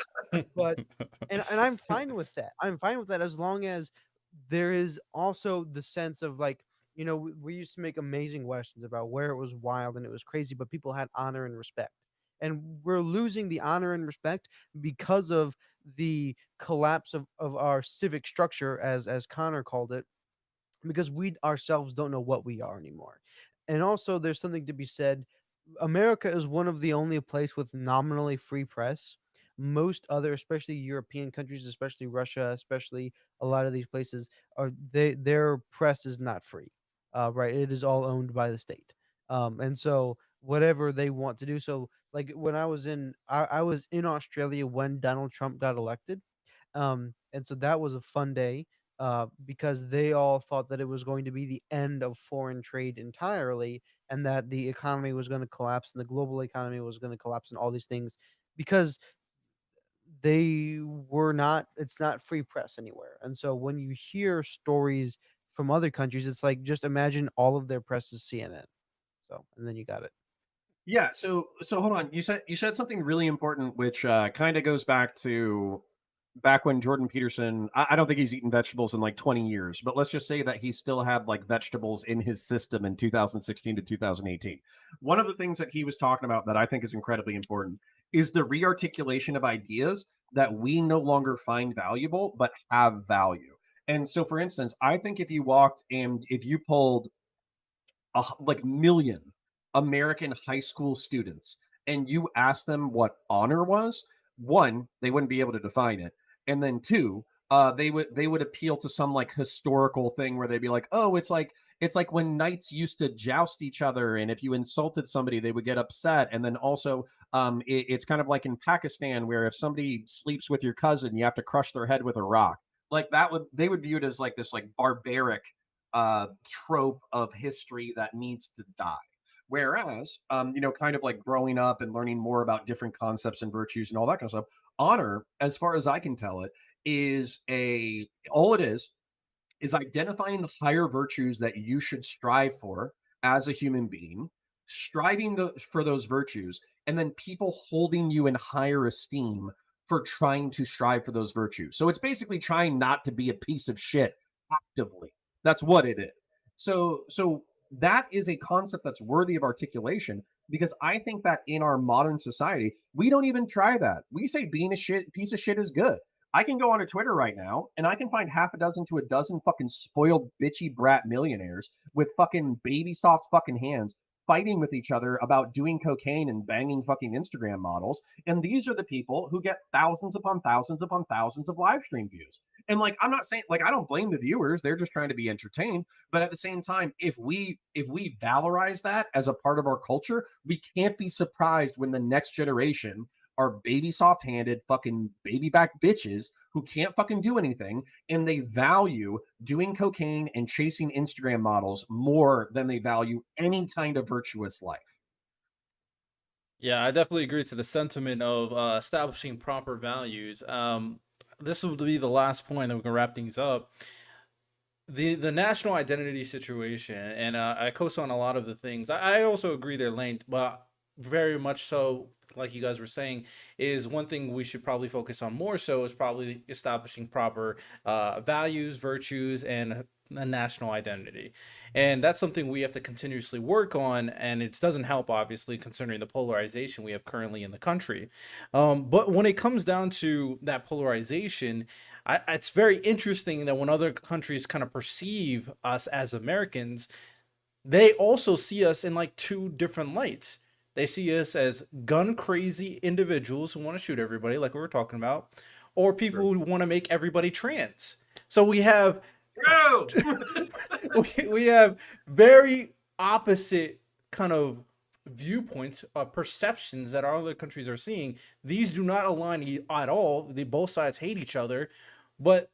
but and I'm fine with that. I'm fine with that as long as there is also the sense of like, we used to make amazing westerns about where it was wild and it was crazy, but people had honor and respect. And we're losing the honor and respect because of the collapse of our civic structure, as Connor called it, because we ourselves don't know what we are anymore. And also, there's something to be said. America is one of the only place with nominally free press. Most other, especially European countries, especially Russia, especially a lot of these places, their press is not free. Right, it is all owned by the state. And so whatever they want to do. So, like when I was in Australia when Donald Trump got elected, and so that was a fun day, because they all thought that it was going to be the end of foreign trade entirely, and that the economy was going to collapse and the global economy was going to collapse and all these things because they were not it's not free press anywhere. And so when you hear stories from other countries, it's like just imagine all of their press is CNN. So, and then you got it. Yeah, so hold on. You said something really important, which kind of goes back when Jordan Peterson. I don't think he's eaten vegetables in like 20 years, but let's just say that he still had like vegetables in his system in 2016 to 2018. One of the things that he was talking about that I think is incredibly important is the rearticulation of ideas that we no longer find valuable but have value. And so, for instance, I think if you walked and if you pulled like million American high school students and you ask them what honor was, one, they wouldn't be able to define it, and then two, they would appeal to some like historical thing where they'd be like, oh, it's like when knights used to joust each other, and if you insulted somebody, they would get upset, and then also it's kind of like in Pakistan where if somebody sleeps with your cousin, you have to crush their head with a rock. Like that would they would view it as like this like barbaric trope of history that needs to die. Whereas, kind of like growing up and learning more about different concepts and virtues and all that kind of stuff, honor, as far as I can tell it, is a all it is identifying the higher virtues that you should strive for as a human being, striving for those virtues, and then people holding you in higher esteem for trying to strive for those virtues. So it's basically trying not to be a piece of shit actively. That's what it is. So that is a concept that's worthy of articulation because I think that in our modern society, we don't even try that. We say being a piece of shit is good. I can go onto Twitter right now and I can find half a dozen to a dozen fucking spoiled bitchy brat millionaires with fucking baby soft fucking hands fighting with each other about doing cocaine and banging fucking Instagram models. And these are the people who get thousands upon thousands upon thousands of live stream views. And like I'm not saying like I don't blame the viewers, they're just trying to be entertained. But at the same time, if we valorize that as a part of our culture, we can't be surprised when the next generation are baby soft-handed fucking baby back bitches who can't fucking do anything, and they value doing cocaine and chasing Instagram models more than they value any kind of virtuous life. Yeah, I definitely agree to the sentiment of establishing proper values. This will be the last point that we can wrap things up. The national identity situation, and I co-sign a lot of the things. I also agree they're linked, but very much so, like you guys were saying, is one thing we should probably focus on more so is probably establishing proper values, virtues, and a national identity. And that's something we have to continuously work on, and it doesn't help, obviously, considering the polarization we have currently in the country. But when it comes down to that polarization, it's very interesting that when other countries kind of perceive us as Americans, they also see us in like two different lights. They see us as gun crazy individuals who want to shoot everybody, like we were talking about, or people who want to make everybody trans. So we have True. we have very opposite kind of viewpoints, perceptions that our other countries are seeing. These do not align at all. They both sides hate each other, but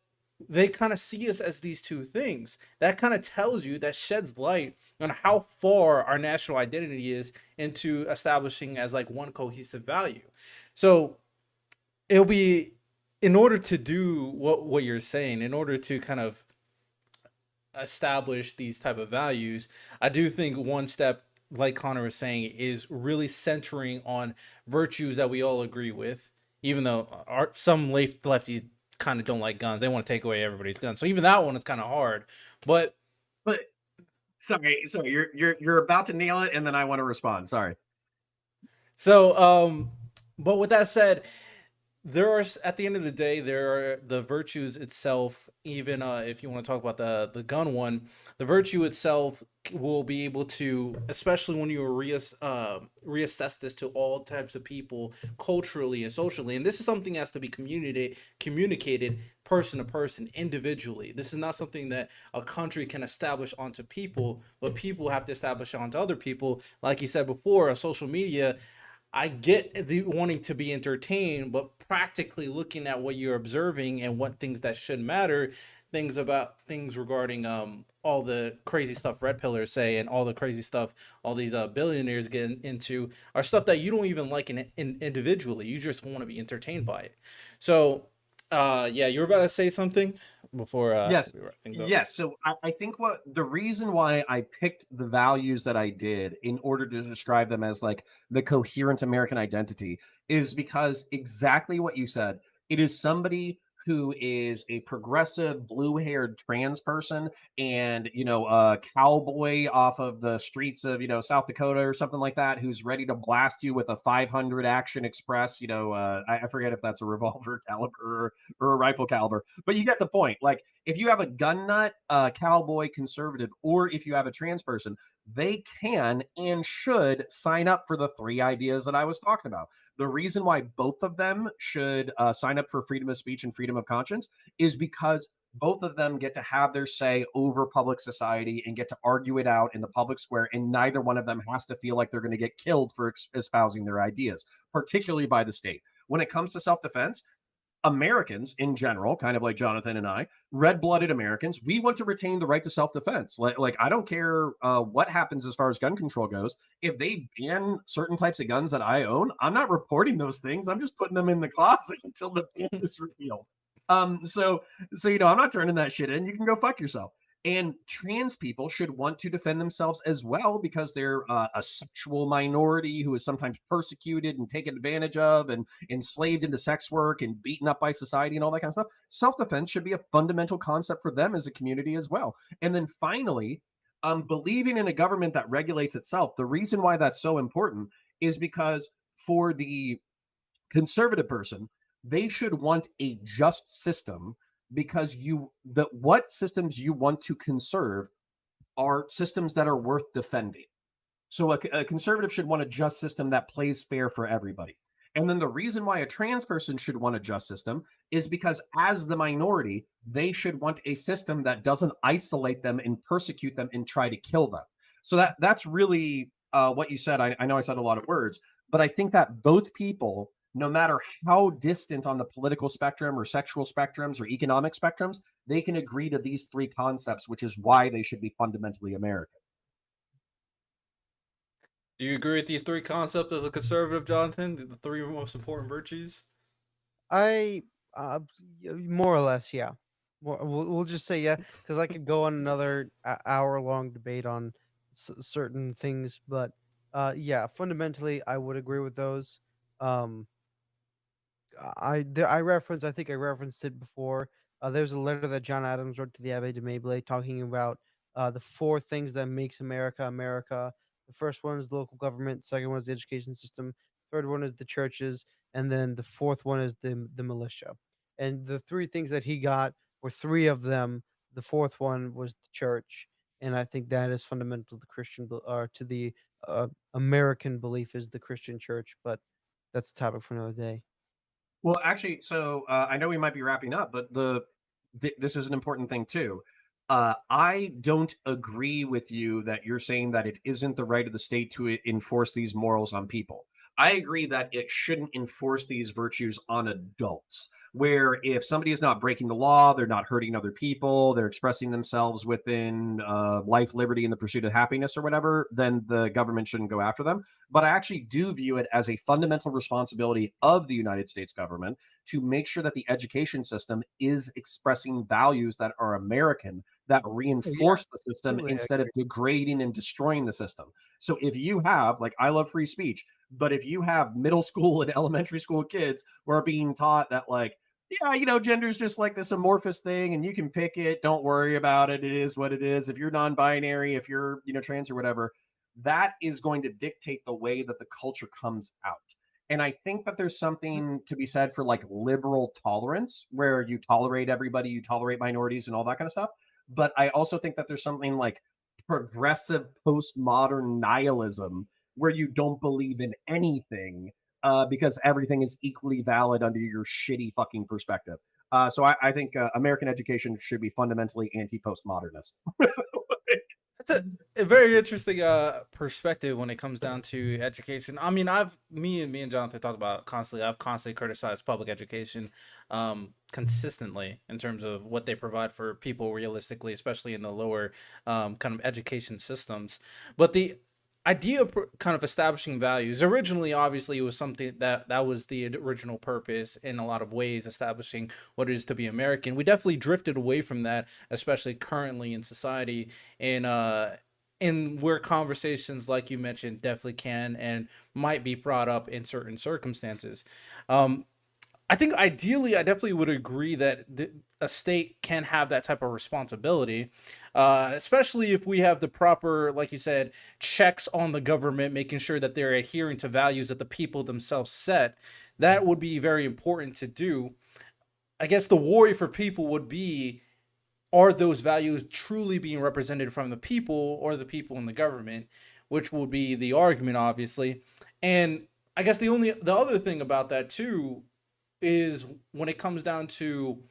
they kind of see us as these two things. That kind of tells you, that sheds light on how far our national identity is into establishing as like one cohesive value. So it'll be, in order to do what you're saying, in order to kind of establish these type of values, I do think one step, like Connor was saying, is really centering on virtues that we all agree with, even though some lefties kind of don't like guns. They want to take away everybody's guns. So even that one is kind of hard. But But sorry, you're about to nail it, and then I want to respond. Sorry. so but with that said, there are, at the end of the day, there are the virtues itself. Even if you want to talk about the gun one, the virtue itself will be able to, especially when you reassess this to all types of people, culturally and socially, and this is something that has to be communicated person to person, individually. This is not something that a country can establish onto people, but people have to establish onto other people. Like you said before, on social media, I get the wanting to be entertained, but practically looking at what you're observing and what things that should matter, things regarding all the crazy stuff red pillars say, and all the crazy stuff all these billionaires get into, are stuff that you don't even like individually. You just want to be entertained by it. So yeah, you were about to say something before Yes. we wrap things up. Yes. So I think what the reason why I picked the values that I did in order to describe them as like the coherent American identity is because exactly what you said. It is somebody who is a progressive blue-haired trans person and a cowboy off of the streets of South Dakota or something like that, who's ready to blast you with a 500 Action Express. I forget if that's a revolver caliber or a rifle caliber, but you get the point. Like, if you have a gun nut, cowboy, conservative, or if you have a trans person, they can and should sign up for the three ideas that I was talking about. The reason why both of them should sign up for freedom of speech and freedom of conscience is because both of them get to have their say over public society and get to argue it out in the public square, and neither one of them has to feel like they're going to get killed for espousing their ideas, particularly by the state. When it comes to self-defense, Americans in general, kind of like Jonathan and I, red-blooded Americans, we want to retain the right to self-defense. Like I don't care what happens as far as gun control goes. If they ban certain types of guns that I own, I'm not reporting those things. I'm just putting them in the closet until the ban is repealed. So I'm not turning that shit in. You can go fuck yourself. And trans people should want to defend themselves as well because they're a sexual minority who is sometimes persecuted and taken advantage of and enslaved into sex work and beaten up by society and all that kind of stuff. Self-defense should be a fundamental concept for them as a community as well. And then finally, believing in a government that regulates itself. The reason why that's so important is because for the conservative person, they should want a just system because what systems you want to conserve are systems that are worth defending. So a conservative should want a just system that plays fair for everybody. And then the reason why a trans person should want a just system is because as the minority, they should want a system that doesn't isolate them and persecute them and try to kill them. So that's really what you said. I know I said a lot of words, but I think that both people no matter how distant on the political spectrum or sexual spectrums or economic spectrums, they can agree to these three concepts, which is why they should be fundamentally American. Do you agree with these three concepts as a conservative, Jonathan? The three most important virtues? I more or less, yeah. We'll just say yeah, because I could go on another hour long debate on certain things, but yeah, fundamentally, I would agree with those. Um, I think I referenced it before. There's a letter that John Adams wrote to the Abbe de Mablé talking about the four things that makes America America. The first one is local government. Second one is the education system. Third one is the churches, and then the fourth one is the militia. And the three things that he got were three of them. The fourth one was the church, and I think that is fundamental to to the American belief is the Christian church. But that's a topic for another day. Well, actually, so I know we might be wrapping up, but this is an important thing too. I don't agree with you that you're saying that it isn't the right of the state to enforce these morals on people. I agree that it shouldn't enforce these virtues on adults. Where if somebody is not breaking the law, they're not hurting other people, they're expressing themselves within life, liberty, and the pursuit of happiness or whatever, then the government shouldn't go after them. But I actually do view it as a fundamental responsibility of the United States government to make sure that the education system is expressing values that are American, that Oh, yeah, reinforce the system absolutely, I instead of agree. degrading and destroying the system. So if you have, like, I love free speech, but if you have middle school and elementary school kids who are being taught that, like, yeah, gender is just like this amorphous thing and you can pick it, don't worry about it, it is what it is. If you're non-binary, if you're, trans or whatever, that is going to dictate the way that the culture comes out. And I think that there's Mhm. something to be said for like liberal tolerance, where you tolerate everybody, you tolerate minorities and all that kind of stuff. But I also think that there's something like progressive postmodern nihilism, where you don't believe in anything because everything is equally valid under your shitty fucking perspective. So I think American education should be fundamentally anti postmodernist. That's a very interesting perspective when it comes down to education. I mean, me and Jonathan talk about it constantly. I've constantly criticized public education consistently in terms of what they provide for people realistically, especially in the lower kind of education systems. But the idea of kind of establishing values originally, obviously, it was something that was the original purpose in a lot of ways, establishing what it is to be American. We definitely drifted away from that, especially currently in society, and where conversations like you mentioned definitely can and might be brought up in certain circumstances. um I think ideally, I definitely would agree that a state can have that type of responsibility, especially if we have the proper, like you said, checks on the government, making sure that they're adhering to values that the people themselves set. That would be very important to do. I guess the worry for people would be, are those values truly being represented from the people or the people in the government, which will be the argument, obviously. And I guess the other thing about that too is when it comes down to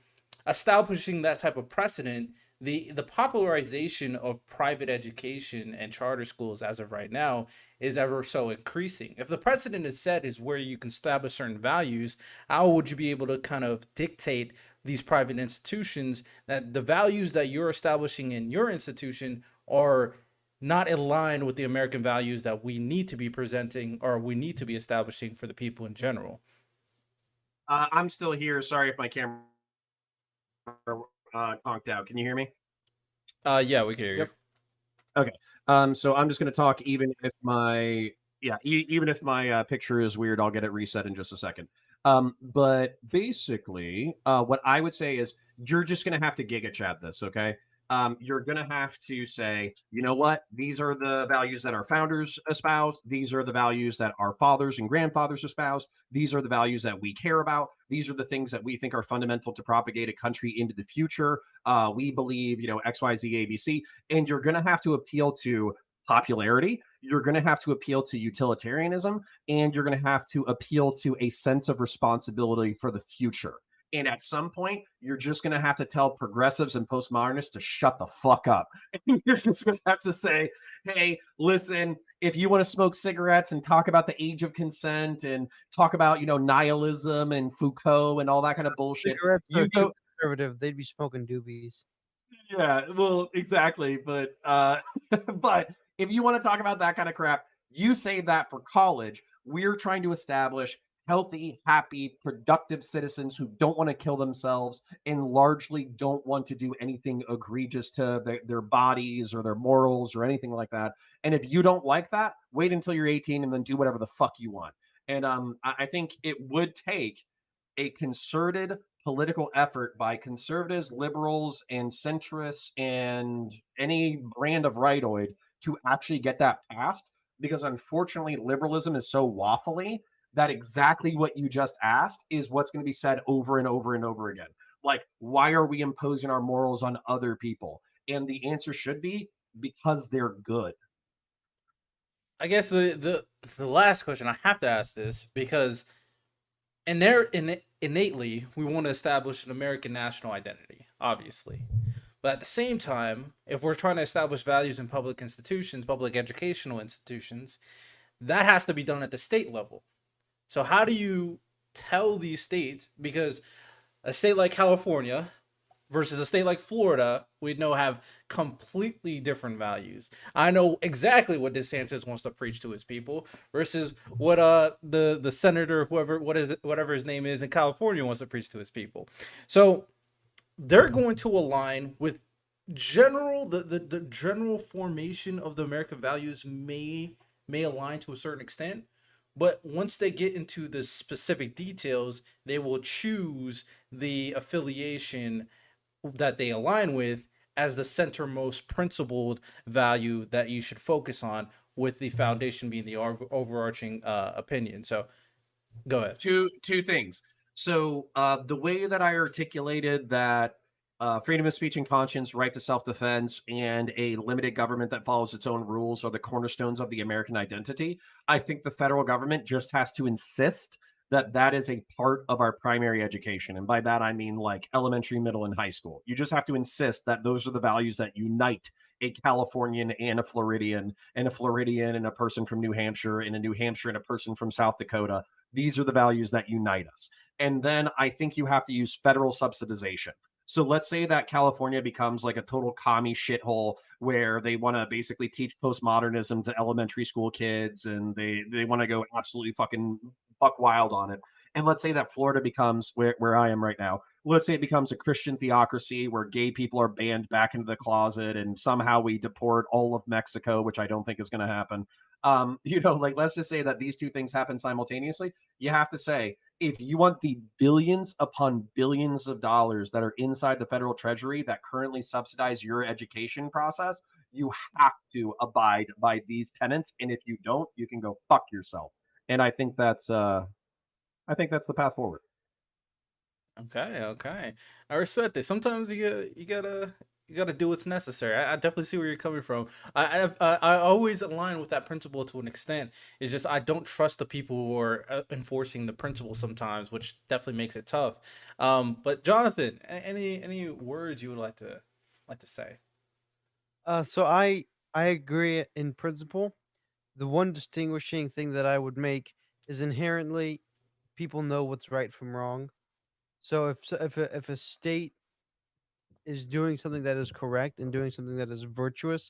establishing that type of precedent, the popularization of private education and charter schools as of right now is ever so increasing. If the precedent is set is where you can establish certain values, how would you be able to kind of dictate these private institutions that the values that you're establishing in your institution are not aligned with the American values that we need to be presenting or we need to be establishing for the people in general? I'm still here. Sorry if my camera conked out. Can you hear me? Yeah, we can hear you. Yep. Okay. So I'm just going to talk even if my yeah, even if my picture is weird, I'll get it reset in just a second. But basically, what I would say is you're just going to have to giga chat this, okay? You're going to have to say, you know what? These are the values that our founders espoused. These are the values that our fathers and grandfathers espoused. These are the values that we care about. These are the things that we think are fundamental to propagate a country into the future. We believe, X, Y, Z, A, B, C, and you're going to have to appeal to popularity. You're going to have to appeal to utilitarianism, and you're going to have to appeal to a sense of responsibility for the future. And at some point, you're just going to have to tell progressives and postmodernists to shut the fuck up. And you're just going to have to say, hey, listen, if you want to smoke cigarettes and talk about the age of consent and talk about, nihilism and Foucault and all that kind of bullshit, Cigarettes are you too go. conservative. They'd be smoking doobies. Yeah, well, exactly, but, but if you wanna talk about that kinda crap, you say that for college. We're trying to establish healthy, happy, productive citizens who don't wanna kill themselves and largely don't want to do anything egregious to their bodies or their morals or anything like that, and if you don't like that, wait until you're 18 and then do whatever the fuck you want, and, I think it would take a concerted political effort by conservatives, liberals, and centrists, and any brand of rightoid to actually get that passed. Because unfortunately, liberalism is so waffly that exactly what you just asked is what's going to be said over and over and over again. Like, why are we imposing our morals on other people? And the answer should be because they're good. I guess the last question I have to ask this because innately we want to establish an American national identity, obviously. But at the same time, if we're trying to establish values in public institutions, public educational institutions, that has to be done at the state level. So how do you tell these states, because a state like California versus a state like Florida, we know have completely different values. I know exactly what DeSantis wants to preach to his people versus what the senator, whatever his name is in California, wants to preach to his people. So they're going to align with the general formation of the American values may align to a certain extent, but once they get into the specific details, they will choose the affiliation that they align with as the centermost principled value that you should focus on, with the foundation being the overarching opinion. So go ahead. Two things. So the way that I articulated that freedom of speech and conscience, right to self-defense, and a limited government that follows its own rules are the cornerstones of the American identity. I think the federal government just has to insist that that is a part of our primary education, and by that I mean like elementary, middle, and high school. You just have to insist that those are the values that unite a Californian and a Floridian, and a Floridian and a person from New Hampshire, and a New Hampshire and a person from South Dakota. These are the values that unite us. And then I think you have to use federal subsidization. So let's say that California becomes like a total commie shithole where they want to basically teach postmodernism to elementary school kids and they want to go absolutely fucking buck wild on it. And let's say that Florida becomes where I am right now. Let's say it becomes a Christian theocracy where gay people are banned back into the closet and somehow we deport all of Mexico, which I don't think is going to happen. Like let's just say that these two things happen simultaneously. You have to say, if you want the billions upon billions of dollars that are inside the federal treasury that currently subsidize your education process, you have to abide by these tenets. And if you don't, you can go fuck yourself. And I think that's the path forward. Okay, okay. I respect it. Sometimes you gotta do what's necessary. I definitely see where you're coming from. I always align with that principle to an extent. It's just I don't trust the people who are enforcing the principle sometimes, which definitely makes it tough. But Jonathan, any words you would like to say? So I agree in principle. The one distinguishing thing that I would make is inherently people know what's right from wrong. So if a state is doing something that is correct and doing something that is virtuous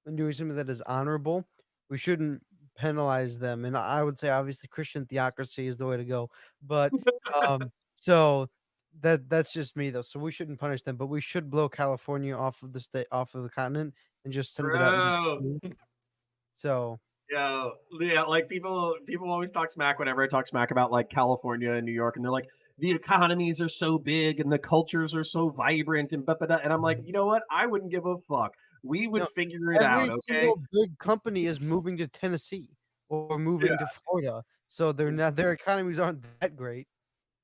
and doing something that is honorable, we shouldn't penalize them. And I would say obviously Christian theocracy is the way to go. But so that's just me though. So we shouldn't punish them, but we should blow California off of the state off of the continent and just send it out into the Bro, sea. So yeah, like people always talk smack whenever I talk smack about like California and New York, and they're like, the economies are so big and the cultures are so vibrant and and I'm like, you know what? I wouldn't give a fuck. We would no, figure it out, every okay? single big company is moving to Tennessee or moving to Florida. So they're not their economies aren't that great.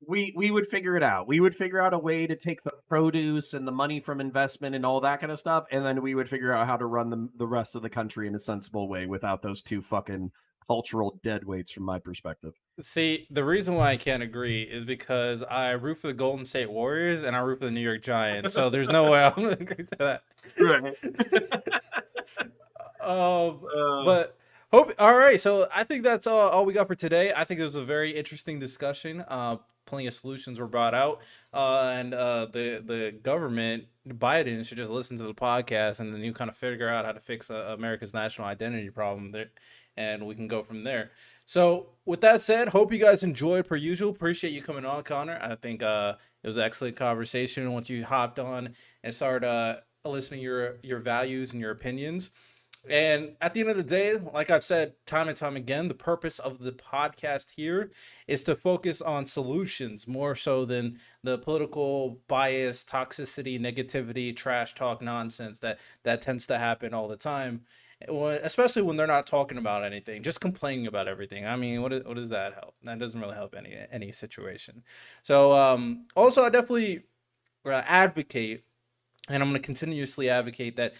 We would figure it out. We would figure out a way to take the produce and the money from investment and all that kind of stuff, and then we would figure out how to run the rest of the country in a sensible way without those two fucking cultural deadweights from my perspective. See, the reason why I can't agree is because I root for the Golden State Warriors and I root for the New York Giants. So there's no way I'm gonna agree to that. Right. um, Uh, but Hope. All right. So I think that's all we got for today. I think it was a very interesting discussion. Plenty of solutions were brought out, and the government, Biden, should just listen to the podcast, and then you kind of figure out how to fix America's national identity problem there, and we can go from there. So with that said, hope you guys enjoyed per usual. Appreciate you coming on, Connor. I think it was an excellent conversation once you hopped on and started listening your values and your opinions. And at the end of the day, like I've said time and time again, the purpose of the podcast here is to focus on solutions more so than the political bias, toxicity, negativity, trash talk nonsense that tends to happen all the time. Especially when they're not talking about anything, just complaining about everything. I mean, what does that help? That doesn't really help any situation. So also, I definitely advocate, and I'm going to continuously advocate that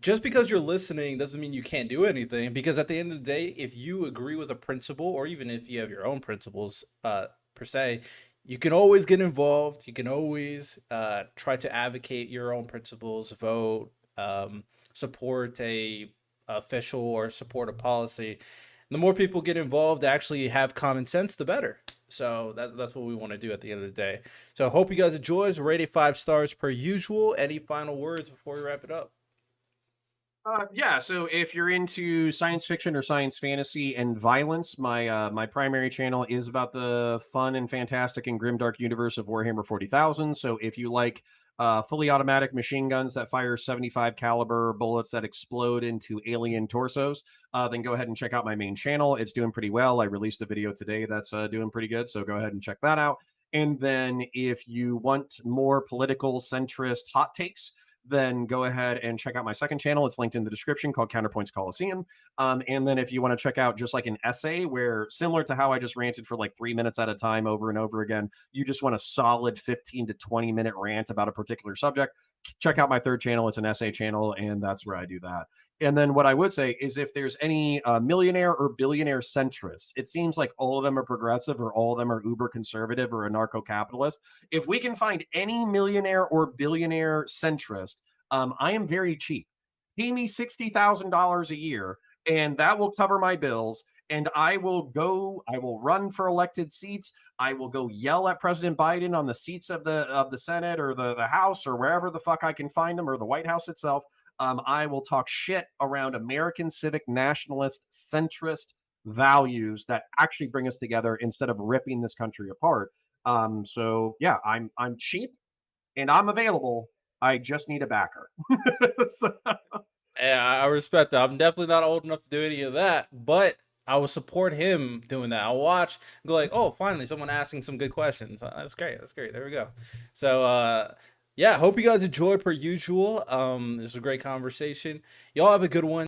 just because you're listening doesn't mean you can't do anything, because at the end of the day, if you agree with a principle, or even if you have your own principles per se, you can always get involved. You can always try to advocate your own principles, vote, support a official, or support a policy. The more people get involved, actually have common sense, the better. So that's what we want to do at the end of the day. So I hope you guys enjoy. Rate it 5 stars per usual. Any final words before we wrap it up? Yeah, so if you're into science fiction or science fantasy and violence, my primary channel is about the fun and fantastic and grimdark universe of Warhammer 40,000. So if you like fully automatic machine guns that fire 75 caliber bullets that explode into alien torsos, then go ahead and check out my main channel. It's doing pretty well. I released a video today that's doing pretty good, so go ahead and check that out. And then if you want more political centrist hot takes, then go ahead and check out my second channel. It's linked in the description, called Counterpoints Coliseum. And then if you want to check out just like an essay where, similar to how I just ranted for like 3 minutes at a time over and over again, you just want a solid 15 to 20 minute rant about a particular subject, check out my third channel. It's an essay channel, and that's where I do that. And then what I would say is, if there's any millionaire or billionaire centrists, it seems like all of them are progressive, or all of them are uber conservative or anarcho-capitalist. If we can find any millionaire or billionaire centrist, I am very cheap. Pay me $60,000 a year, and that will cover my bills. And I will run for elected seats. I will go yell at President Biden on the seats of the Senate, or the House, or wherever the fuck I can find them, or the White House itself. I will talk shit around American civic nationalist centrist values that actually bring us together instead of ripping this country apart. So yeah, I'm cheap and I'm available. I just need a backer. So, Yeah, I respect that. I'm definitely not old enough to do any of that, but I will support him doing that. I'll watch and go like, oh, finally someone asking some good questions. That's great. That's great. There we go. So yeah, hope you guys enjoyed per usual. This was a great conversation. Y'all have a good one.